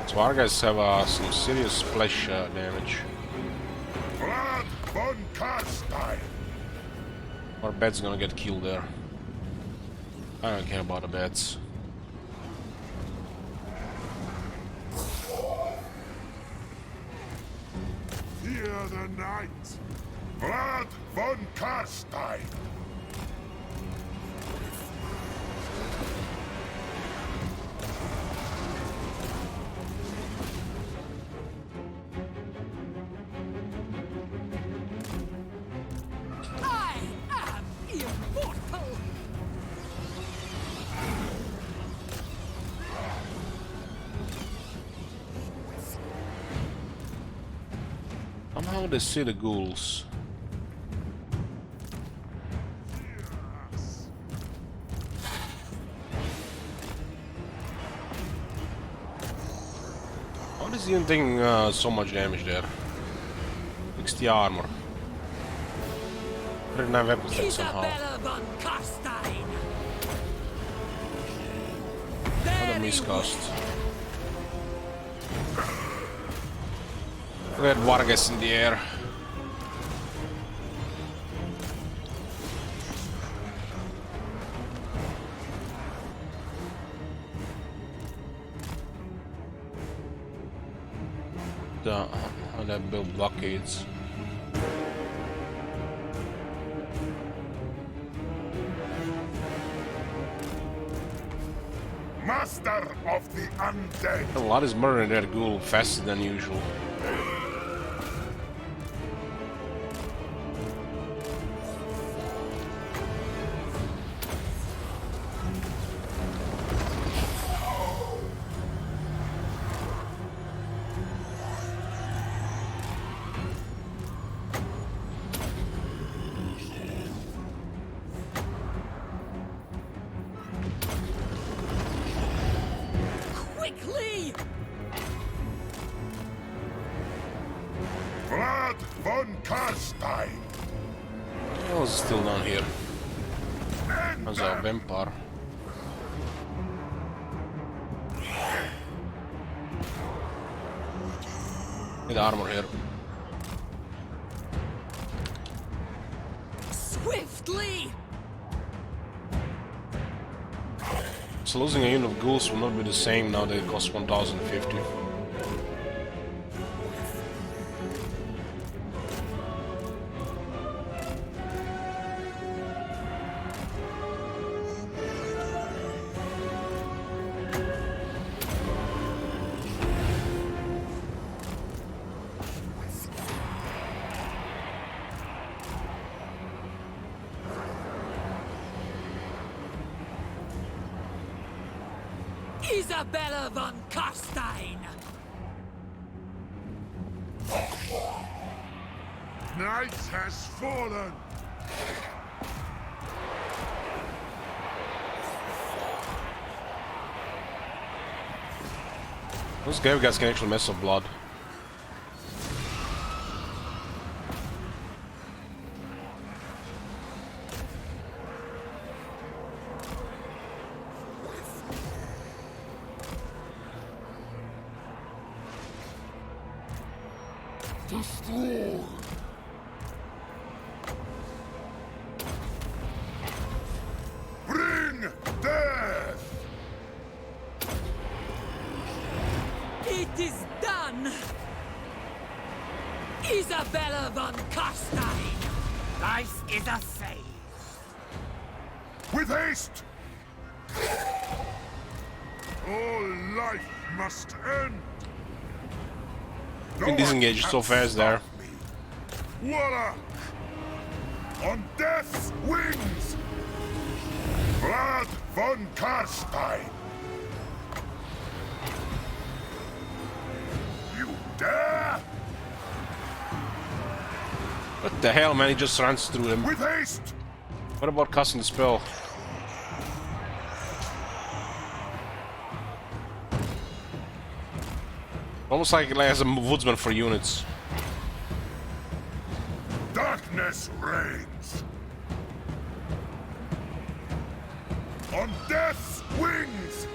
So our guys have some serious splash damage. Vlad von Karstein! Our bed's gonna get killed there. I don't care about the beds. Hear the night! Vlad von Karstein! I am immortal! Somehow they see the ghouls. How does he even taking so much damage there? 60 armor. 39 weapon set somehow. Isabella von Karstein! What a miscast. We had Vargas in the air. How they build blockades. Master of the undead! A lot is murdering that ghoul faster than usual. Quickly! Vlad von Karstein! I was still down here. As a vampire. Need armor here. Swiftly! So losing a unit of ghouls will not be the same now that it costs 1050. Isabella von Karstein! Night has fallen! Those grave guys can actually mess up blood. Destroy! Bring death! It is done! Isabella von Karstein! Life is a save! With haste! All life must end! You can disengage so fast there. Voila! On death's wings! Vlad von Karstein! You dare? the hell, man? He just runs through them. With haste! What about casting the spell? Almost like as a woodsman for units. Darkness reigns. On death's wings!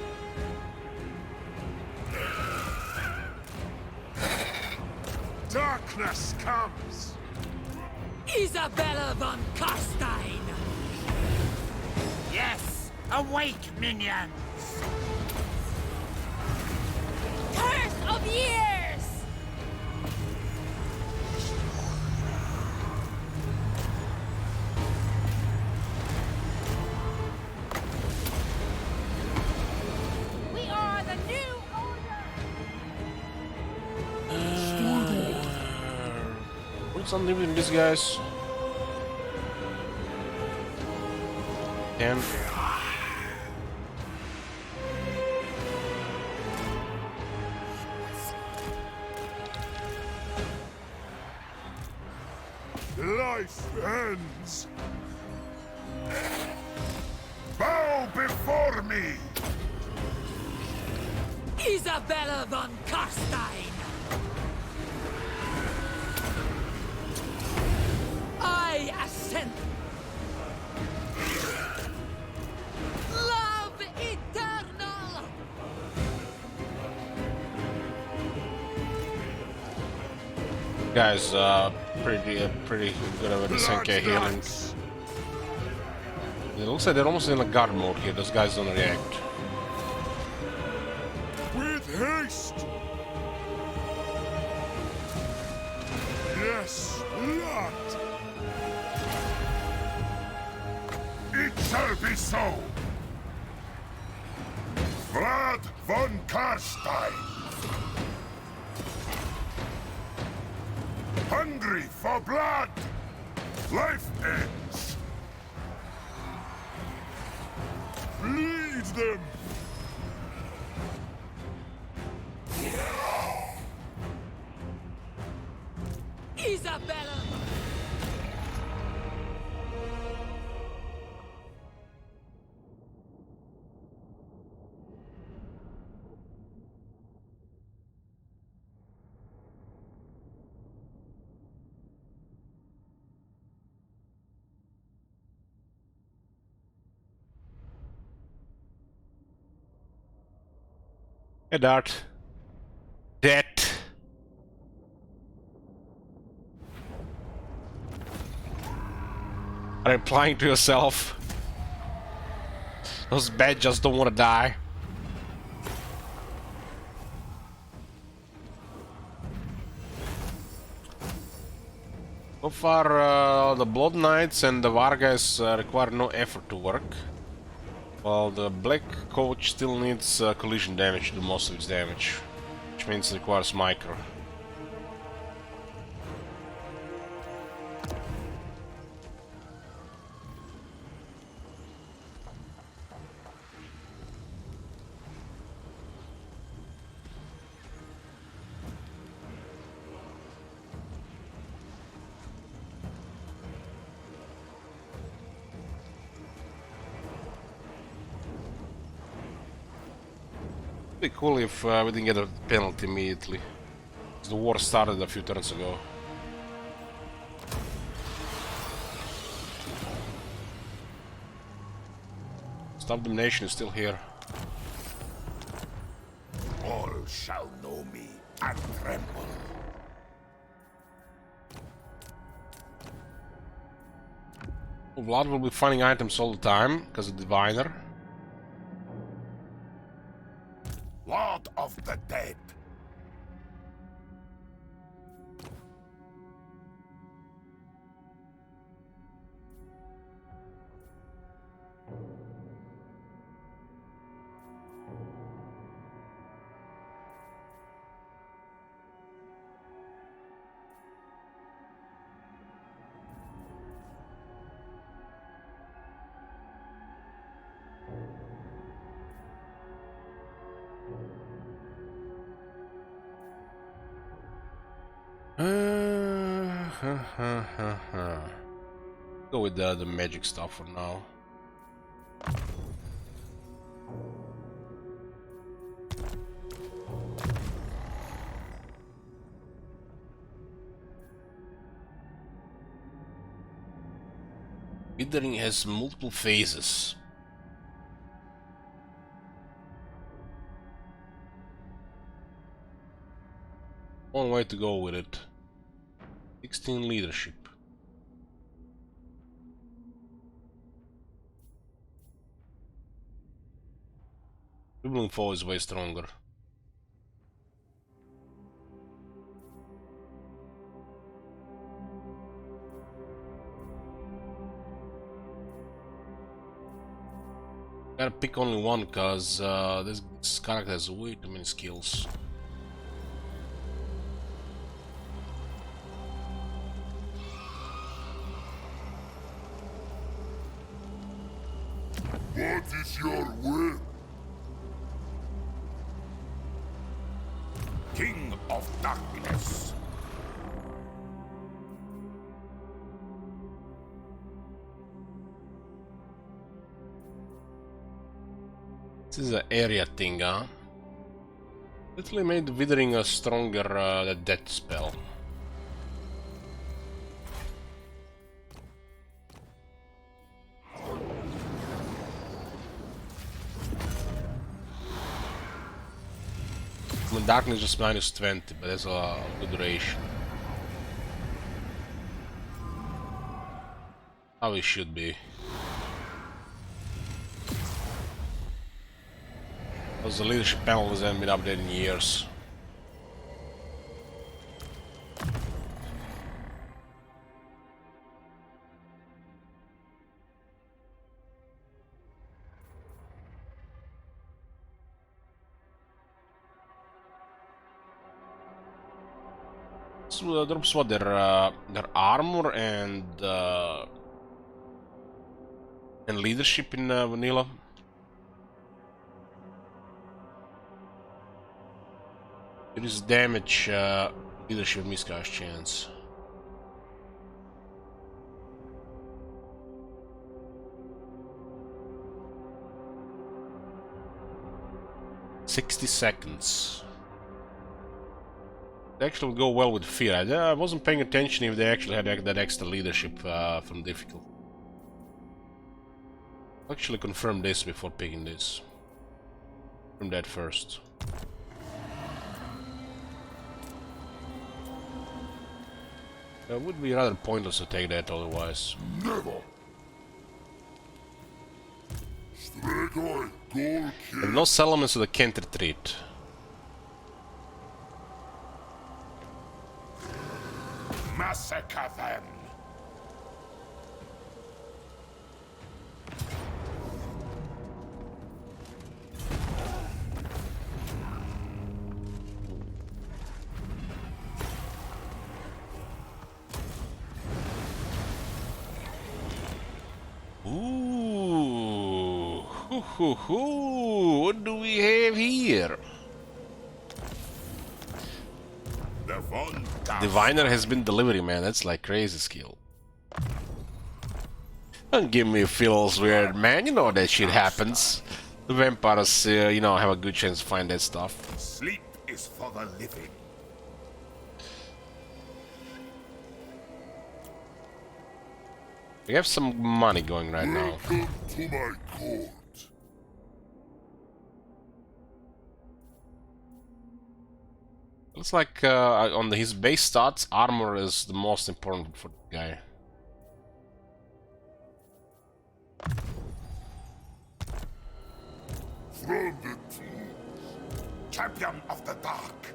Darkness comes! Isabella von Carstein! Yes! Awake, minions! Curse of years! We are the new order! What's unlimited these guys? 10. Life ends! Bow before me! Isabella von Carstein! I ascend! Love eternal! Guys, pretty good over the Senke healing. It looks like they're almost in a guard mode here. Those guys don't react. With haste! Yes, Lord! It shall be so! Vlad von Karstein! Hungry for blood! Life ends! Bleed them! Isabella! Hey, Dart. Debt. Are you implying to yourself? Those bad just don't want to die. So far, the Blood Knights and the Vargas require no effort to work. While the Black Coach still needs collision damage to do most of its damage. Which means it requires micro. It'd be cool if we didn't get a penalty immediately. The war started a few turns ago. Stop Domination is still here. All shall know me and tremble. Vlad will be finding items all the time, because of Diviner. Lord of the Dead. Go with the magic stuff for now. Withering has multiple phases. One way to go with it. 16 leadership. Dribbling foe is way stronger. Gotta pick only one, cause this character has way too many skills. What is your will? King of Darkness. This is an area thing, huh? Literally made Withering a stronger death spell. When darkness just -20, but that's a good duration. How it should be. Because the leadership panel hasn't been updated in years. So, drops what their armor and leadership in vanilla. It is damage leadership miscast chance. $60. They actually would go well with fear. I wasn't paying attention if they actually had that extra leadership from difficult. I'll actually confirm this before picking this. From that first. It would be rather pointless to take that otherwise. Never. Stregoi, goal There are no settlements so they can't retreat. Massacre them. Ooh, what do we have here? Diviner has been delivery, man. That's like crazy skill. Don't give me feels weird, man. You know that shit happens. The vampires, you know, have a good chance to find that stuff. Sleep is for the living. We have some money going right now. welcome to my court. Looks like on his base stats, armor is the most important for the guy. From the tombs. Champion of the Dark.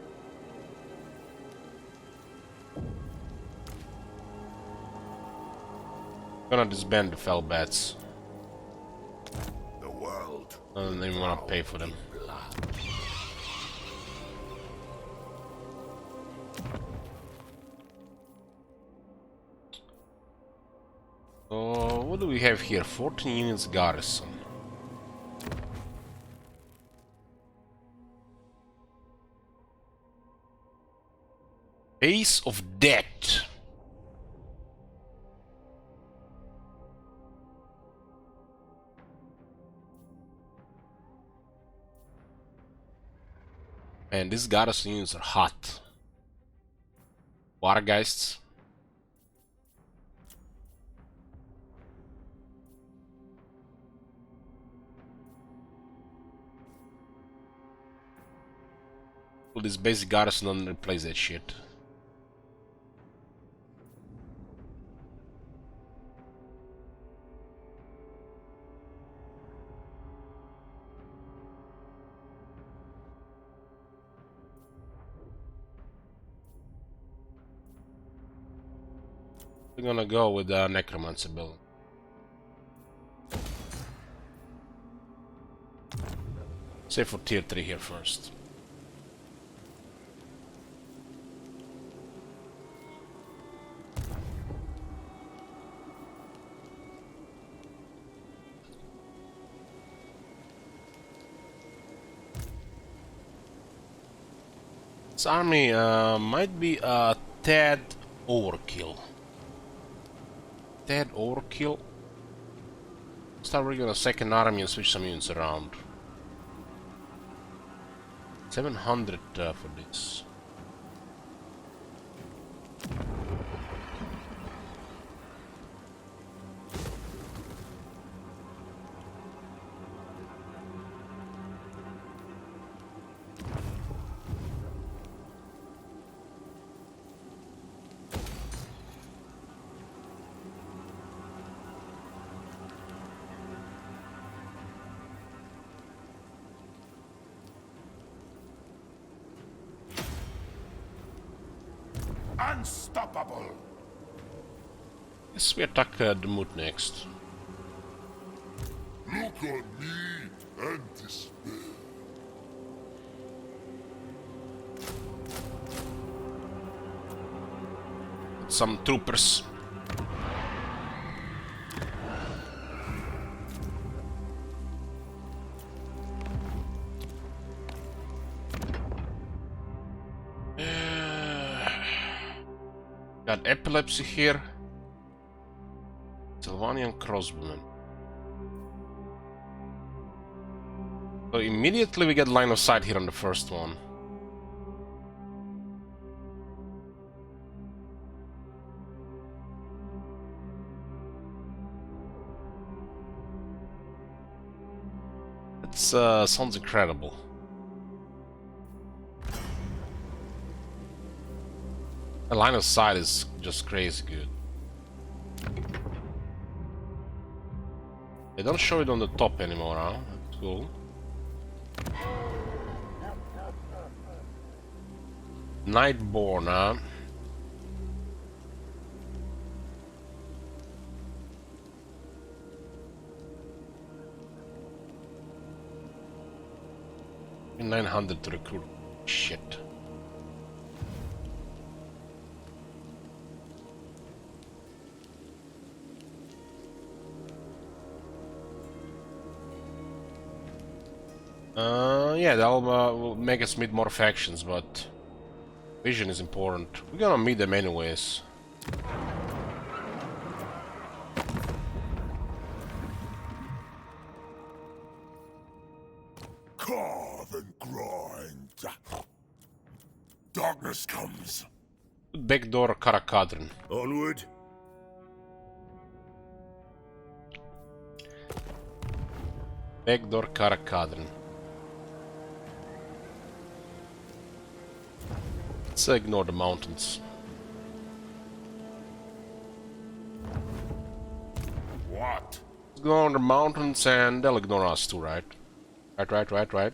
Gonna disband the fell bats. The world. I don't even wanna pay for them. Blood. So what do we have here? 14 units garrison. Ace of Death. And these garrison units are hot. Watergeists. Well, this basic garrison don't replace that shit. We're gonna go with the necromancer build. Say for tier 3 here first. This army might be a tad overkill. Tad overkill. Start working on a second army and switch some units around. 700 for this. Unstoppable! Yes, we attack the mood next. Look on me and despair. Some troopers. Got epilepsy here. Sylvanian crossbowmen. So immediately we get line of sight here on the first one. It sounds incredible. The line of sight is just crazy good. They don't show it on the top anymore, huh? That's cool. Nightborn, huh? $900 to recruit. Shit. Yeah, that'll will make us meet more factions, but vision is important. We're gonna meet them anyways. Carve and grind. Darkness comes. Backdoor Karakadrin. Onward. Backdoor Karakadrin. Let's ignore the mountains. What? Ignore the mountains and they'll ignore us too, right? Right.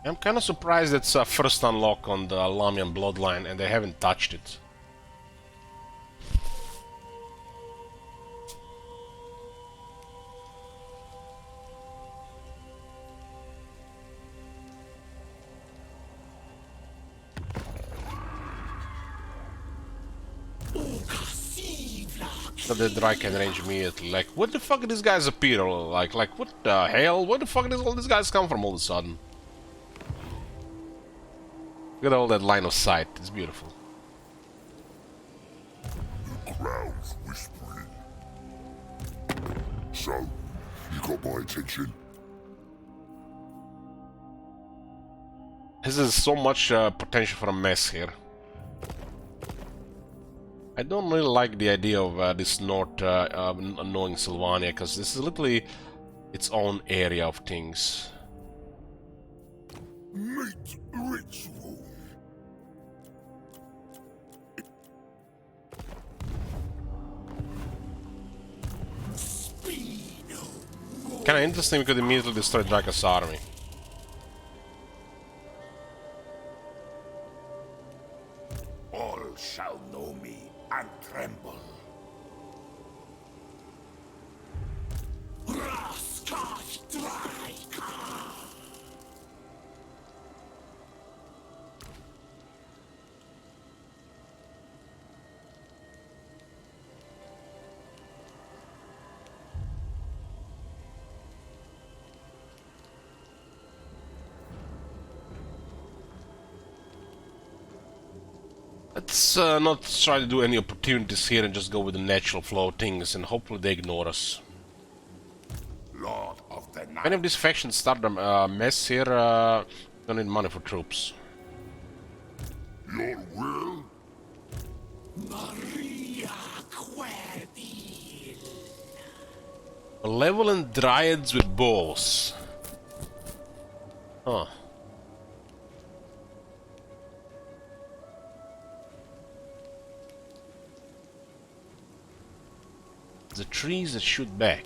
I'm kinda surprised it's a first unlock on the Lamian bloodline and they haven't touched it. So the Dry can range immediately. Like, what the fuck did these guys appear? Like what the hell? Where the fuck did all these guys come from all of a sudden? Look at all that line of sight. It's beautiful. crowd's whispering. So, you got my attention? This is so much potential for a mess here. I don't really like the idea of this not knowing Sylvania, because this is literally its own area of things. Meat ritual. Kinda interesting, we could immediately destroy Draka's army. All shall know me and tremble. Let's not try to do any opportunities here and just go with the natural flow of things, and hopefully they ignore us. Lord of the If night. any of these factions start a mess here, don't need money for troops. Your will? Maria Querdi. Malevolent dryads with bows. Huh. The trees that shoot back.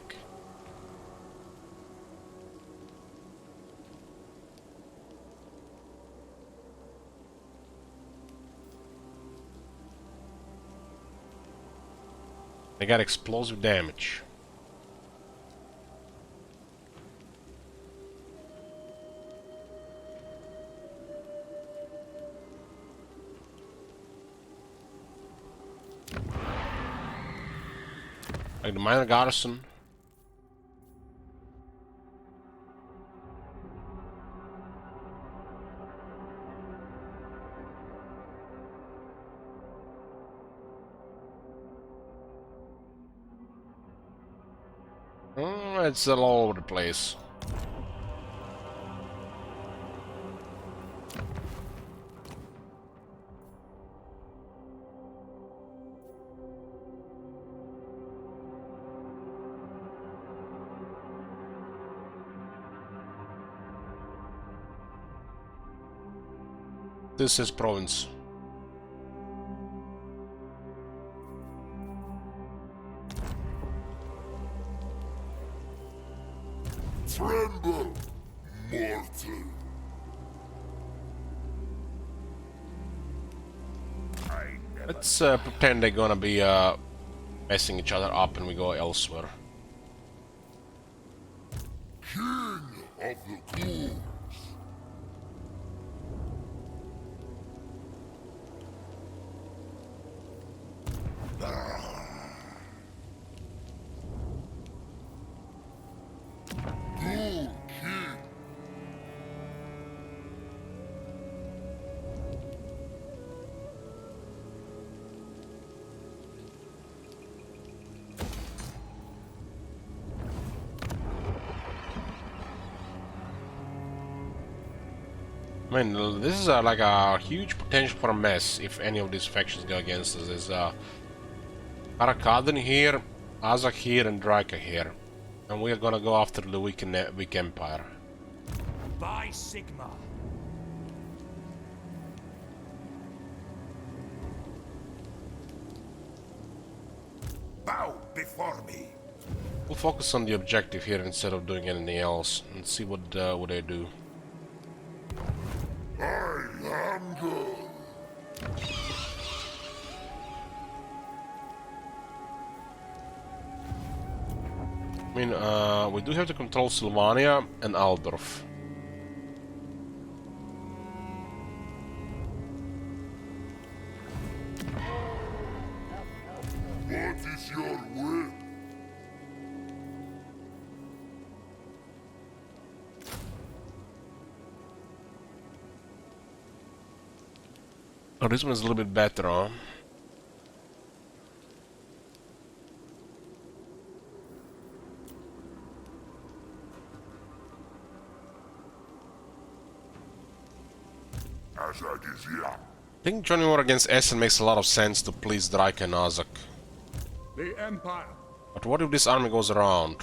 They got explosive damage. Like the minor garrison. It's all over the place. This is province. Tremble, mortal. Let's pretend they're gonna be messing each other up and we go elsewhere. King of the ghouls. Ghoul King. I mean, this is like a huge potential for a mess if any of these factions go against us. There's Arakadan here, Azak here, and Draka here. And we are gonna go after the weak empire. By Sigma. Bow before me. We'll focus on the objective here instead of doing anything else and see what they do. I am good. I mean, we do have to control Sylvania and Aldorf. What is your will? Oh, this one is a little bit better, huh? I think joining war against Essen makes a lot of sense to please Draike and Azak. The Empire. But what if this army goes around?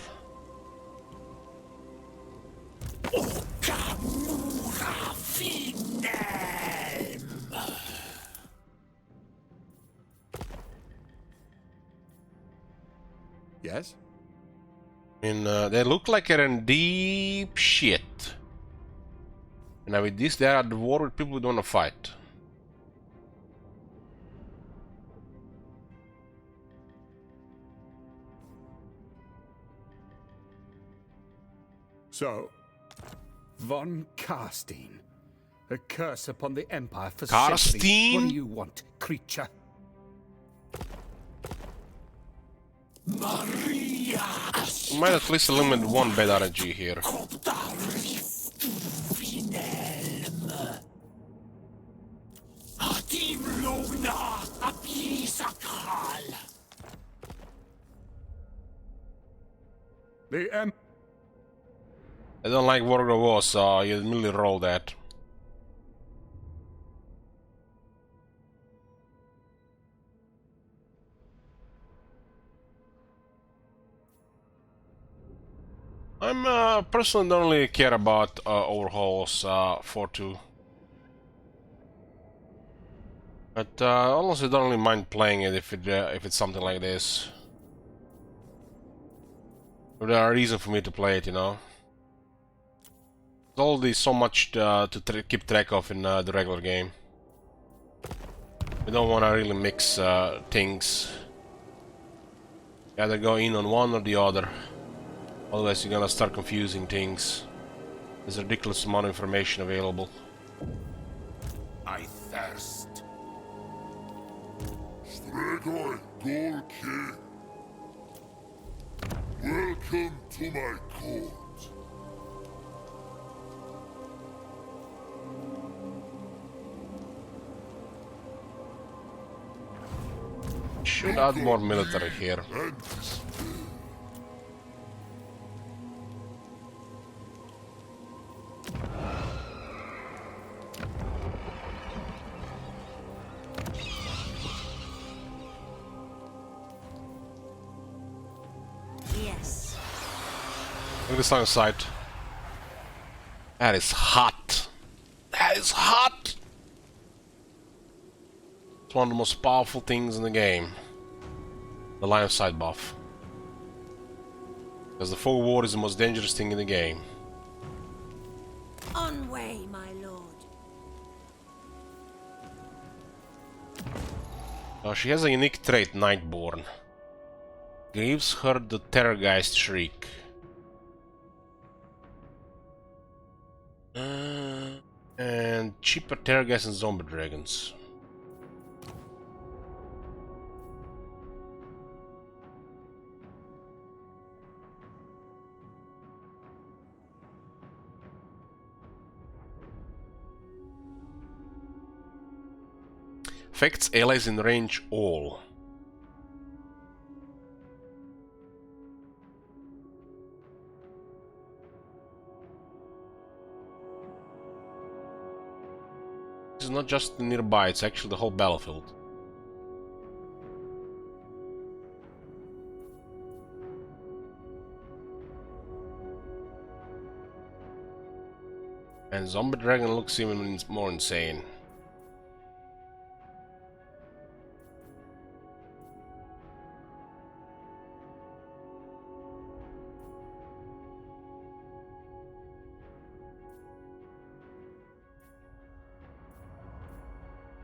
Yes? I mean, they look like they're in deep shit. And with this, they are at the war with people who don't want to fight. So, von Karstein. A curse upon the Empire for Karstein? centuries. What do you want, creature? We might at least eliminate one bad RNG here. The I don't like Wargo War, so you immediately roll that. I'm personally don't really care about overhauls 4-2. But honestly don't really mind playing it if it's something like this. But there are reasons for me to play it, you know. There's already so much to keep track of in the regular game. We don't want to really mix things. Either go in on one or the other. Otherwise you're gonna start confusing things. There's a ridiculous amount of information available. I thirst. Stregoi Golki. Welcome to my court. Should add more military here. And despair. Yes. Look at this line of sight. That is hot. That is hot! It's one of the most powerful things in the game. The line of sight buff. Because the fog ward is the most dangerous thing in the game. On way, my lord. She has a unique trait, Nightborn. Gives her the Terrorgeist Shriek. And cheaper Terrorgeist and Zombie Dragons. Affects allies in range all. This is not just nearby, it's actually the whole battlefield. And Zombie Dragon looks even more insane.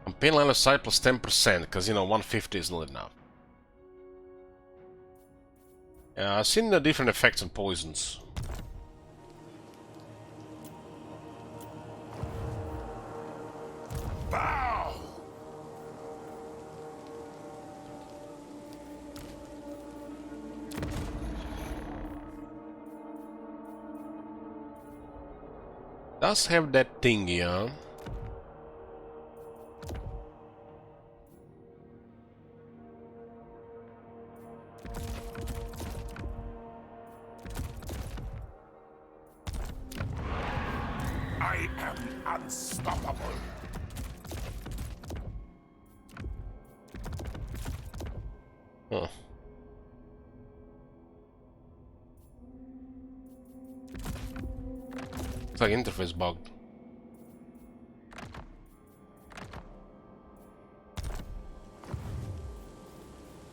Campaign line of sight plus 10%, because you know 150 is not enough. I've seen the different effects on poisons. Bow! Does have that thingy, huh? I am unstoppable. Huh. It's like interface bugged.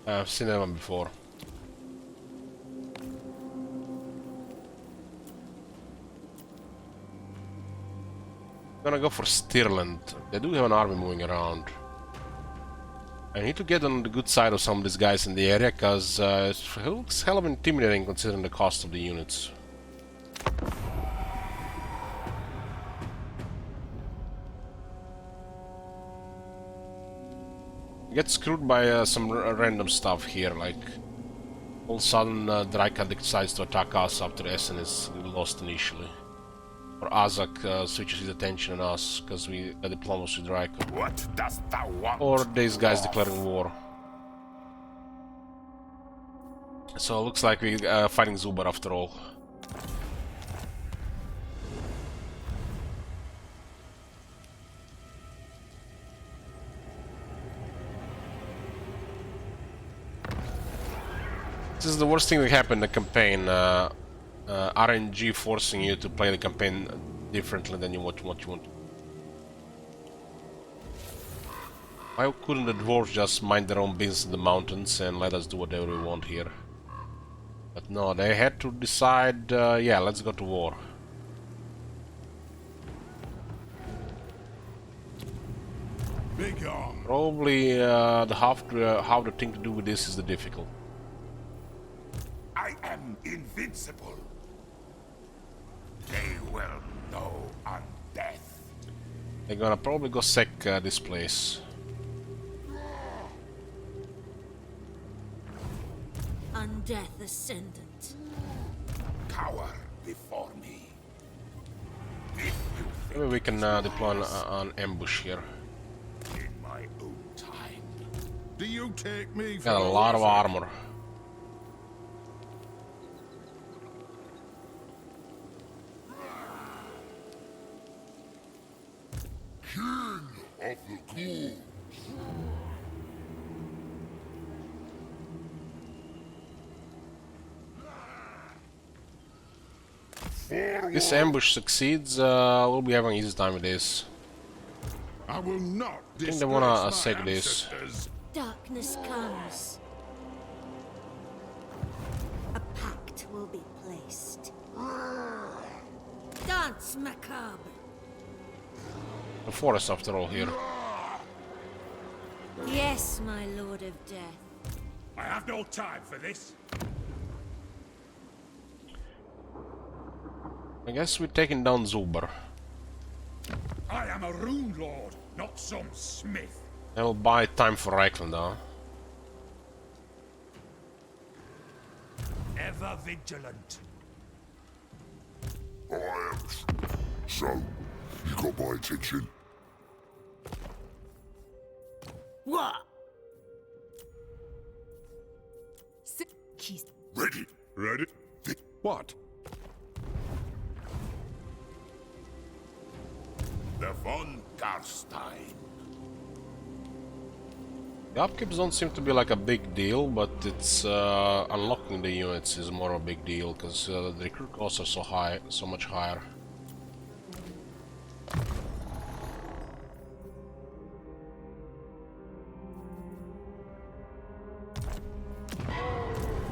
I've seen that one before. Gonna go for Stirland. They do have an army moving around. I need to get on the good side of some of these guys in the area, because it looks hell of intimidating considering the cost of the units. You get screwed by some random stuff here, like all of a sudden Draika decides to attack us after Essen is lost initially. Or Azak switches his attention on us because we got diplomacy with Draika. What dost thou want? Or these guys declaring war. So it looks like we're fighting Zubar after all. This is the worst thing that happened in the campaign. RNG forcing you to play the campaign differently than what you want. Why couldn't the dwarves just mind their own business in the mountains and let us do whatever we want here? But no, they had to decide, yeah, let's go to war. Big on. Probably how the thing to do with this is the difficult. I am invincible. They will know on death. They're gonna probably go sack this place. Undeath Ascendant. Cower before me. If you think Maybe we can deploy an ambush here. in my own time. Do you take me for Got a lot of armor. King of the Ghouls. This ambush succeeds, we'll be having an easy time with this. I will not I think disgrace they wanna my sack this. ancestors. Darkness comes. A pact will be placed. Dance macabre. The forest after all here. Yes, my lord of death. I have no time for this. I guess we're taking down Zubar. I am a rune lord, not some smith. That will buy time for Reichland, huh? Ever vigilant. I am. So, you got my attention. What? Ready? Ready? What? The von Garstein. The upkeeps don't seem to be like a big deal, but it's unlocking the units is more a big deal because the recruit costs are so high, so much higher.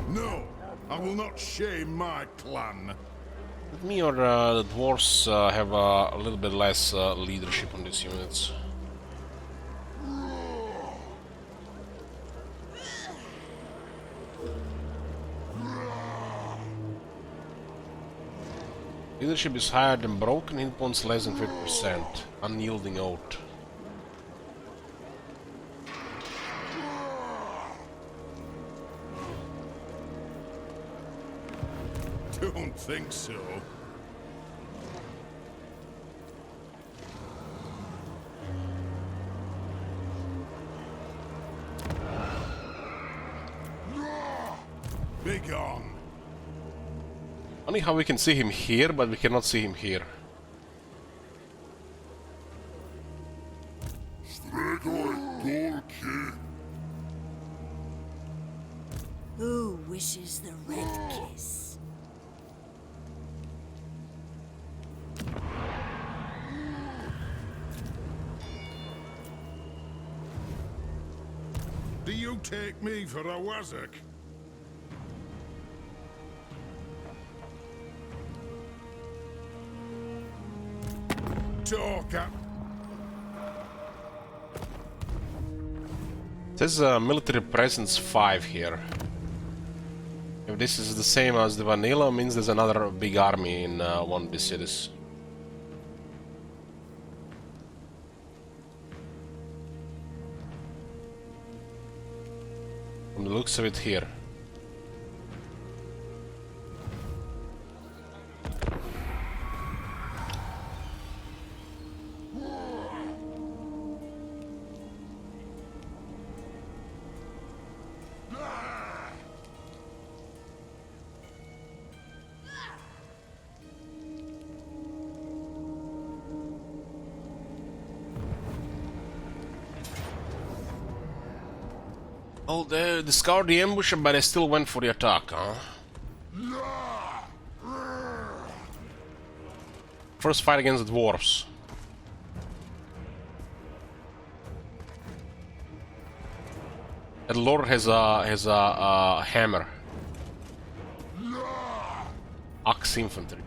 No, I will not shame my clan. Me or the dwarves have a little bit less leadership on these units. Leadership is higher than broken, hit points less than 50%. Unyielding oath. Don't think so. Big on. Funny how we can see him here, but we cannot see him here. Stregoi Gorki. wishes the red kiss. Do you take me for a wazzock? Talk up. There's a military presence 5 here. If this is the same as the vanilla, means there's another big army in one of the cities. From the looks of it here. Oh, they discovered the ambush, but they still went for the attack, huh? First fight against the dwarves. That lord has a hammer. Axe infantry.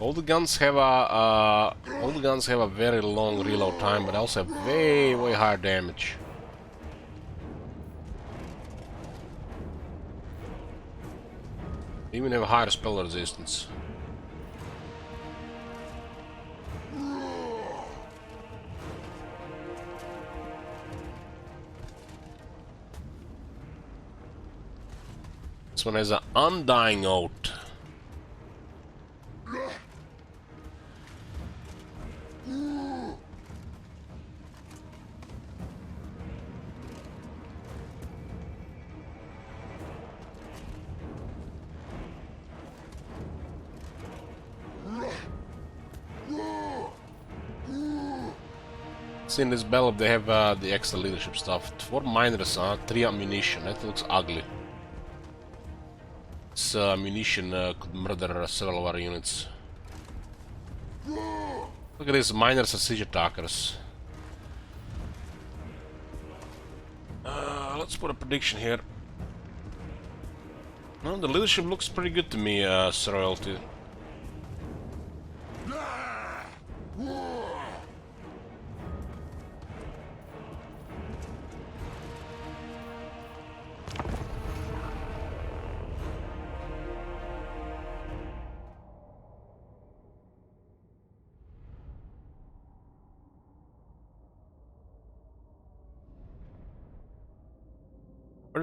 All the guns have a very long reload time, but also have way higher damage. They even have a higher spell resistance. This one has an undying oath. In this battle they have the extra leadership stuff. 4 miners, 3 ammunition. That looks ugly. This ammunition could murder several of our units. Look at these miners and siege attackers. Let's put a prediction here. Well, the leadership looks pretty good to me, Sir Royalty.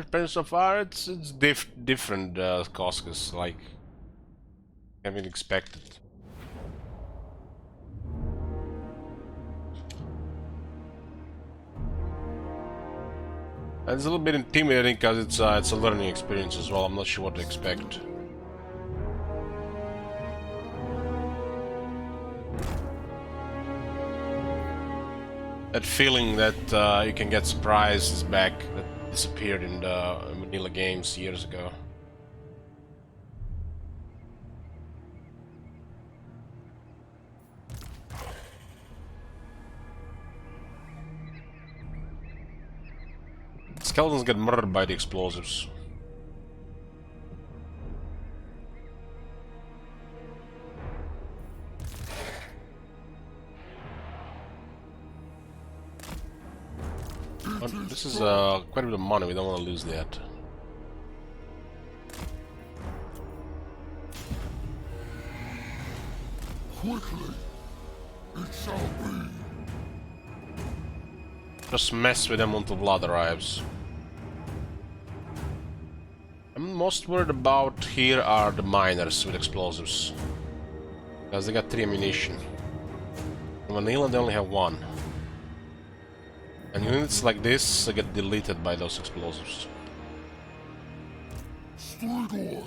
But so far, it's different, Koskas, like having expected. And it's a little bit intimidating because it's a learning experience as well. I'm not sure what to expect. That feeling that you can get surprised is back. That disappeared in the vanilla games years ago. Skeletons get murdered by the explosives. But this is quite a bit of money, we don't want to lose that. Quickly, it shall be. Just mess with them until blood arrives. I'm most worried about here are the miners with explosives. Because they got 3 ammunition. In vanilla they only have 1. And units like this get deleted by those explosives. Strigoi!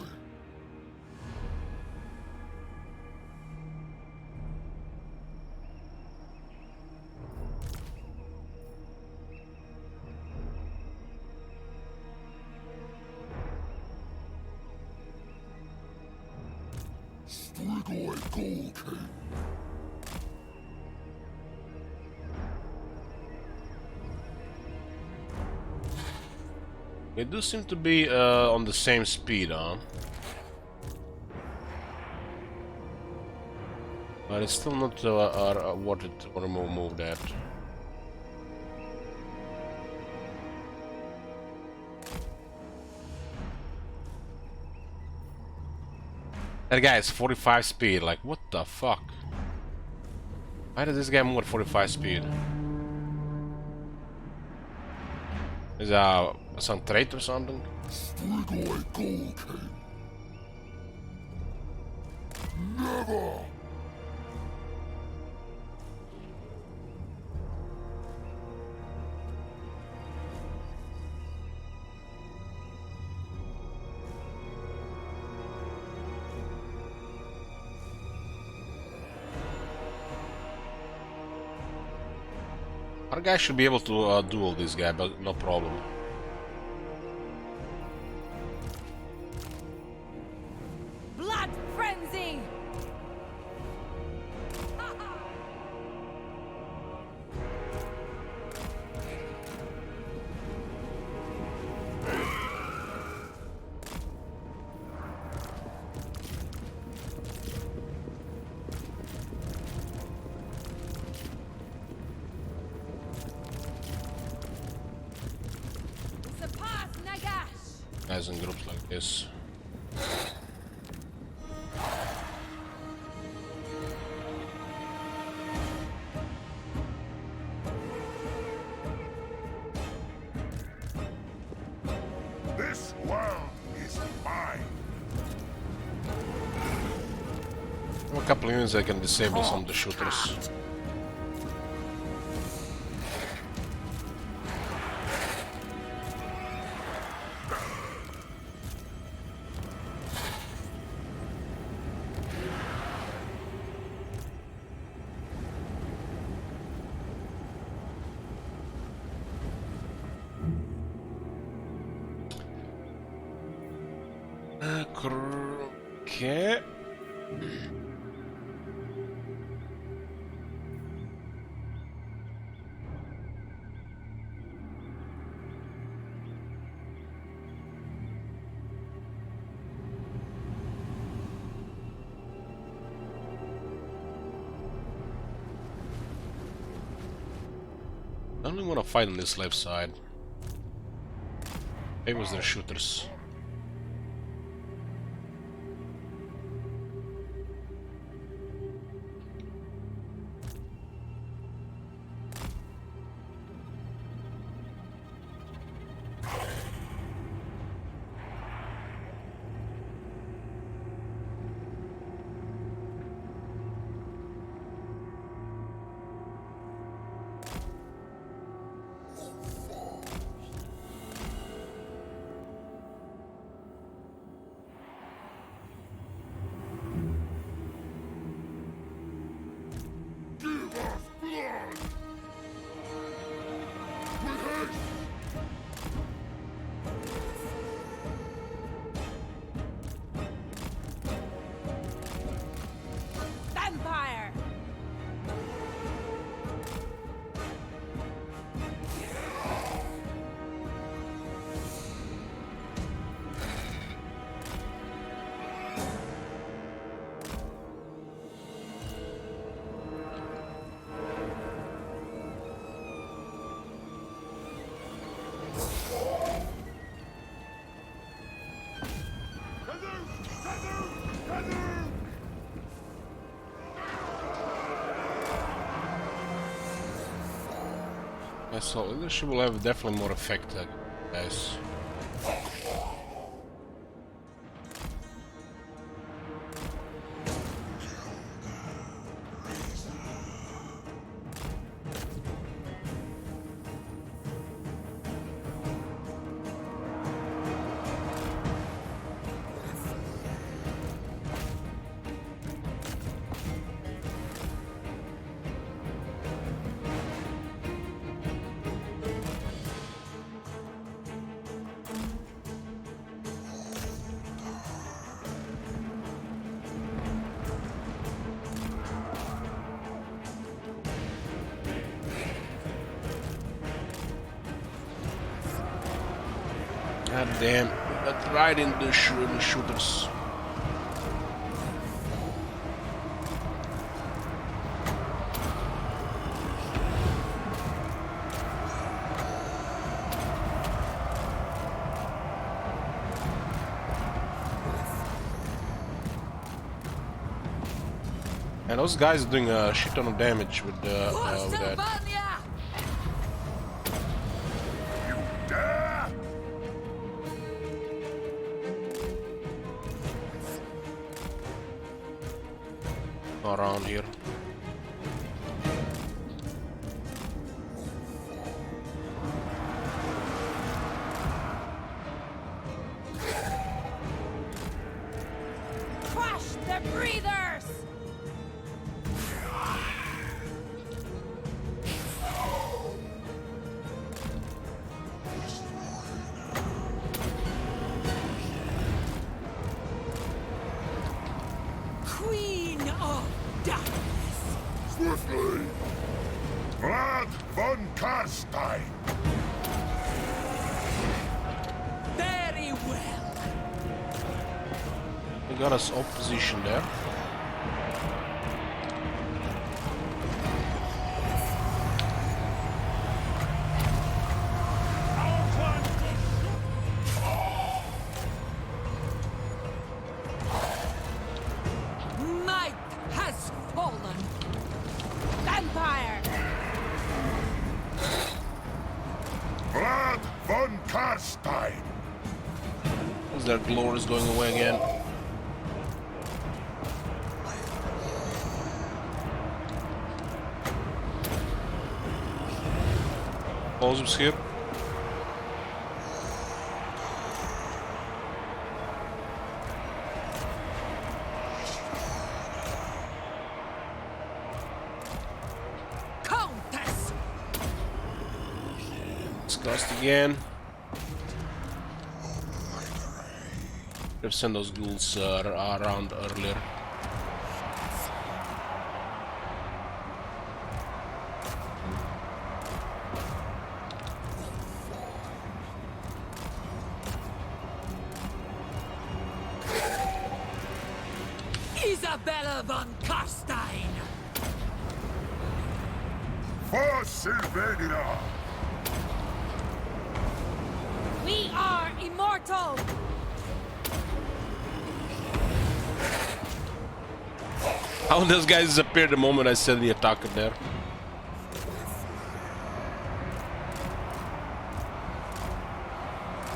Strigoi Golke! They do seem to be on the same speed, huh? But it's still not worth it to remove that. That guy is 45 speed, like what the fuck? Why did this guy move at 45 speed? Is some trait or something? Strigoi Golke! Never! Our guy should be able to duel this guy, but no problem. Blood frenzy! Surpass Nagash! Guys in groups like this. This world is mine! A couple of units that can disable some of the shooters. Okay. I only want to fight on this left side. Maybe it was their shooters. Give us blood! With haste! Vampire! Yeah, so leadership will have definitely more effect, guys. God damn, got right in the shooters. And those guys are doing a shit ton of damage with that. Sylvania! You dare? Around here. Crush the breathers! Queen of Darkness! Swiftly! Vlad von Karstein! Very well! We got us opposition there. Night has fallen! Vampire! Vlad von Karstein! Is their glory is going away again? Explosives here. Countess! Disgust again. Should have sent those ghouls around earlier. Isabella von Karstein! For Sylvania! We are immortal! How those guys disappeared the moment I said the attack there?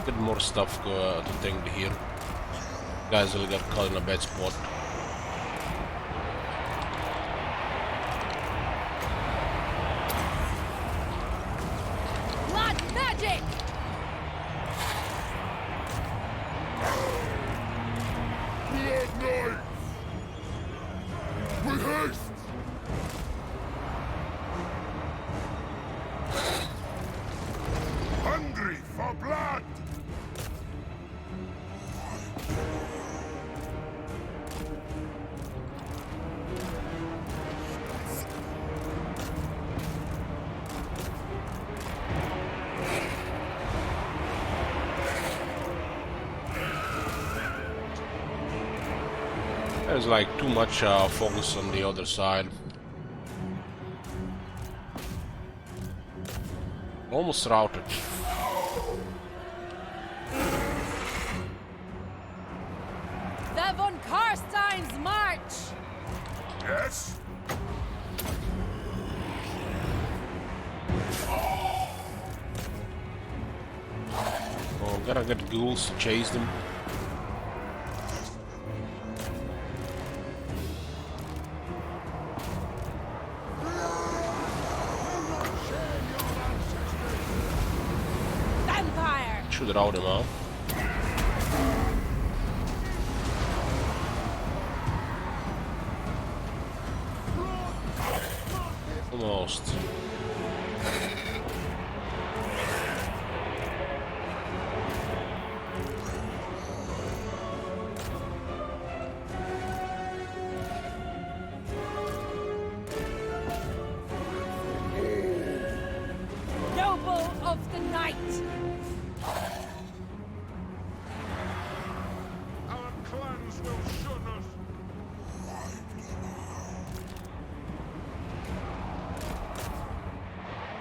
Get more stuff to tank here. Guys will get caught in a bad spot. Blood magic! Blood knife! With haste! Hungry for blood! There's like too much focus on the other side. Almost routed. The von Karstein's march! Yes? Oh, gotta get ghouls to chase them. Vampire! Should rout him out. Almost. Noble of the night! will shun us.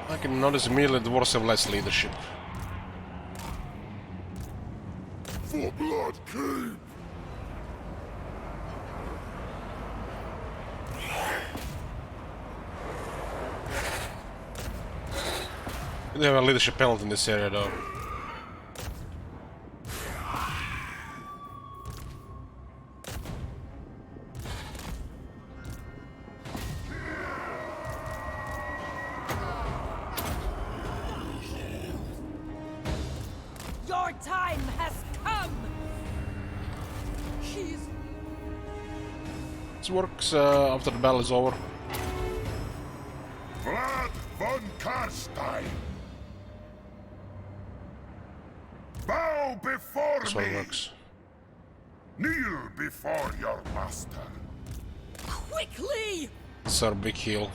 I can notice immediately the dwarves have less leadership. For blood keep. We have a leadership penalty in this area though. Your time has come! He's... This works after the battle is over. Vlad von Karstein. Bow before This me. one works. Kneel before your master. Quickly! It's our big heal.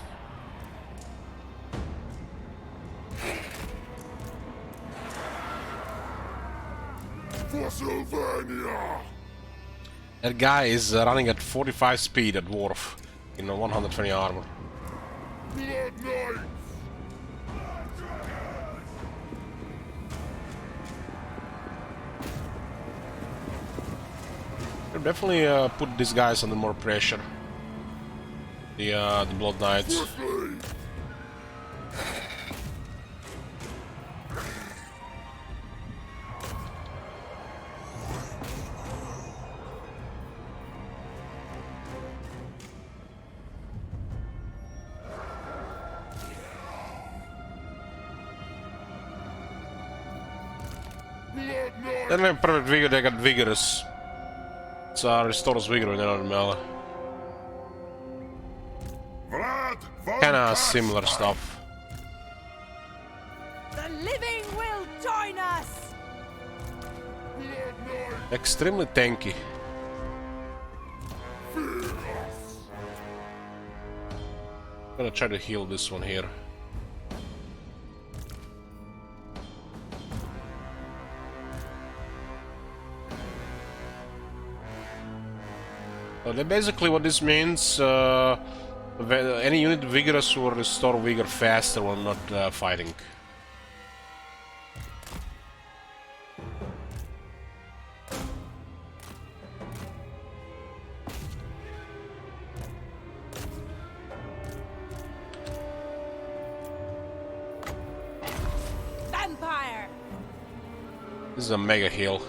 For Sylvania. That guy is running at 45 speed at dwarf in 120 armor. Blood Knights. We'll definitely put these guys under more pressure. The Blood Knights. Swiftly. Blood Knights. They don't have perfect vigor, they got vigorous. It restores vigor when they're not melee. Vlad von Kinda similar Karstein. stuff. The living will join us! Blood Knights. Extremely tanky. Fear us. I'm gonna try to heal this one here. So basically what this means, any unit vigorous will restore vigor faster when not fighting. Vampire! This is a mega heal.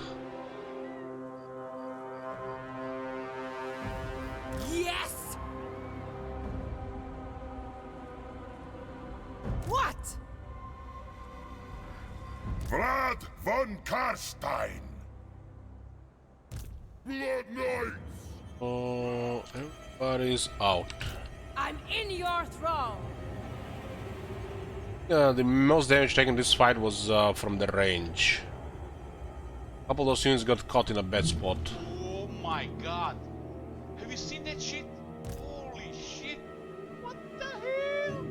Yes! What? Vlad von Karstein. Blood Knights. Oh, everybody's out. I'm in your throne! The most damage taken in this fight was from the range. A couple of those units got caught in a bad spot. Oh my god. Have you seen that shit? Holy shit. What the hell?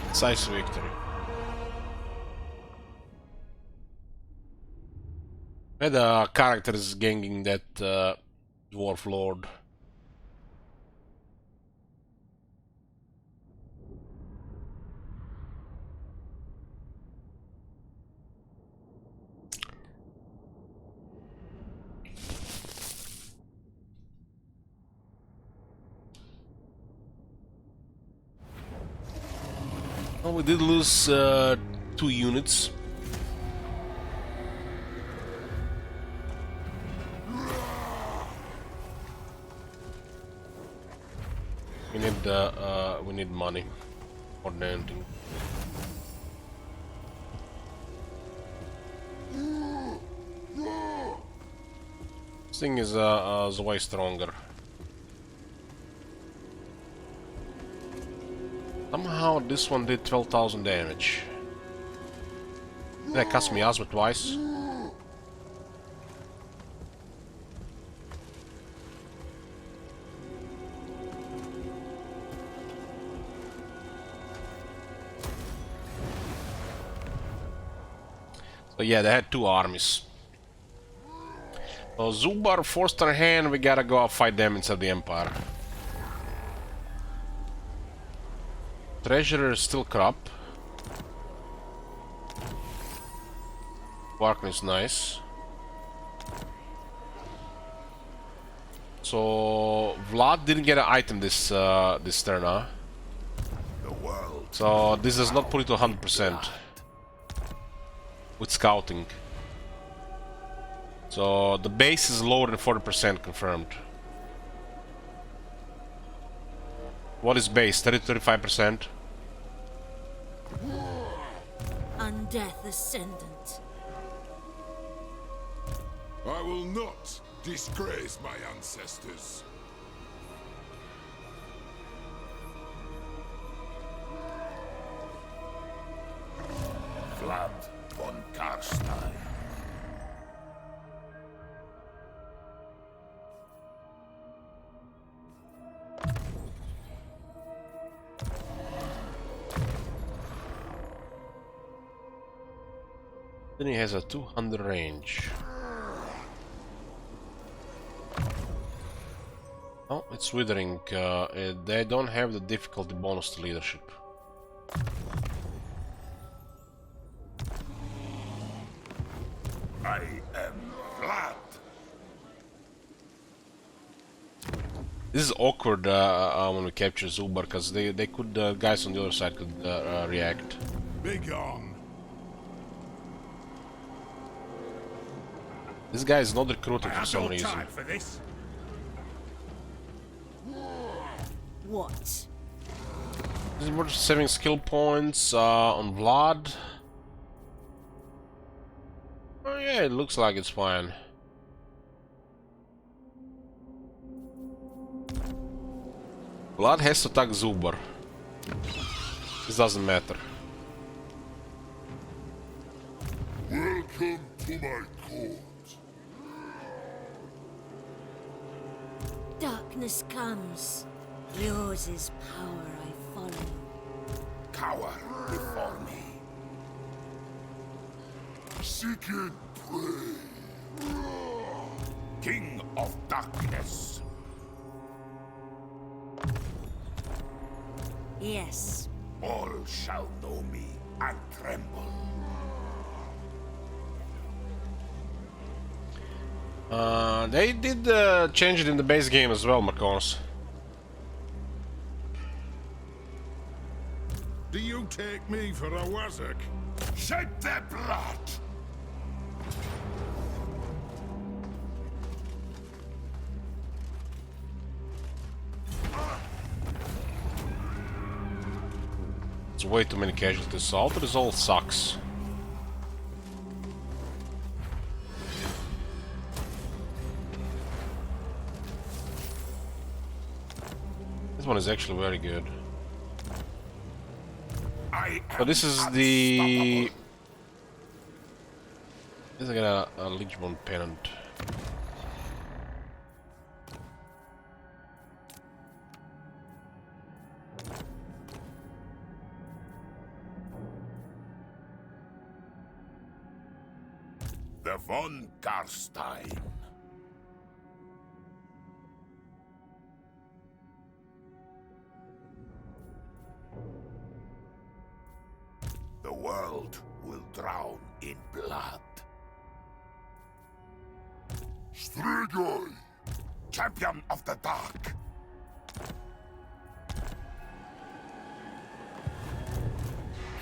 Decisive victory. And the characters ganging that dwarf lord. Well, we did lose 2 units. We need money more than anything. This thing is way stronger. Somehow this one did 12,000 damage. That cost me asthma twice. So yeah, they had 2 armies. So Zubar forced our hand, we gotta go fight them inside the Empire. Treasure is still crop. Barkin is nice. So Vlad didn't get an item this this turn, huh? So this does not put it to 100% with scouting. So the base is lower than 40% confirmed. What is base? 30-35%? Undeath Ascendant. I will not disgrace my ancestors. Vlad von Karstein. Then he has a 200 range. Oh, it's withering. They don't have the difficulty bonus to leadership. I am Vlad. This is awkward when we capture Zubar, because they could guys on the other side could react. Begone. This guy is not recruiting I for have some no reason. time for this. What? This is worth saving skill points on Vlad. Oh yeah, it looks like it's fine. Vlad has to attack Zubar. This doesn't matter. Welcome to my court. Darkness comes. Yours is power I follow. Cower before me. Seeking prey. King of Darkness. Yes. All shall know me and tremble. They did change it in the base game as well, Marconis. Do you take me for a wazzock? Shed their blood! It's way too many casualties, so auto resolve sucks. This one is actually very good. But this is the... This is got a Lichbone pennant. The von Karstein. The world will drown in blood. Strigoi, champion of the dark.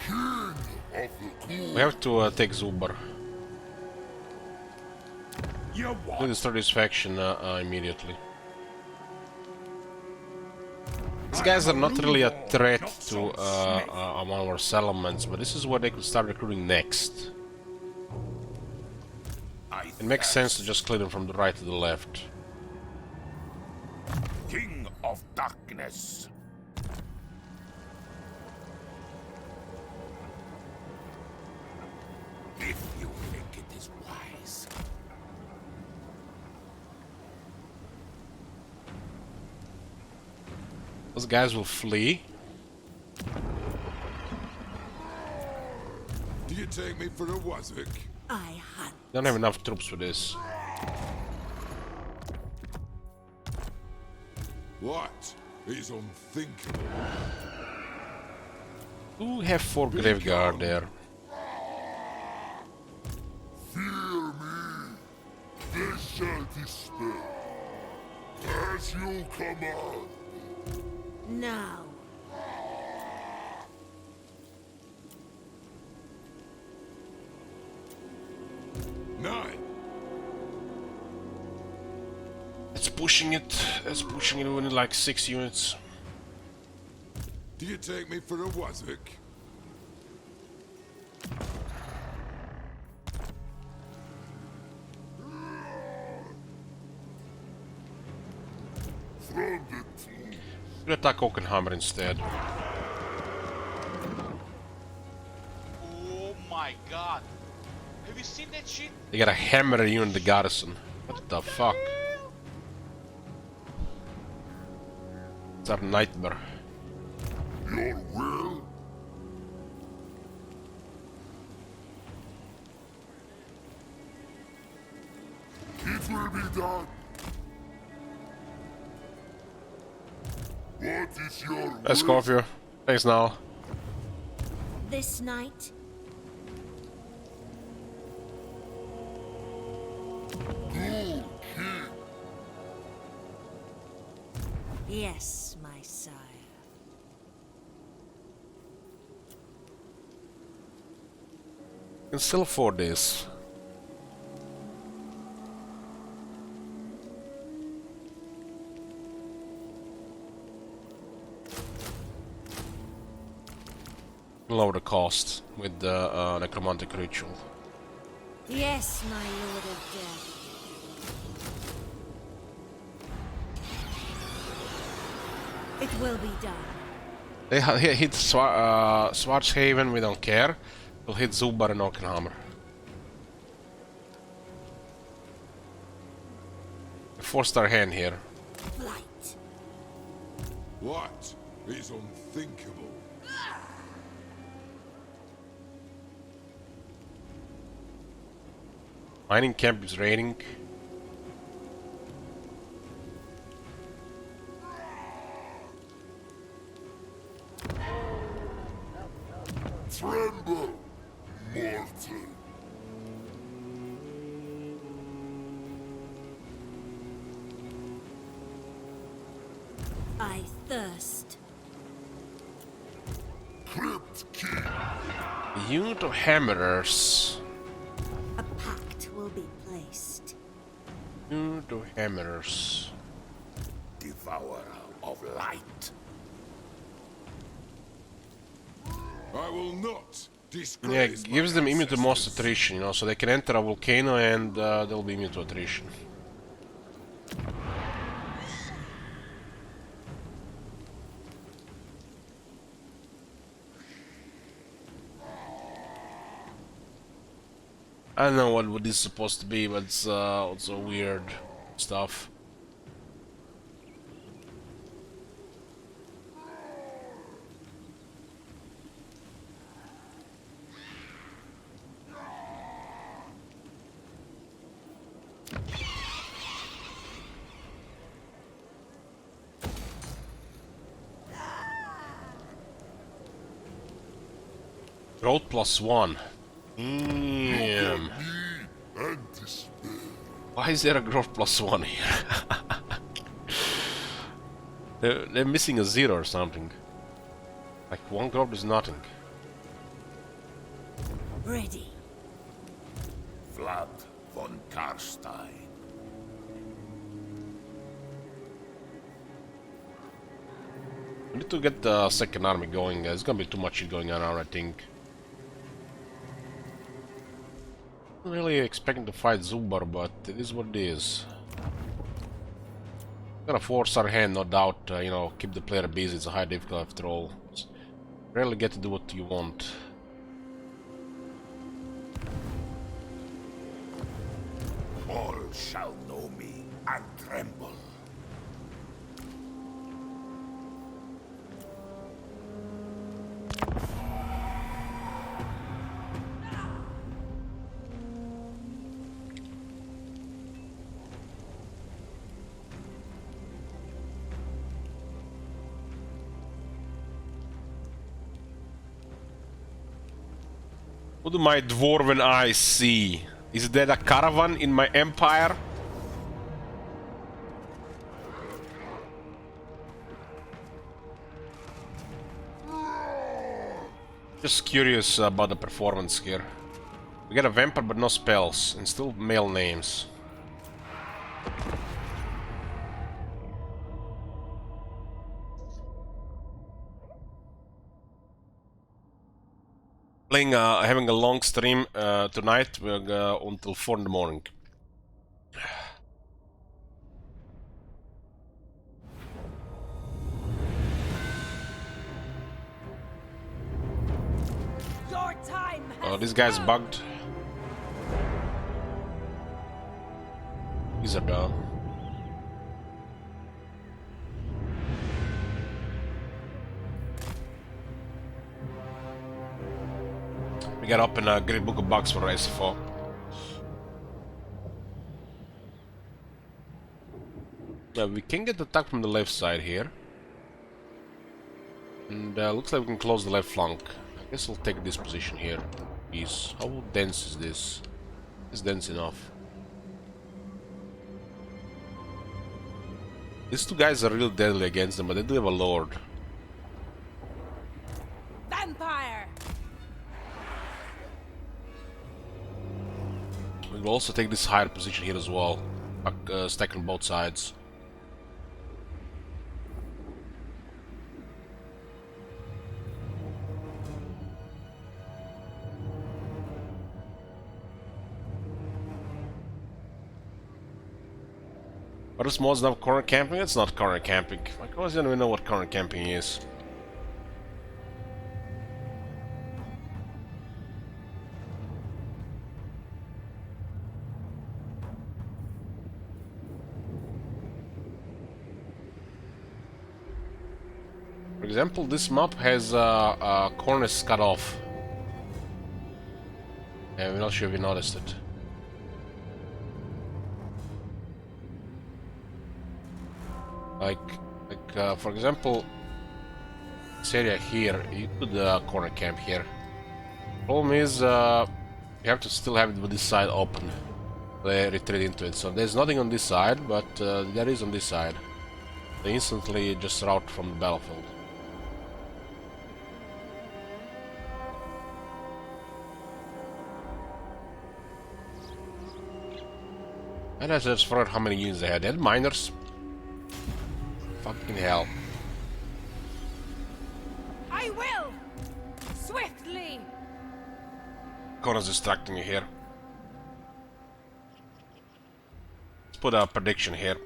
King of the cool. We have to take Zubar. You We what? need to start this faction immediately. These guys are not really a threat to among our settlements, but this is where they could start recruiting next. It makes sense to just clear them from the right to the left. King of Darkness. If you think it is wise. Those guys will flee. Do you take me for a wazzock? I hunt. Don't have enough troops for this. What is unthinkable? Do have 4 Graveguard there. Fear me, they shall despair. As you command. Now. 9. It's pushing it. It's pushing it. We need like 6 units. Do you take me for a wazzock? We'll attack Grimhammer instead. Oh my god. Have you seen that shit? They got a hammer unit in the garrison. What the fuck? It's our nightmare. Your will? It will be done. What is your Let's will? go off you. Thanks now. This night. Go, king. Yes, my sire. You can still afford this. Lower the cost with the necromantic ritual. Yes, my lord of death. It will be done. They hit Schwarzhaven, we don't care. We'll hit Zubar and Grimhammer. A 4-star hand here. Flight. What is unthinkable? Mining camp is raiding. Tremble, mortal. I thirst. Crypt king. A unit of hammerers. A pact will be placed. Unit of hammerers. Devourer of light. I will not disgrace. Yeah, it gives them immune to most ancestors. attrition, you know, so they can enter a volcano and they'll be immune to attrition. I don't know what this is supposed to be, but it's also weird stuff. Growth +1. Damn. And despair. Why is there a growth +1 here? they're missing a 0 or something. Like 1 growth is nothing. Ready. Vlad von Karstein. We need to get the second army going. There's gonna be too much shit going on, I think. Not really expecting to fight Zubar, but it is what it is. Gonna force our hand, no doubt. You know, keep the player busy. It's a high difficulty after all. Rarely get to do what you want. All shall know me and tremble. What do my dwarven eyes see? Is that a caravan in my empire? Just curious about the performance here. We got a vampire but no spells, and still male names. Playing, having a long stream tonight until 4 in the morning. Your time has Oh, this guy's come. bugged. These are down. We got up in a great book of bugs for SFO. Yeah, we can get attacked from the left side here. And looks like we can close the left flank. I guess I'll take this position here. Peace. How dense is this? It's dense enough. These two guys are real deadly against them, but they do have a lord. Vampire. We'll also take this higher position here as well. Stack on both sides. Are those mods now corner camping? It's not corner camping. I don't even know what corner camping is. For example, this map has corners cut off. Yeah, we're not sure if you noticed it. For example, this area here, you could corner camp here. Problem is, you have to still have this side open. They retreat into it. So there's nothing on this side, but there is on this side. They instantly just route from the battlefield. And I just forgot how many units they had. They had miners. Fucking hell. I will. Swiftly. Connor's distracting me here. Let's put a prediction here.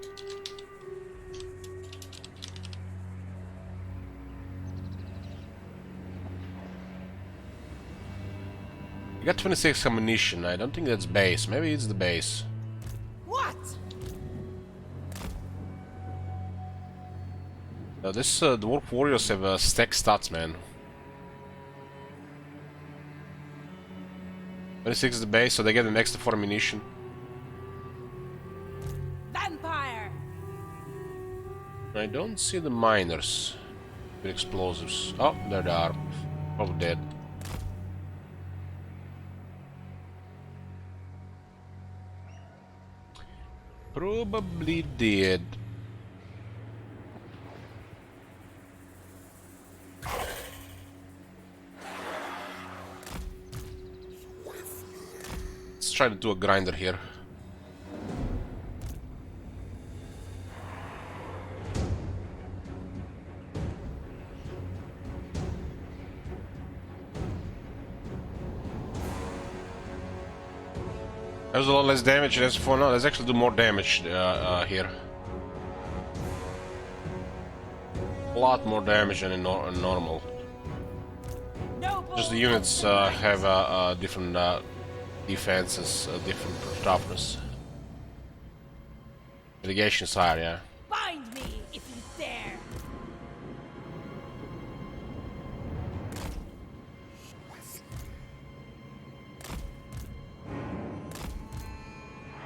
We got 26 ammunition. I don't think that's base. Maybe it's the base. What? Now this dwarf warriors have stack stats, man. 26 is the base, so they get an extra 4 ammunition. Vampire. I don't see the miners with explosives. Oh, there they are. Probably dead. Probably dead. Let's try to do a grinder here. That was a lot less damage in S4. No, let's actually do more damage here. A lot more damage than in normal. Noble. Just the units have different defenses, different toughness. Mitigation is higher, yeah. Bind me if you dare.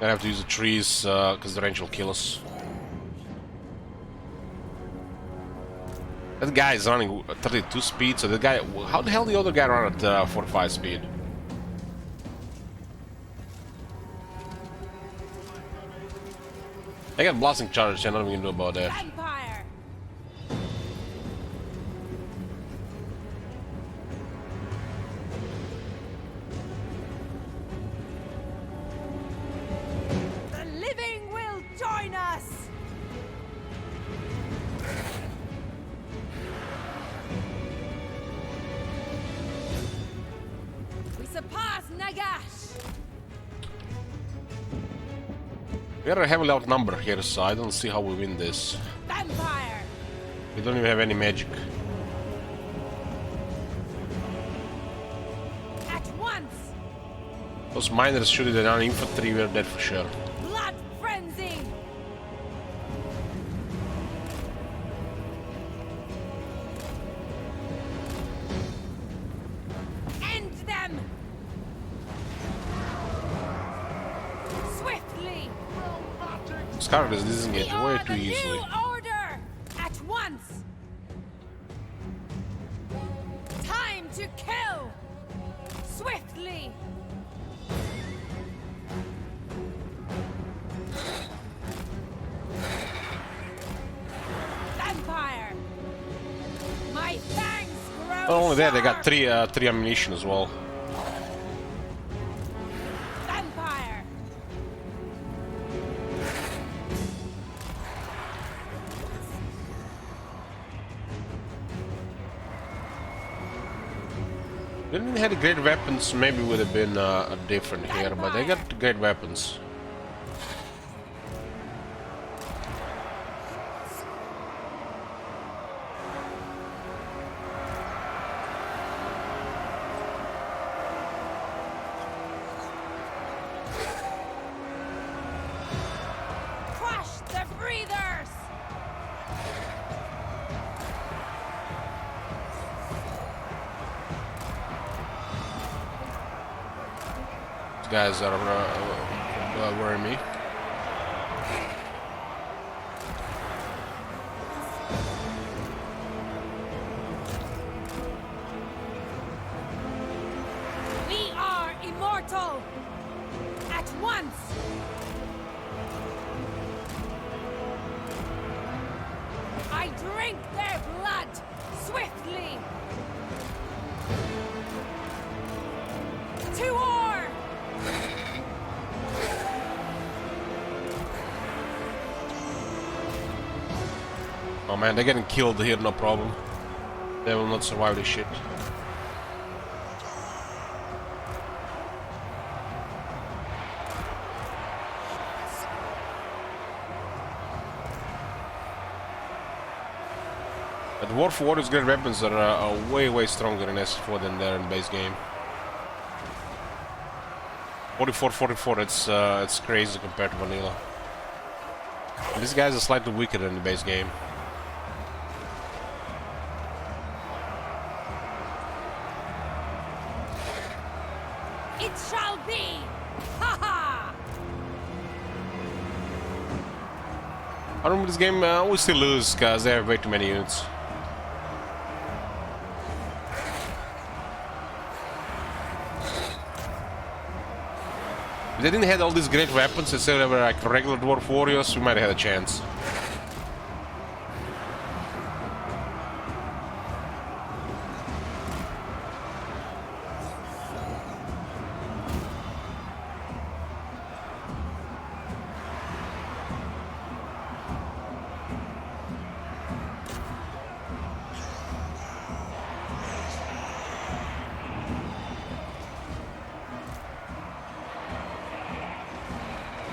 I have to use the trees because the range will kill us. That guy is running 32 speed, so the guy... How the hell the other guy run at 45 speed? I got blasting charge, and nothing we can do about that. Vampire! The living will join us! We surpass Nagash! We are heavily outnumbered here, so I don't see how we win this. Vampire! We don't even have any magic. At once! Those miners shooting down infantry, we're dead for sure. Blood frenzy! End them! Swiftly! Scarlet is losing it We way are too the easily. new order! At once! Time to kill! Swiftly! Vampire! My fangs grow Not only that, they got sharp! three ammunition as well. Vampire! Didn't they have great weapons? Maybe would have been different here, but they got great weapons. Crush the breathers! These guys are worrying me. We are immortal! At once! I drink their blood! Swiftly! To war! Oh man, they're getting killed here, no problem. They will not survive this shit. But Dwarf Warriors' great weapons are way stronger in SFO than they're in base game. 44, it's crazy compared to vanilla. And these guys are slightly weaker than the base game. It shall be! Ha ha! I remember this game, we still lose because they have way too many units. If they didn't have all these great weapons instead of like regular Dwarf Warriors, we might have had a chance.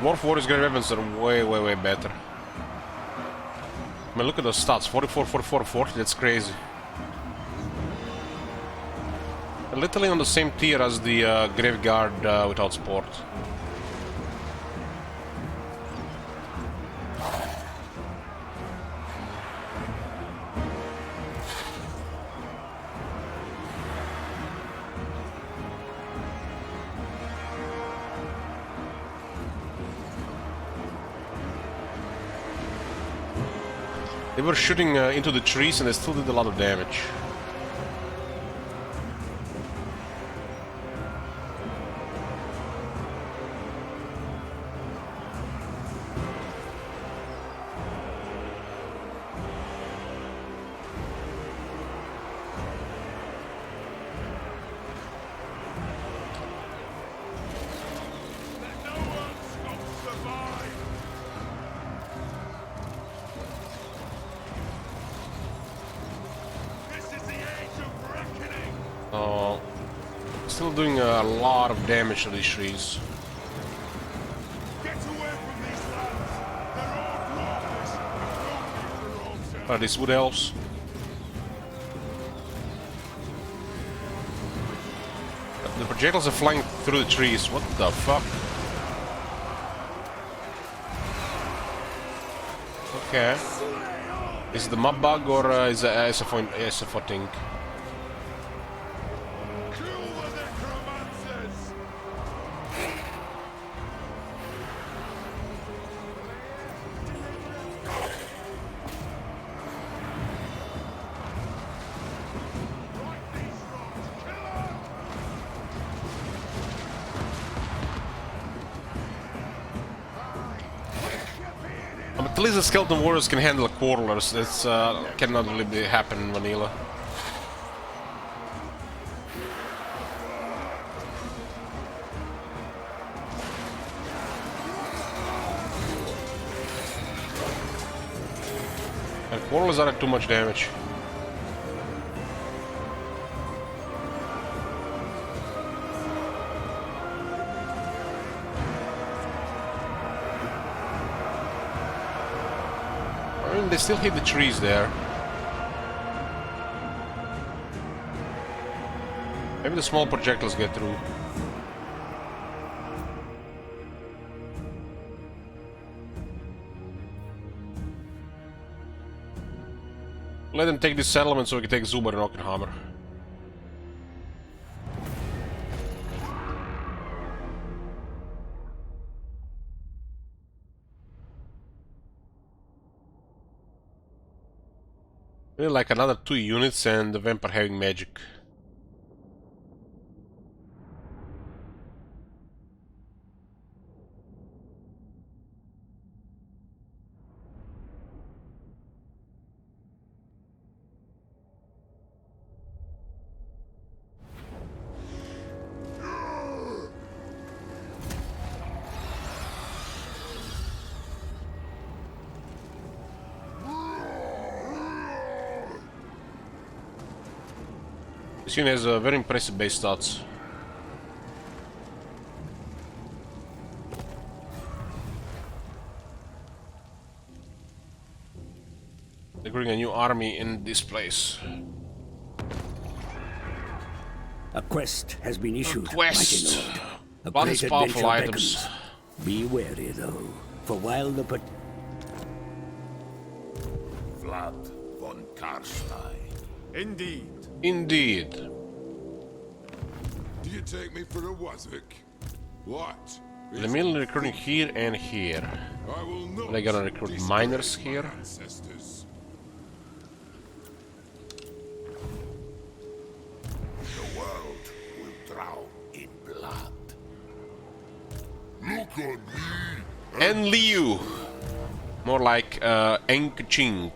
Dwarf Warriors' great weapons are way better. I mean, look at those stats. 44, 44, 40, that's crazy. Literally on the same tier as the Graveguard without support. They were shooting into the trees and they still did a lot of damage. Still doing a lot of damage to these trees. Get away from these lands! They're all dwarfs! Are these wood elves? The projectiles are flying through the trees. What the fuck? Okay. Is it the mob bug or is it SFO thing? Kill the necromancers! At least the skeleton warriors can handle quarterlers. That's cannot really happen in vanilla. And quarterlers are at too much damage. I mean, they still hit the trees there. Maybe the small projectiles get through. Let them take this settlement so we can take Zubar and Grimhammer. We need like another 2 units and the vampire having magic. This unit has very impressive base stats. They're growing a new army in this place. A quest has been issued, Quest! mighty lord. A What great is powerful adventure items? beckons. Be wary, though, for while the Vlad von Karstein. Indeed. Indeed. Do you take me for a wazzock? What? The mill recruiting here and here. I will not. They're gonna recruit disgrace miners my here. ancestors. The world will drown in blood. Look on me. And Liu! More like Enk Ching.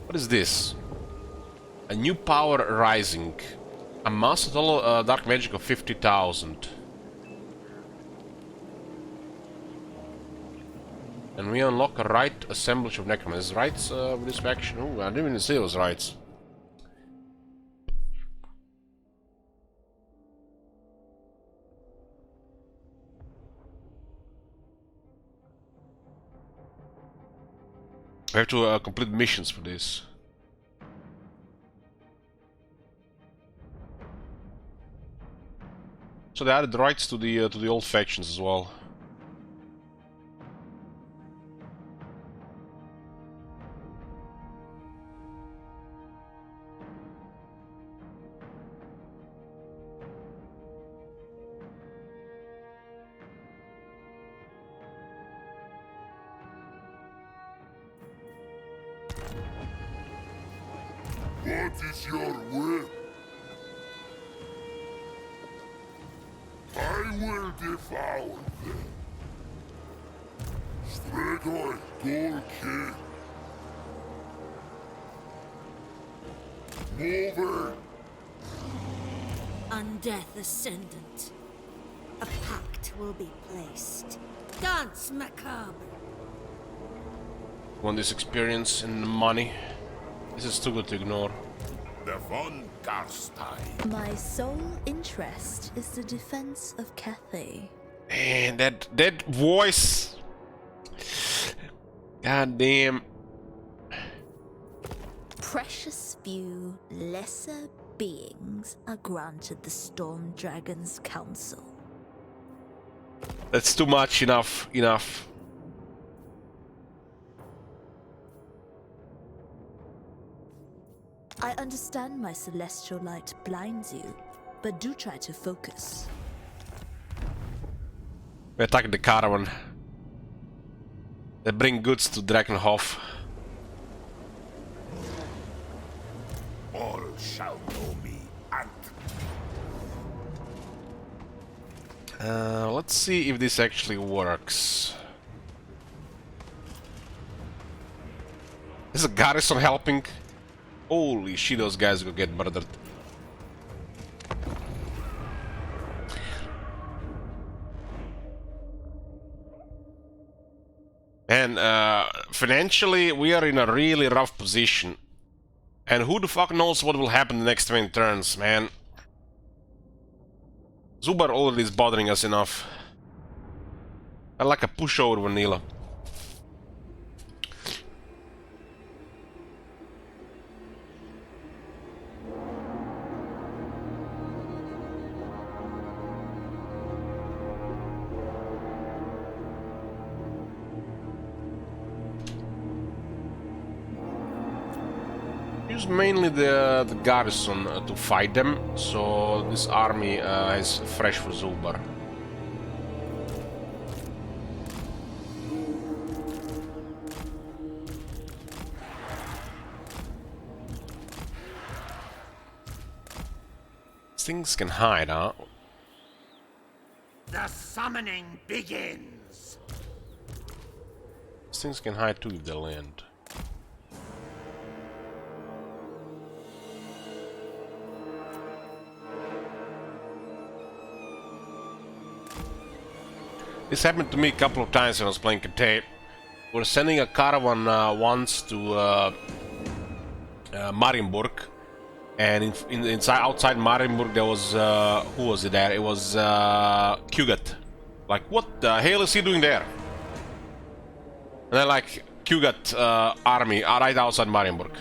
What is this? A new power rising. Amass a total dark magic of 50,000. And we unlock a right assemblage of necromancers. Rights with this faction? Oh, I didn't even see those rights. We have to complete missions for this. So they added rights to the old factions as well. What is your will? I will devour them. Stregoi Golki. Mover. Undeath Ascendant. A pact will be placed. Dance macabre. Want this experience and the money? This is too good to ignore. the von Karstein. My sole interest is the defense of Cathay. Man, that voice. God damn. Precious few lesser beings are granted the Storm Dragon's counsel. That's too much. Enough. I understand my celestial light blinds you, but do try to focus. We're attacking the caravan. They bring goods to Drakenhof. All shall know me, and Let's see if this actually works. Is a garrison helping? Holy shit, those guys will get murdered. And financially, we are in a really rough position. And who the fuck knows what will happen the next 20 turns, man. Zubar already is bothering us enough. I like a pushover vanilla. Use mainly the garrison to fight them, so this army is fresh for Zubar. These things can hide, huh? The summoning begins. These things can hide too if they land. This happened to me a couple of times when I was playing Cathay. We were sending a caravan once to Marienburg, and outside Marienburg there was who was it there? It was Kugat. Like, what the hell is he doing there? And then like Kugat army right outside Marienburg.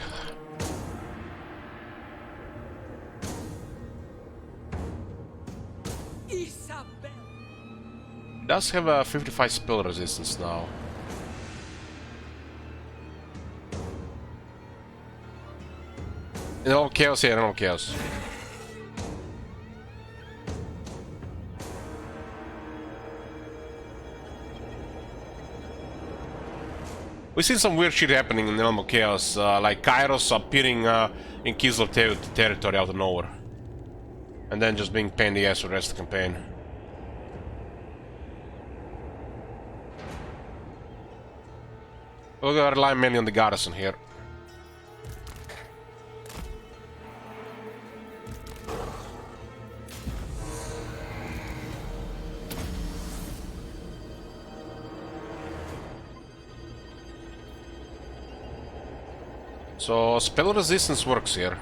Does have a 55 spell resistance now. No chaos here, no chaos. We've seen some weird shit happening in the realm of chaos, like Kairos appearing in Kislev territory out of nowhere. And then just being pain in the ass for the rest of the campaign. We're gonna rely mainly on the garrison here. So spell resistance works here.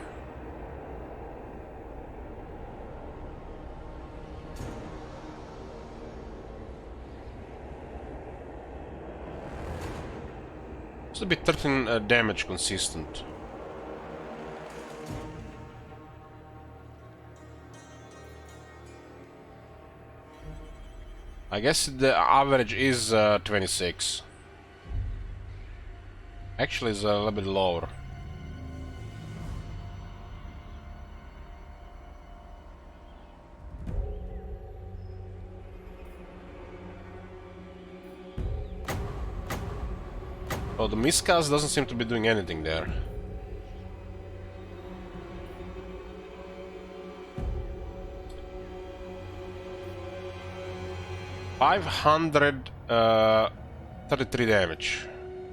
It's a bit 13 damage consistent. I guess the average is 26. Actually, it's a little bit lower. Oh, the miscast doesn't seem to be doing anything there. $533 damage.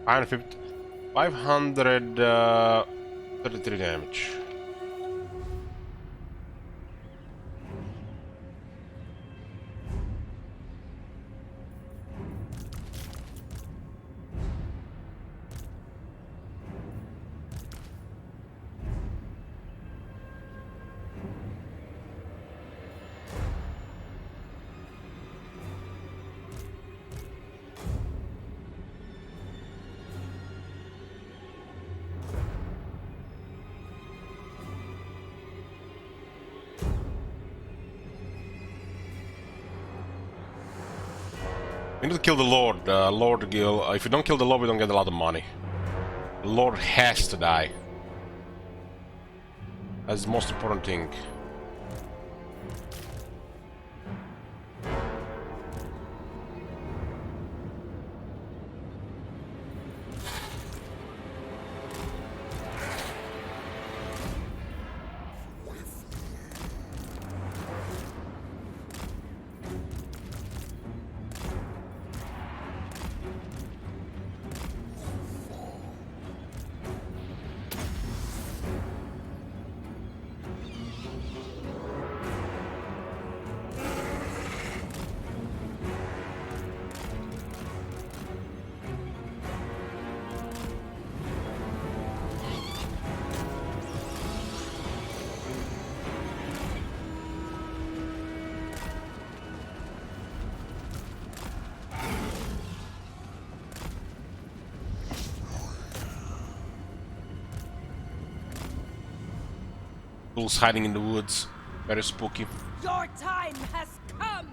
533 damage. We need to kill the Lord. If you don't kill the Lord, we don't get a lot of money. The Lord has to die. That's the most important thing. Ghouls hiding in the woods. Very spooky. Your time has come!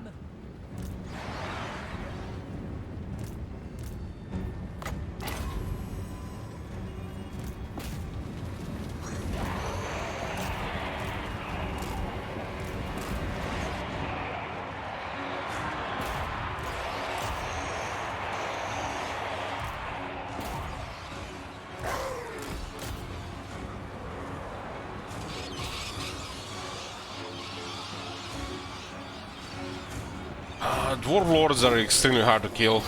Dwarf lords are extremely hard to kill.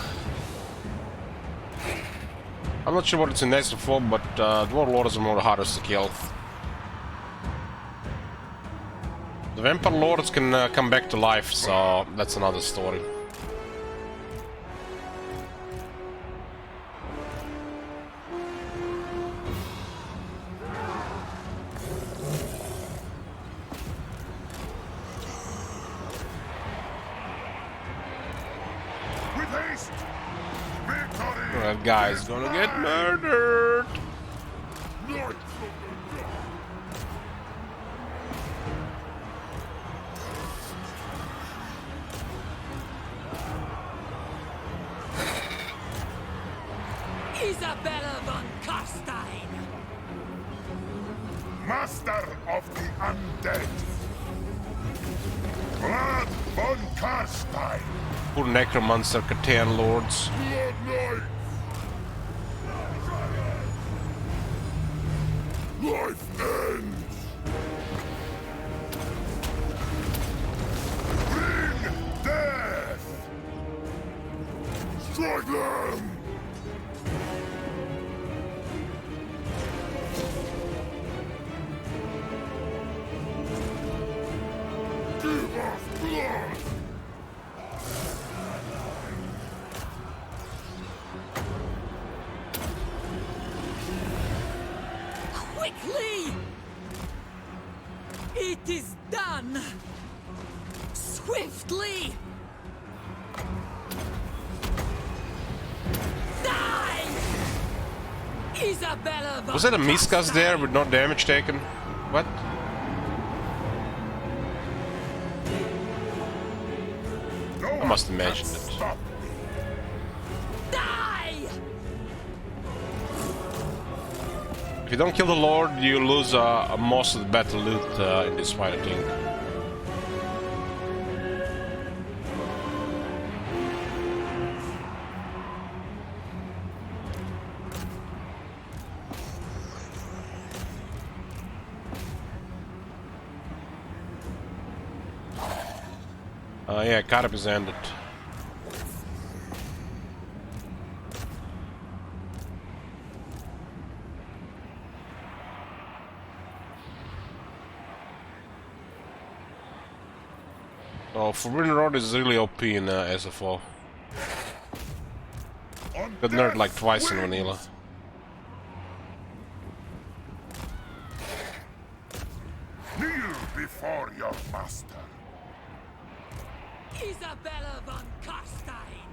I'm not sure what it's in SFO, but dwarf lords are more the hardest to kill. The vampire lords can come back to life, so that's another story. That guy's gonna get murdered. Isabella von Karstein! Master of the undead. Vlad von Karstein. Poor necromancer, Catan lords. Blood Knight. Life ends. Bring death. Strike them. Give us blood. Quickly! It is done! Swiftly! Die! Isabella von Was that a miscast Karstein! there with no damage taken? What? I must imagine it. Stop. Die! If you don't kill the Lord, you lose most of the battle loot in this fight, I think. Yeah, Carp is ended. Oh, Forbidden Road is really OP in SFO. Got nerfed like twice in vanilla. Kneel before your master. Isabella von Karstein!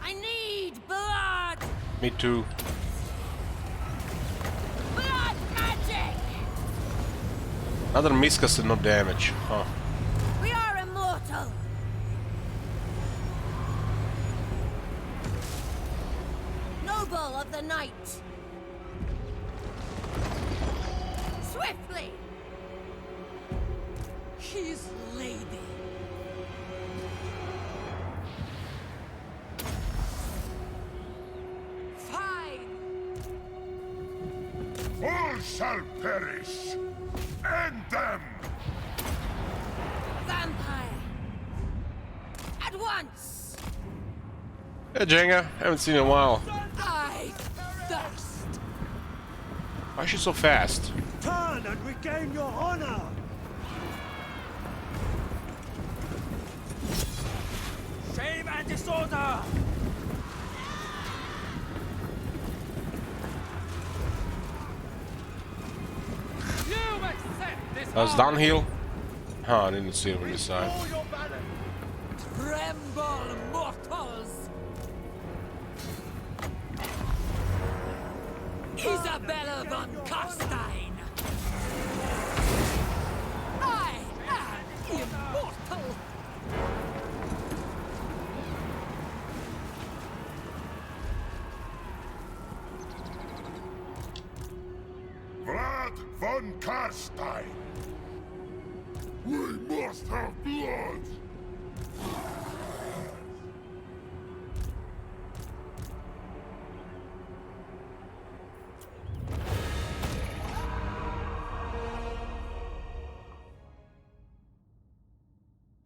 I need blood! Me too. Blood magic! Another miscast and no damage. Huh. We are immortal. noble of the night. Swiftly. His lady. Fine. All shall perish. End them. Vampire. At once. Hey Jenga, haven't seen you in a while. I thirst. Why is she so fast? Turn and regain your honor! Shame and disorder! You accept this That was downhill? Huh, I didn't see it from this side. Tremble, mortals! Isabella von Karstein! I am immortal! Vlad von Karstein. We must have blood.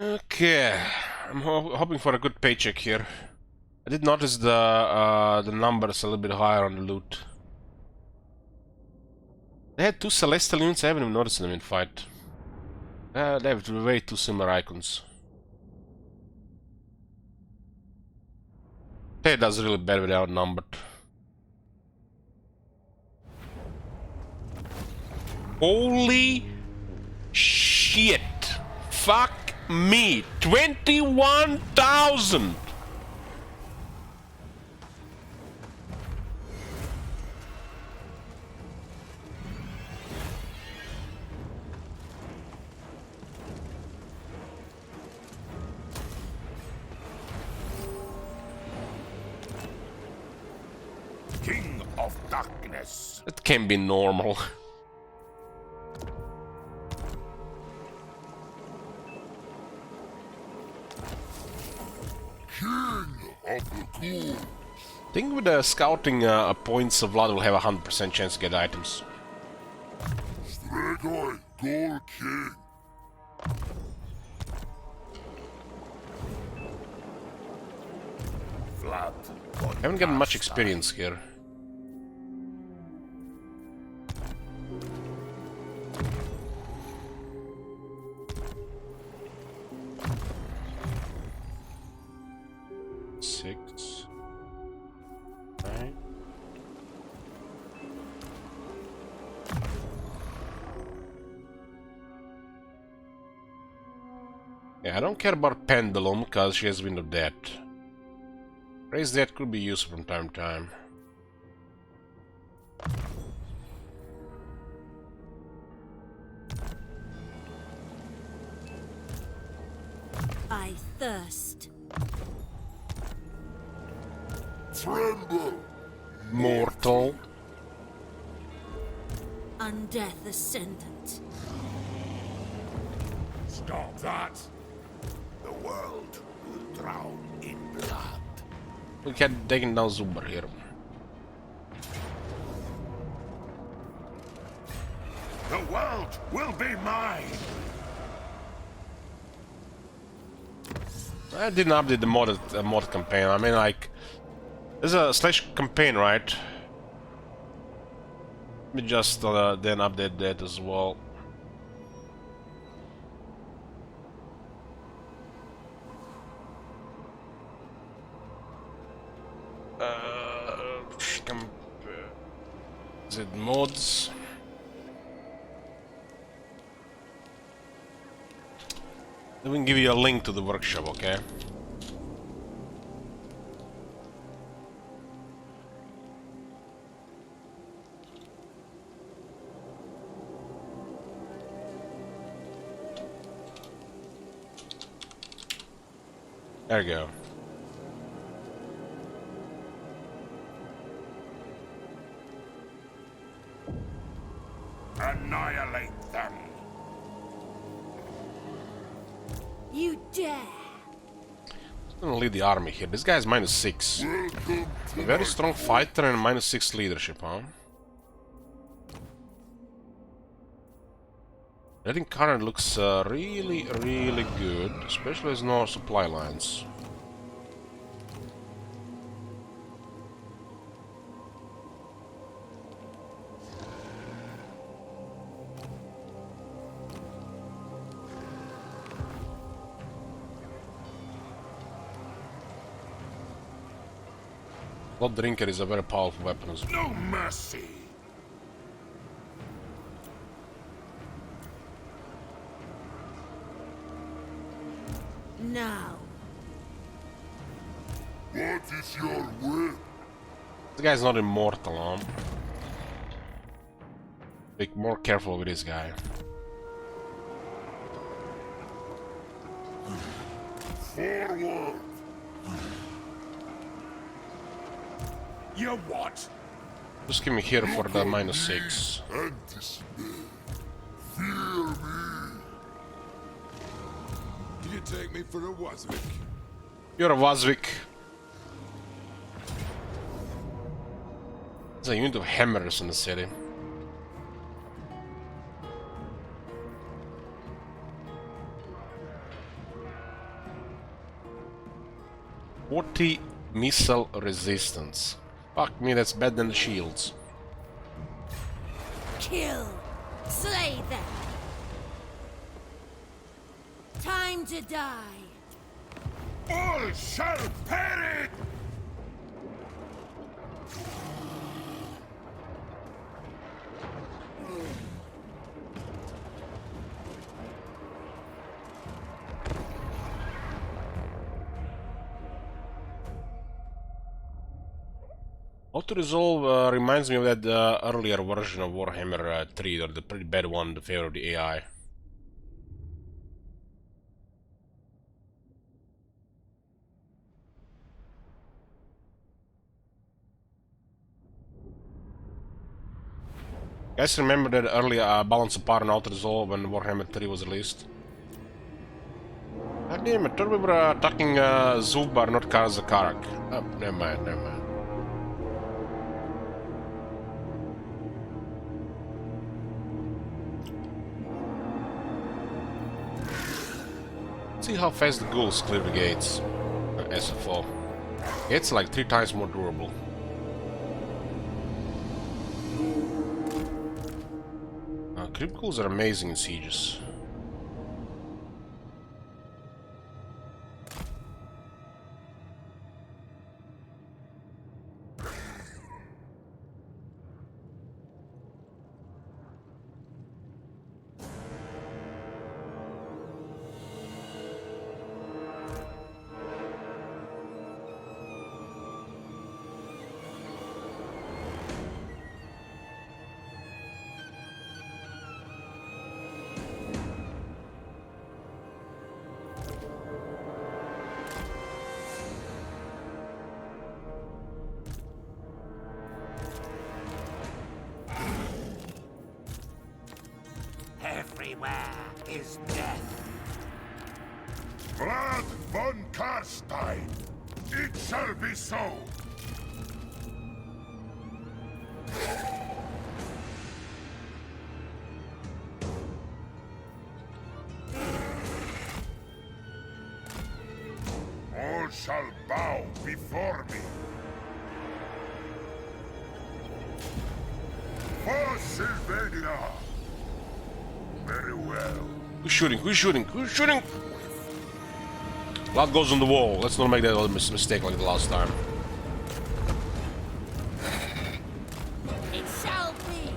Okay, I'm hoping for a good paycheck here. I did notice the numbers a little bit higher on the loot. They had two celestial units. I haven't even noticed them in fight. They have way too similar icons. It does really bad with outnumbered. Holy shit! Fuck me! 21,000! King of Darkness. It can be normal. King of the Ghouls. I think with the scouting points, Vlad will have a 100% chance to get items. Strigoi, Ghoul King. Vlad von Haven't gotten much Karstein. experience here. Six. Nine. Yeah, I don't care about Pendulum because she has Wind of Death. Raise that could be useful from time to time. I thirst. Tremble. Mortal. Undeath Ascendant. Stop that. The world will drown in blood. We can take down Zuber here. The world will be mine. I didn't update the mod campaign. I mean, like, there's a slash campaign, right? Let me just then update that as well. Is it mods? Let me give you a link to the workshop, okay? There you go. You dare! I'm gonna lead the army here. This guy is -6. A very strong fighter and -6 leadership, huh? I think current looks really, really good, especially as no supply lines. Blood Drinker is a very powerful weapon as well. No mercy! Now. What is your will? This guy's not immortal, huh? Be more careful with this guy. Forward! You what? Just give me here for the -6. And despair. Fear me! You take me for a Waswick. You're a Waswick. There's a unit of hammers in the city. "40 missile resistance. Fuck me, that's better than the shields." Kill! Slay them! Time to die! All shall perish! Auto-resolve reminds me of that earlier version of Warhammer 3, or the pretty bad one, the favor of the AI. Guys, remember that early balance of power and auto-resolve when Warhammer 3 was released? God damn it, I thought we were attacking Zubar, not Karak. Oh, never mind, never mind. See how fast the ghouls clear the gates. SFO. It's like 3 times more durable. Crypt ghouls are amazing in sieges. Everywhere is death. Vlad von Karstein! It shall be so! All shall bow before me. For Sylvania! Very well. Who's shooting? Who's shooting? Who's shooting? Blood goes on the wall. Let's not make that other mistake like the last time. It shall be!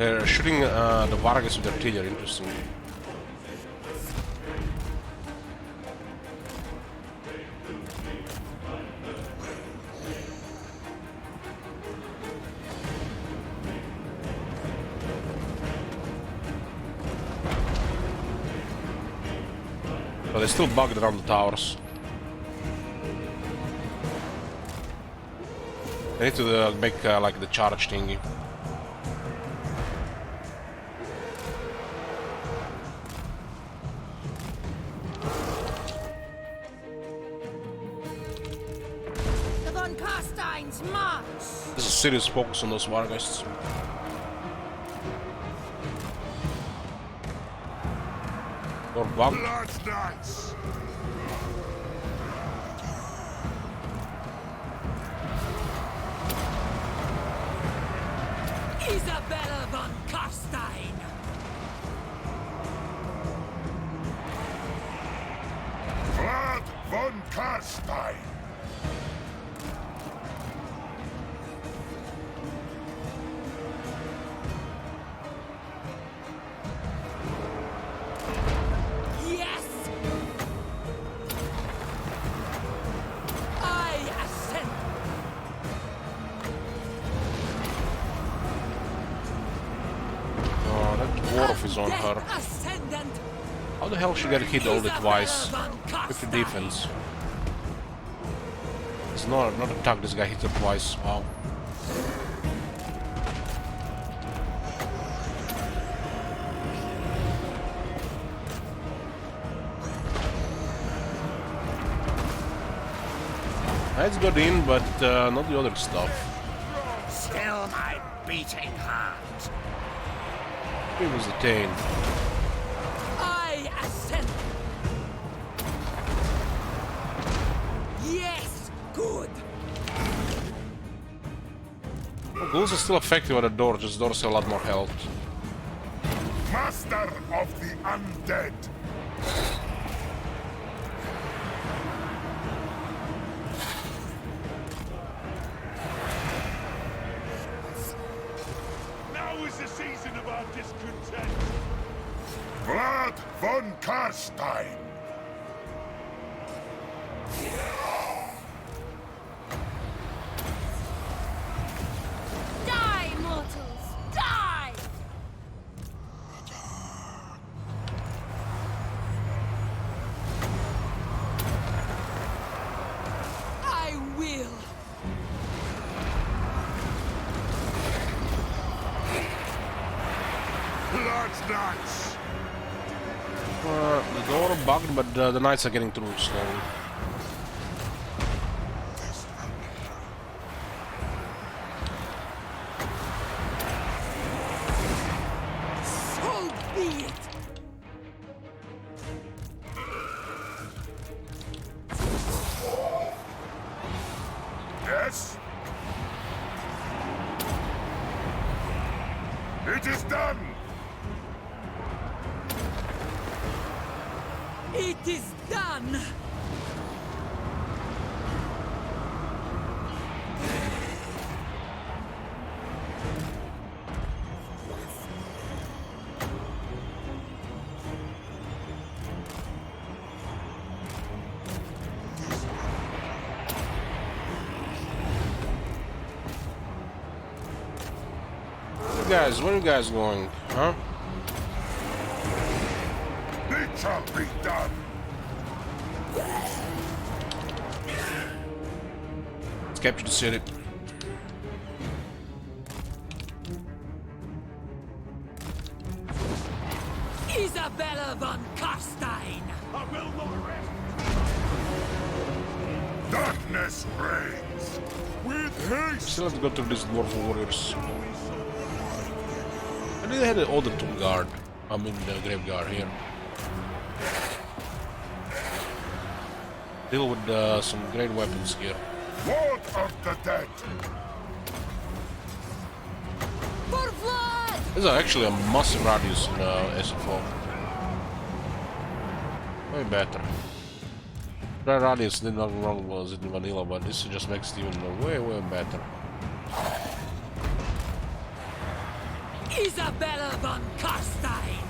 They're shooting the Vargas with artillery, interesting. But they're still bugged around the towers. I need to make like the charge thingy. The Von Carsteins march! There's a serious focus on those Vargas. Or bug. Blood knights! Isabella von Carstein! Vlad von Carstein! Yes! I ascend! Oh, that dwarf is on her. Ascendant! How the hell she got hit all the twice? Isabella von With the Carstein. defense. It's not attack, this guy hit her twice. Wow. That's got in, but not the other stuff. Still my beating heart. He was detained. I ascend! Yes! Good! Well, ghouls are still effective at the door, just doors have a lot more health. Master of the undead! Now is the season of our discontent. Vlad von Carstein! Die, mortals! Die! I will! Blood knights! The door bugged, but the knights are getting through slowly. So be it! Yes? It is done! It is done! Guys, where are you guys going? Huh? It shall be done! Let's capture the city. Isabella von Carstein! I will not rest. Darkness reigns! With haste! Still have to go through these dwarf warriors. I think they had an older tomb guard. I mean the graveyard here. Deal with some great weapons here. Lord of the dead! For Vlad! This is actually a massive radius in SFO. Way better. That radius did not wrong was in vanilla, but this just makes it even way better. Isabella von Karstein!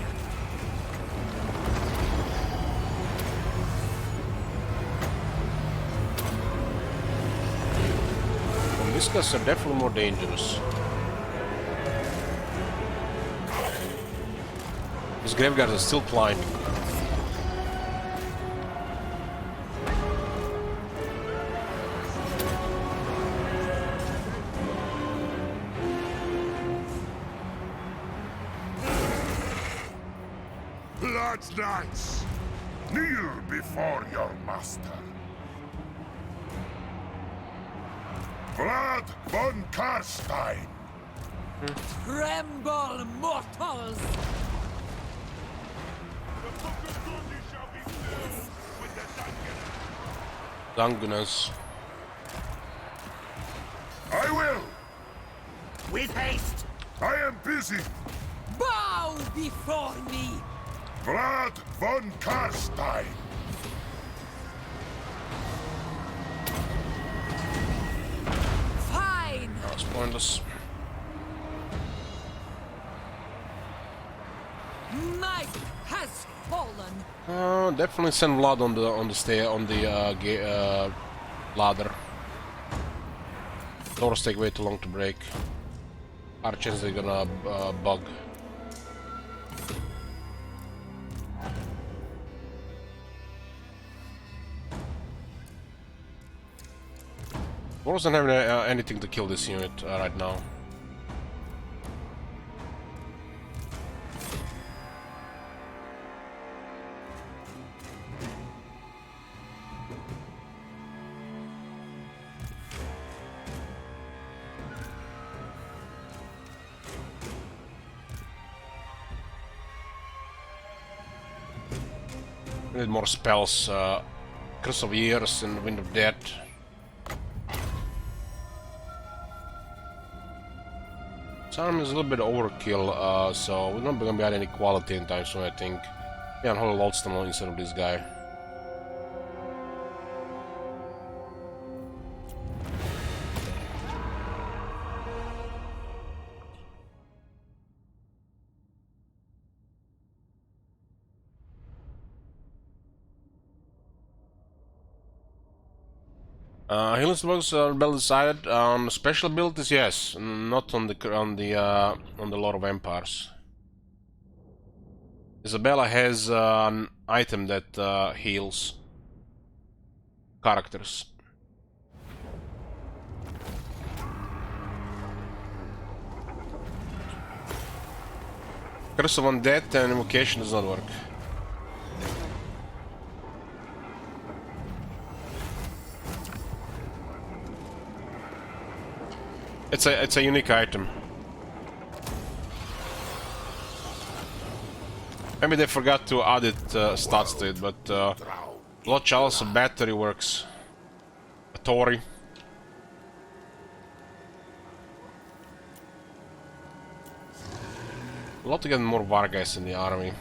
Well, these guys are definitely more dangerous. These graveguards are still climbing. Blood Knights, kneel before your master. Vlad von Karstein. Tremble, mortals! Dangunas. I will. With haste! I am busy. Bow before me! Vlad von Karstein. Fine! That's pointless. Night has fallen! Definitely send Vlad on the ladder. Doors take way too long to break. Our chance they're gonna bug. Doors don't have anything to kill this unit right now. Need more spells, Curse of Years and Wind of Death. This army is a little bit overkill, so we're not gonna be at any quality in time soon, I think. Yeah, and hold Lodestone instead of this guy. Healing was well decided. Special abilities, yes, not on the Lord of Empires. Isabella has an item that heals characters. Curse of Undead and Invocation does not work. It's a unique item. Maybe they forgot to add it stats to it, but Blood Chalice of Battery works. A Tori. A lot to get more Vargas in the army.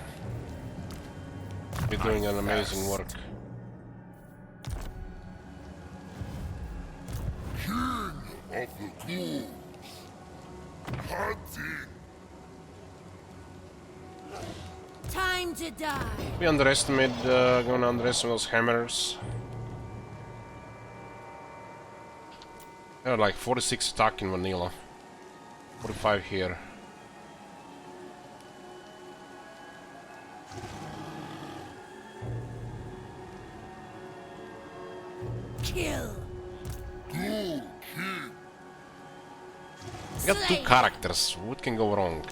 You're doing an amazing work. King of the Ghouls. Hunting. Time to die. We gonna underestimate those hammers. They're like 46 attack in vanilla. 45 here. Kill. Ghoul King. We got two characters. What can go wrong?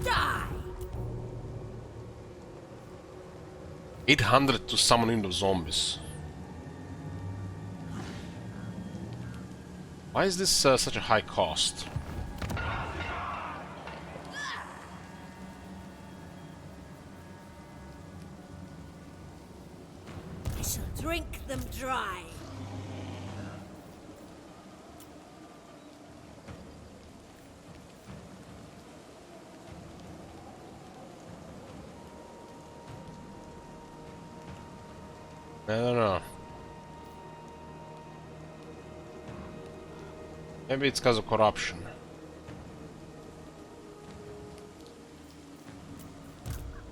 Die. 800 to summon in the zombies. Why is this such a high cost? I shall drink them dry. I don't know. Maybe it's because of corruption.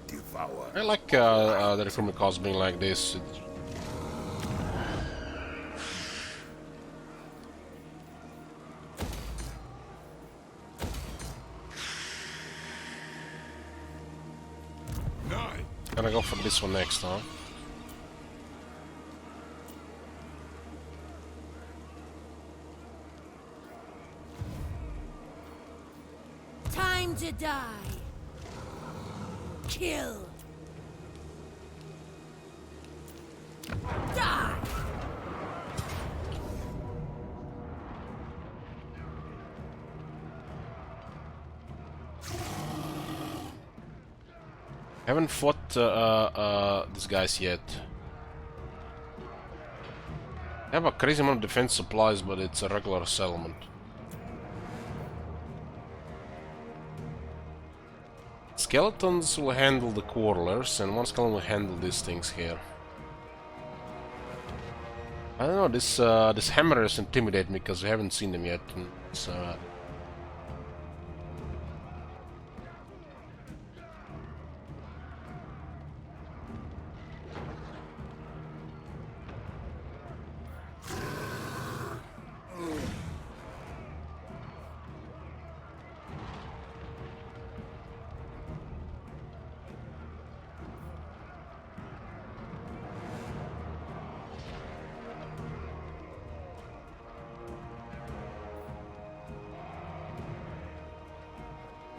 Devour. I like the recruitment cost being like this. Nine. Gonna go for this one next, huh? Time to die. Kill. Die. Haven't fought these guys yet. I have a crazy amount of defense supplies, but it's a regular settlement. Skeletons will handle the quarrelers, and one skeleton will handle these things here. I don't know, this hammers intimidate me because we haven't seen them yet. And it's,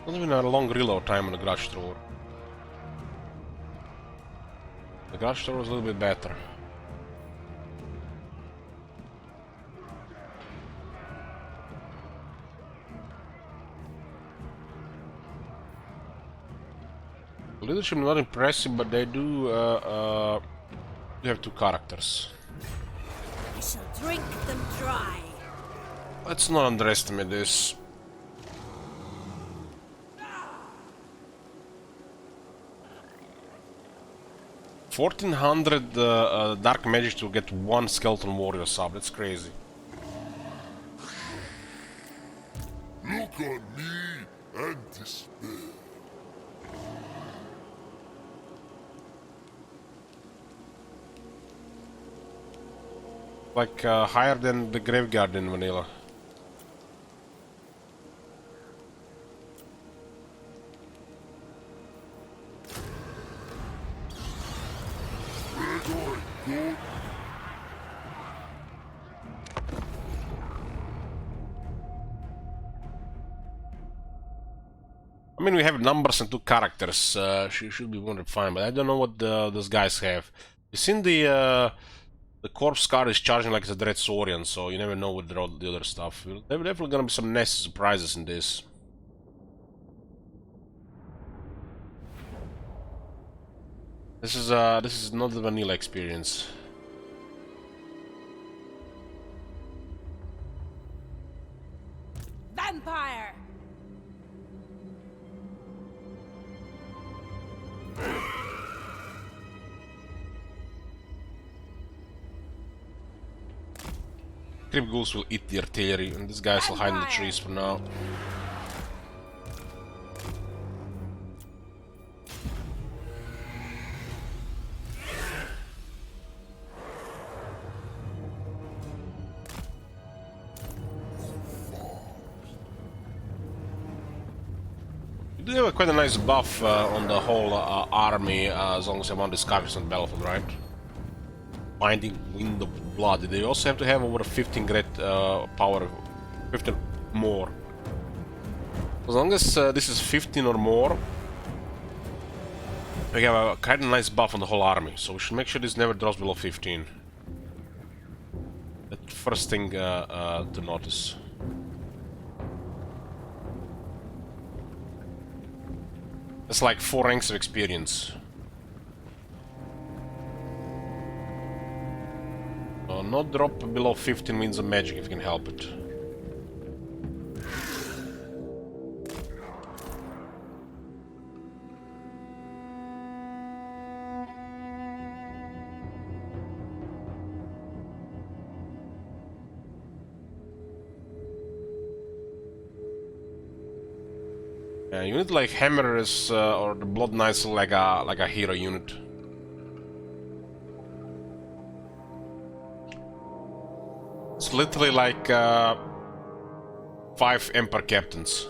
not even a long reload time on the garage thrower. The garage thrower is a little bit better. Leadership not impressive, but they do have two characters. I shall drink them dry. Let's not underestimate this. $1,400 dark magic to get one skeleton warrior sub. That's crazy. Look on me and despair. Like higher than the graveyard in vanilla. I mean, we have numbers and two characters. She should be wondered fine, but I don't know what those guys have. You seen the corpse card is charging like it's a Dread Saurian, so you never know with the other stuff. There's definitely gonna be some nasty surprises in this. This is not the vanilla experience. Vampire. Creep ghouls will eat the artillery, and these guys will hide in the trees for now. You do have quite a nice buff on the whole army, as long as you want these characters on the battlefield, right? Binding Wind of Blood. They also have to have over 15 great power, 15 more. As long as this is 15 or more, we have a kind of nice buff on the whole army, so we should make sure this never drops below 15. That first thing to notice. That's like 4 ranks of experience. Not drop below 15 means of magic if you can help it. Yeah, unit like Hammer is or the Blood Knights like a hero unit. It's literally like 5 Empire captains.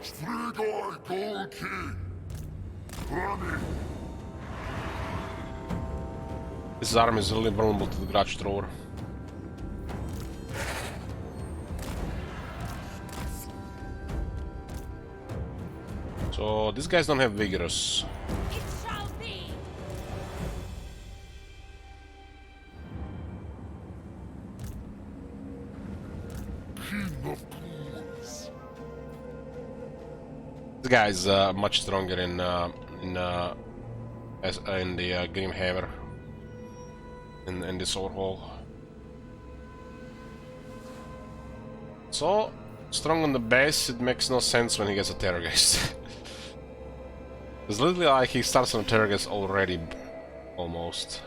Strigoi Golki! Running! This army is really vulnerable to the Grudge Thrower. So these guys don't have Vigorous. It shall be. King of Pools! This guy is much stronger in the Grimhammer in this overhaul. So strong on the base, it makes no sense when he gets a Terrorgeist. It's literally like he starts on a Terrorgeist already, almost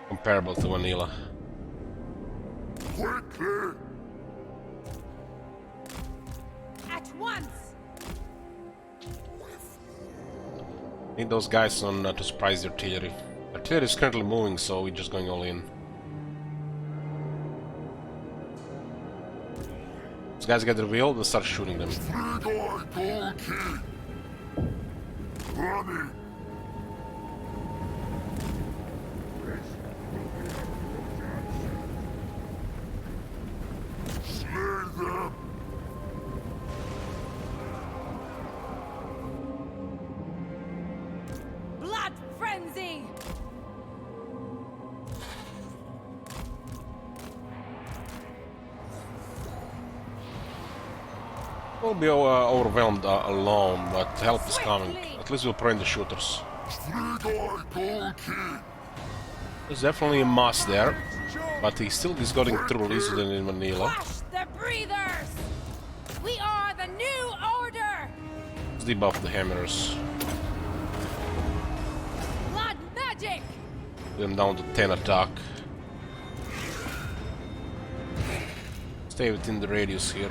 comparable to Vanilla. Quickly! At once. Need those guys on to surprise the artillery. Artillery is currently moving, so we're just going all in. These guys get revealed and start shooting them. Strigoi Golki! Running! Slay them! Blood frenzy. We'll be overwhelmed alone, but help is coming. At least we'll prevent the shooters. Strigoi Golki! There's definitely a Moss there, but he still is getting through easier than in Manila. Flush the breathers. We are the new order. Let's debuff the hammers. Blood magic. Get them down to 10 attack. Stay within the radius here.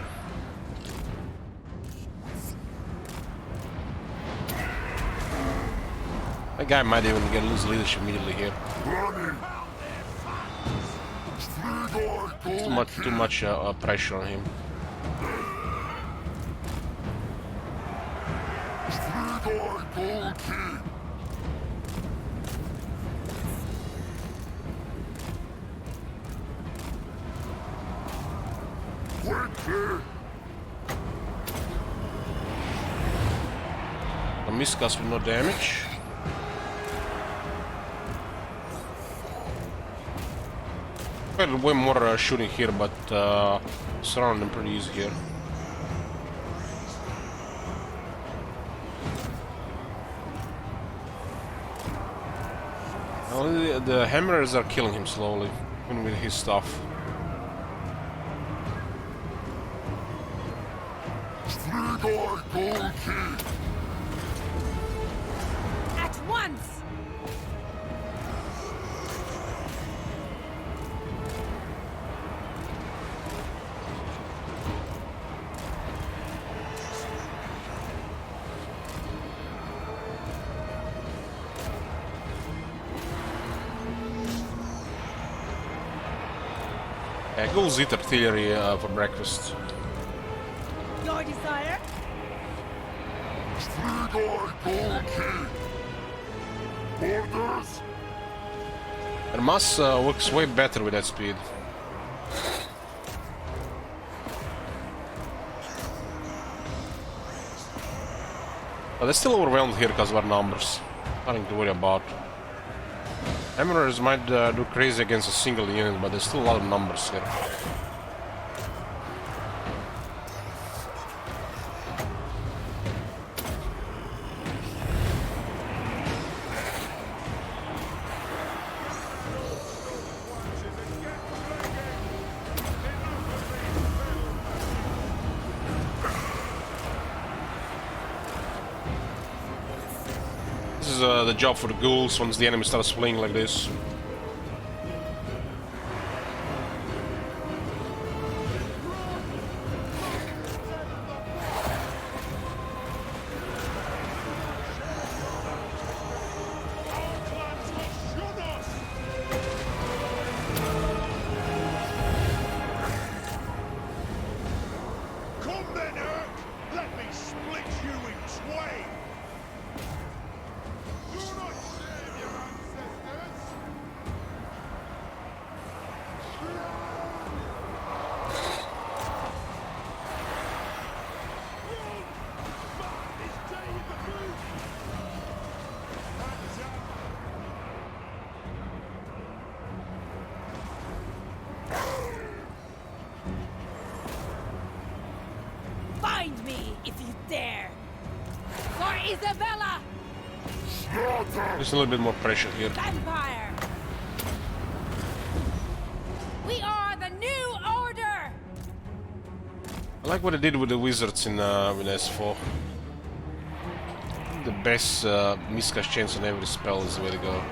That guy might even lose leadership immediately here. Running! Strigoi Too much pressure on him. Strigoi Golki! Quickly! A miscast with no damage. Way more shooting here, but surround them pretty easy here. Well, the hammers are killing him slowly, even with his stuff. Strigoi Golki! At once. Go eat artillery for breakfast. Your desire. Strigoi Golki! Orders! Hermas works way better with that speed. But they're still overwhelmed here because of our numbers. Nothing to worry about. Emeralds might do crazy against a single unit, but there's still a lot of numbers here. is the job for the ghouls once the enemy starts playing like this. Find me if you dare! For Isabella! There's a little bit more pressure here. Vampire! We are the new order! I like what I did with the wizards in SFO. The best miscast chance on every spell is the way to go.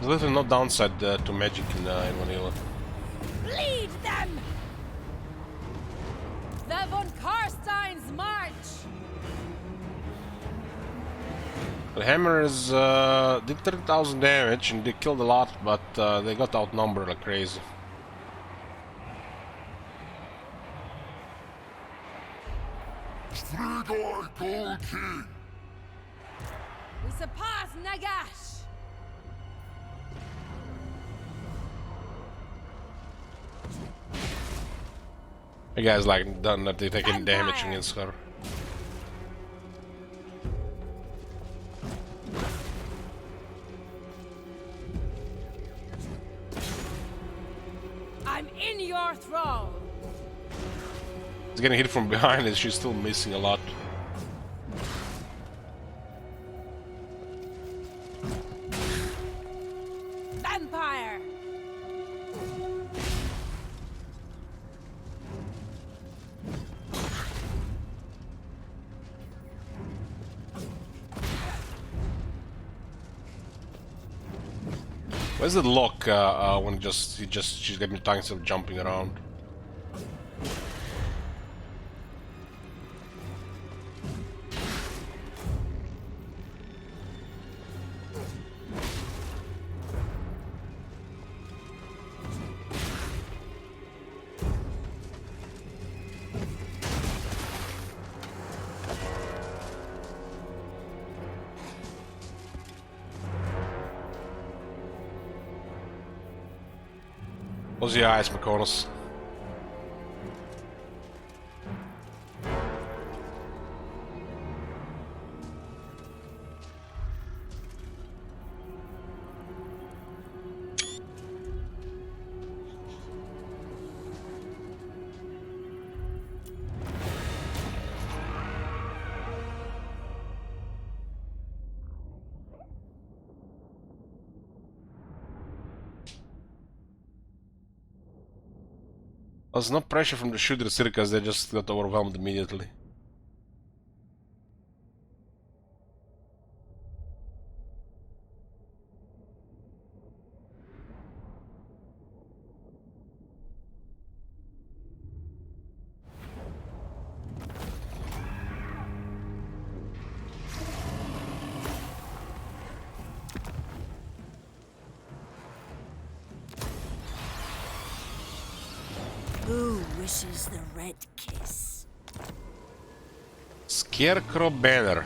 There's literally no downside to magic in vanilla. Bleed them! The von Karstein's march! The hammers did 30,000 damage and they killed a lot, but they got outnumbered like crazy. We surpass Nagash! The guy's like done not taking damage against her. I'm in your thrall! He's getting hit from behind and she's still missing a lot. Vampire! Where's the lock when she's getting time still jumping around? Close your eyes, McConnell. There's no pressure from the shooter circus, they just got overwhelmed immediately. Who wishes the red kiss? Scarecrow banner.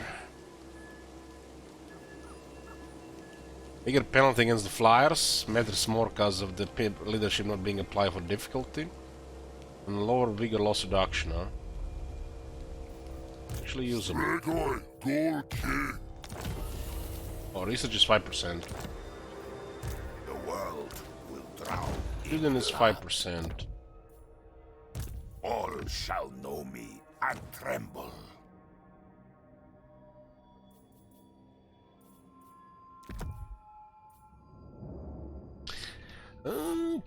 Bigger penalty against the flyers. Matters more because of the leadership not being applied for difficulty. And lower bigger loss reduction, huh? Actually use them. Oh, research is 5%. The world will drown. Hidden is 5%. All shall know me and tremble.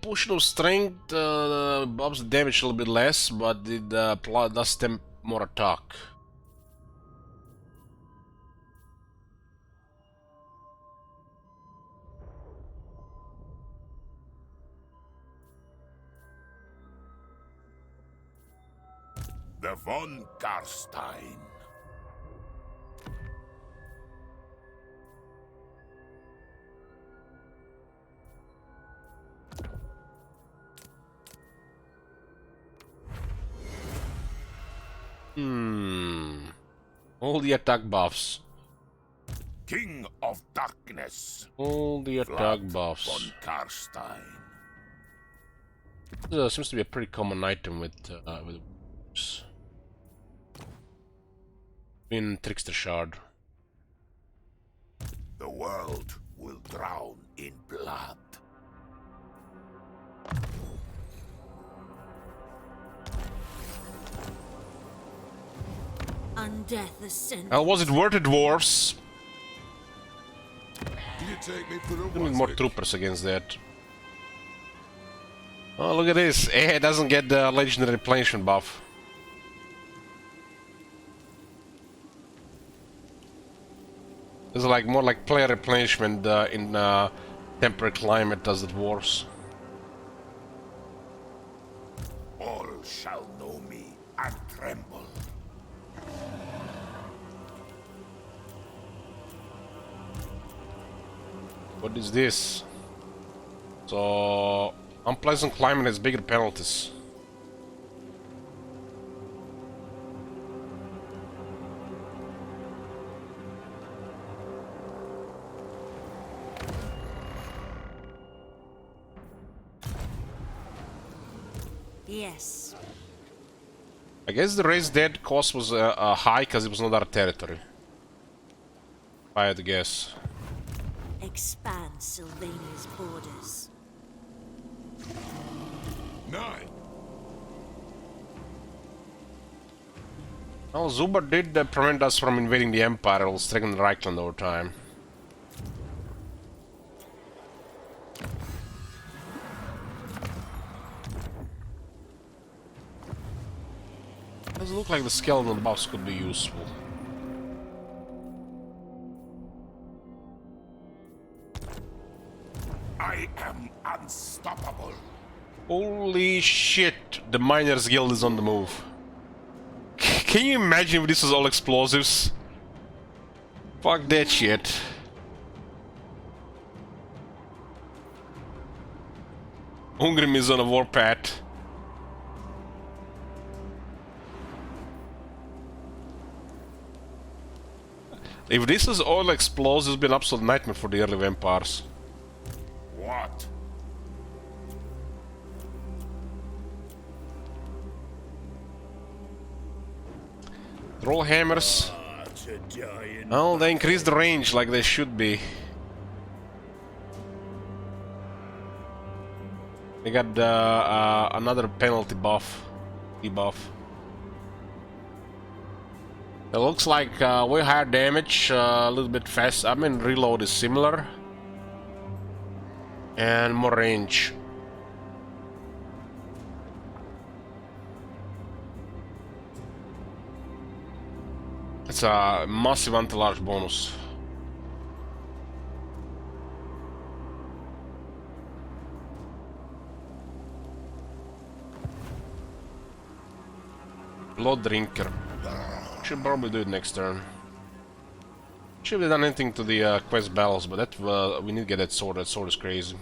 Potion of strength ups the damage a little bit less, but it does them more attack. The von Karstein. All the attack buffs. King of Darkness. All the attack Vlad buffs. von Karstein. Seems to be a pretty common item with in Trickster Shard. The world will drown in blood. Undeath ascend. Was it worth it, dwarves? Do you take me for a We need more troopers against that. Oh, look at this. Eh, it doesn't get the legendary replenishment buff. It's like more like player replenishment in temperate climate as the dwarves. All shall know me and tremble. What is this? So, unpleasant climate has bigger penalties. Yes. I guess the raised dead cost was high because it was not our territory. If I had to guess. Expand Sylvania's borders. Nine. Well, Zuber did prevent us from invading the Empire. We'll strengthen Reichland over time. Doesn't look like the skeleton buffs could be useful. I am unstoppable. Holy shit, the Miners Guild is on the move. Can you imagine if this was all explosives? Fuck that shit. Ungrim is on a warpath. If this is all explosives, it's been an absolute nightmare for the early vampires. What? Troll hammers. Oh, they increase the range like they should be. They got another penalty buff, debuff. It looks like way higher damage, a little bit fast. I mean, reload is similar, and more range. It's a massive anti-large bonus. Blood Drinker. Should probably do it next turn. Should have done anything to the quest battles, but that we need to get that sword. That sword is crazy.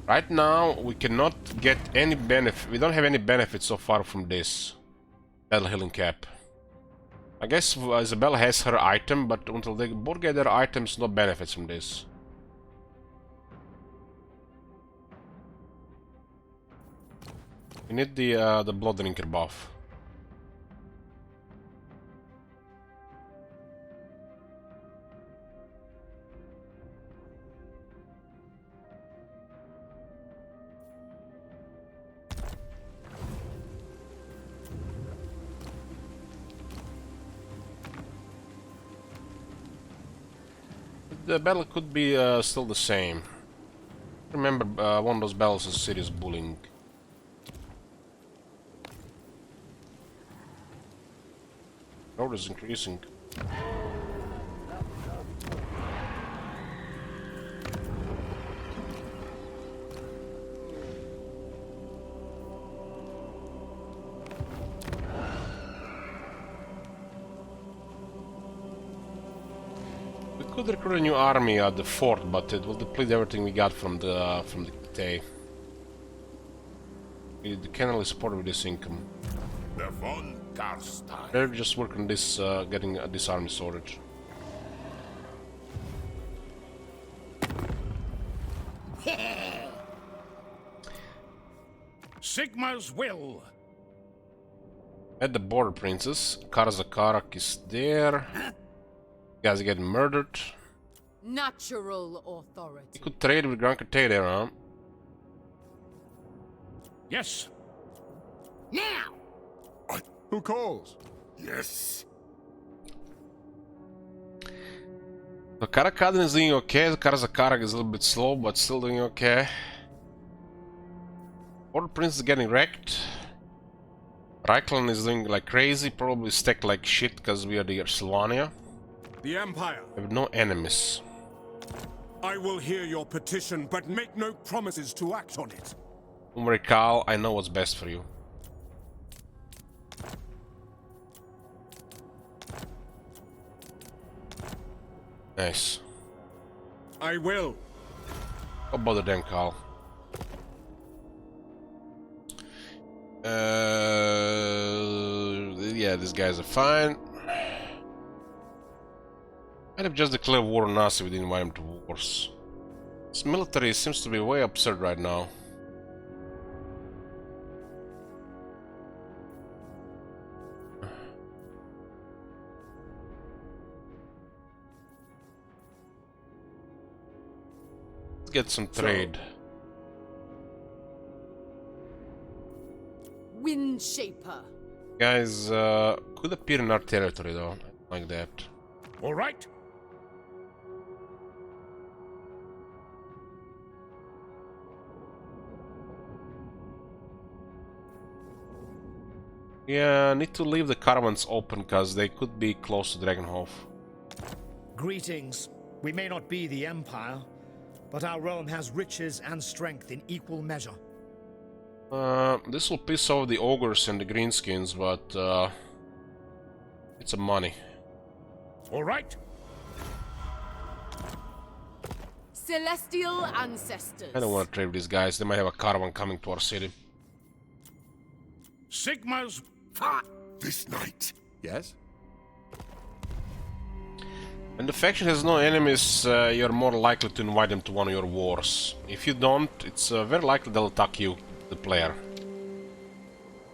Right now, we cannot get any benefit. We don't have any benefit so far from this battle healing cap. I guess Isabella has her item, but until they both get their items, no benefits from this. We need the Blood Drinker buff. the battle could be still the same. Remember, one of those battles is serious bullying. Road is increasing. We could recruit a new army at the fort, but it will deplete everything we got from the Tay. We can't really support with this income. The von Karstein. They're just working on this, getting this army sorted. Sigma's will. At the border, princess. Karzakarak is there. You guys are getting murdered. Natural authority. You could trade with Grand Tay there, huh? Yes. Now! Who calls? Yes. The Karakadin is doing okay. The Karzakarak is a little bit slow, but still doing okay. Border prince is getting wrecked. Reichland is doing like crazy, probably stacked like shit because we are the Sylvania. The Empire. We have no enemies. I will hear your petition, but make no promises to act on it. Don't worry, Carl, I know what's best for you. Nice. I will. How about the damn Carl? Yeah, these guys are fine. Might have just declared war on us if we didn't invite him to wars. This military seems to be way absurd right now. Let's get some trade. Windshaper. Guys, could appear in our territory though, like that. All right. Yeah, need to leave the caravans open because they could be close to Dragonhof. Greetings. We may not be the Empire, but our realm has riches and strength in equal measure. This will piss off the ogres and the greenskins, but it's a money. All right. Celestial ancestors. I don't want to trade with these guys. They might have a caravan coming to our city. Sigma's. This night. Yes? When the faction has no enemies, you're more likely to invite them to one of your wars. If you don't, it's very likely they'll attack you, the player.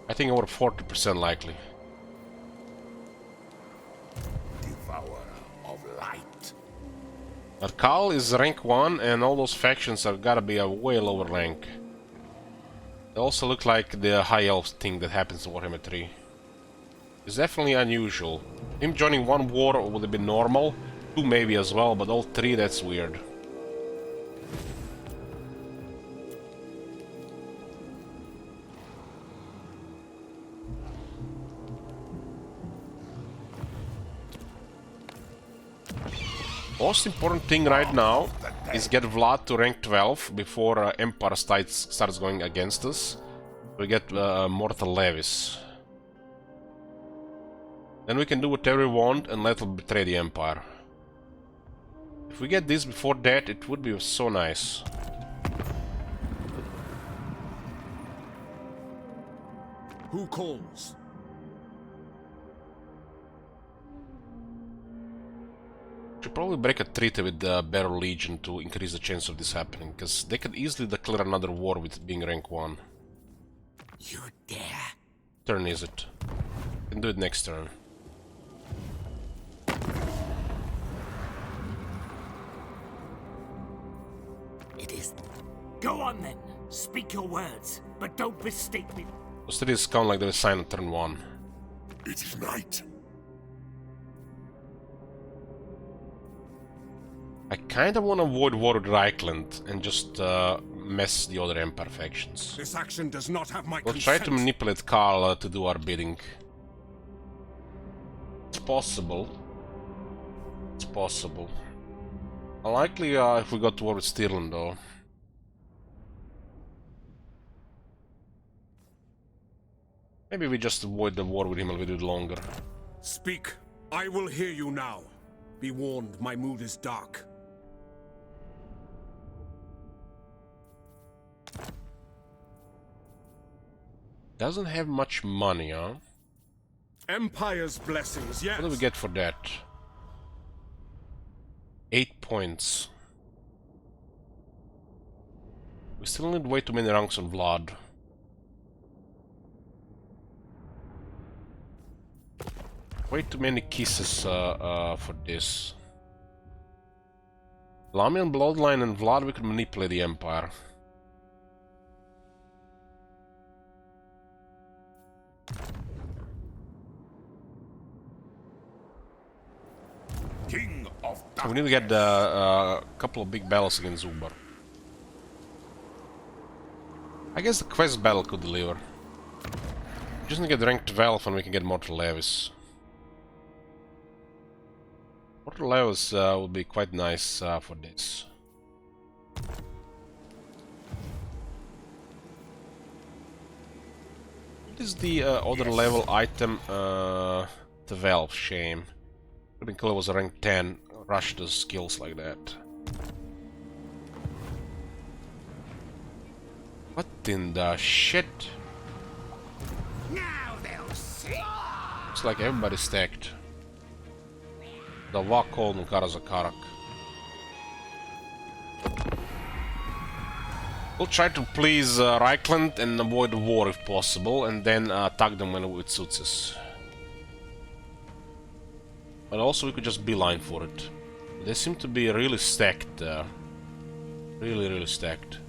I think over 40% likely. Devourer of light. But Khal is rank 1 and all those factions have gotta be a way lower rank. They also look like the high elf thing that happens in Warhammer 3. It's definitely unusual. Him joining one war would have been normal, 2 maybe as well, but all 3 that's weird. Most important thing right now is get Vlad to rank 12 before Empire starts going against us. We get Mortal Levis. Then we can do whatever we want and let him betray the Empire. If we get this before that, it would be so nice. Who calls? Should probably break a treaty with the Barrow Legion to increase the chance of this happening, because they could easily declare another war with being rank 1. You dare? Turn is it? Can do it next turn. It is. Go on then. Speak your words, but don't mistake me. Those treaties count like they were signed on turn 1. It is night. I kinda wanna avoid war with Reichland and just mess the other Empire factions. This action does not have my We'll consent. try to manipulate Karl to do our bidding. It's possible. It's possible. Unlikely if we got to war with Stirland though. Maybe we just avoid the war with him a little bit longer. Speak. I will hear you now. Be warned, my mood is dark. Doesn't have much money, huh? Empire's blessings, yes. What do we get for that? 8 points. We still need way too many ranks on Vlad. Way too many kisses for this. Lamian bloodline and Vlad, we could manipulate the Empire. King of So we need to get a couple of big battles against Zubar. I guess the quest battle could deliver. We just need to get rank 12 and we can get Mortal Levis. Mortal Levis would be quite nice for this. What is the other level item? 12, shame. Could be cool it was a rank 10. Rush the skills like that. What in the shit? Now they'll see. Looks like everybody's stacked. The Vakol and Karazakarak. We'll try to please Reichland and avoid the war if possible, and then attack them when it suits us. But also we could just beeline for it. They seem to be really stacked. Really stacked.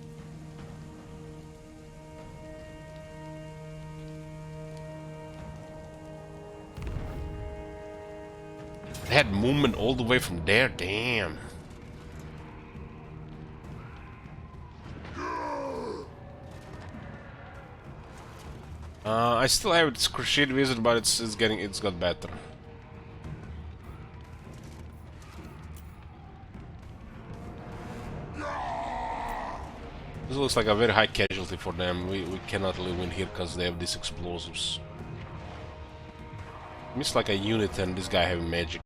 They had movement all the way from there, damn. I still have its Crusade Wizard, but it's got better. This looks like a very high casualty for them. We cannot really win here because they have these explosives. It's like a unit and this guy having magic.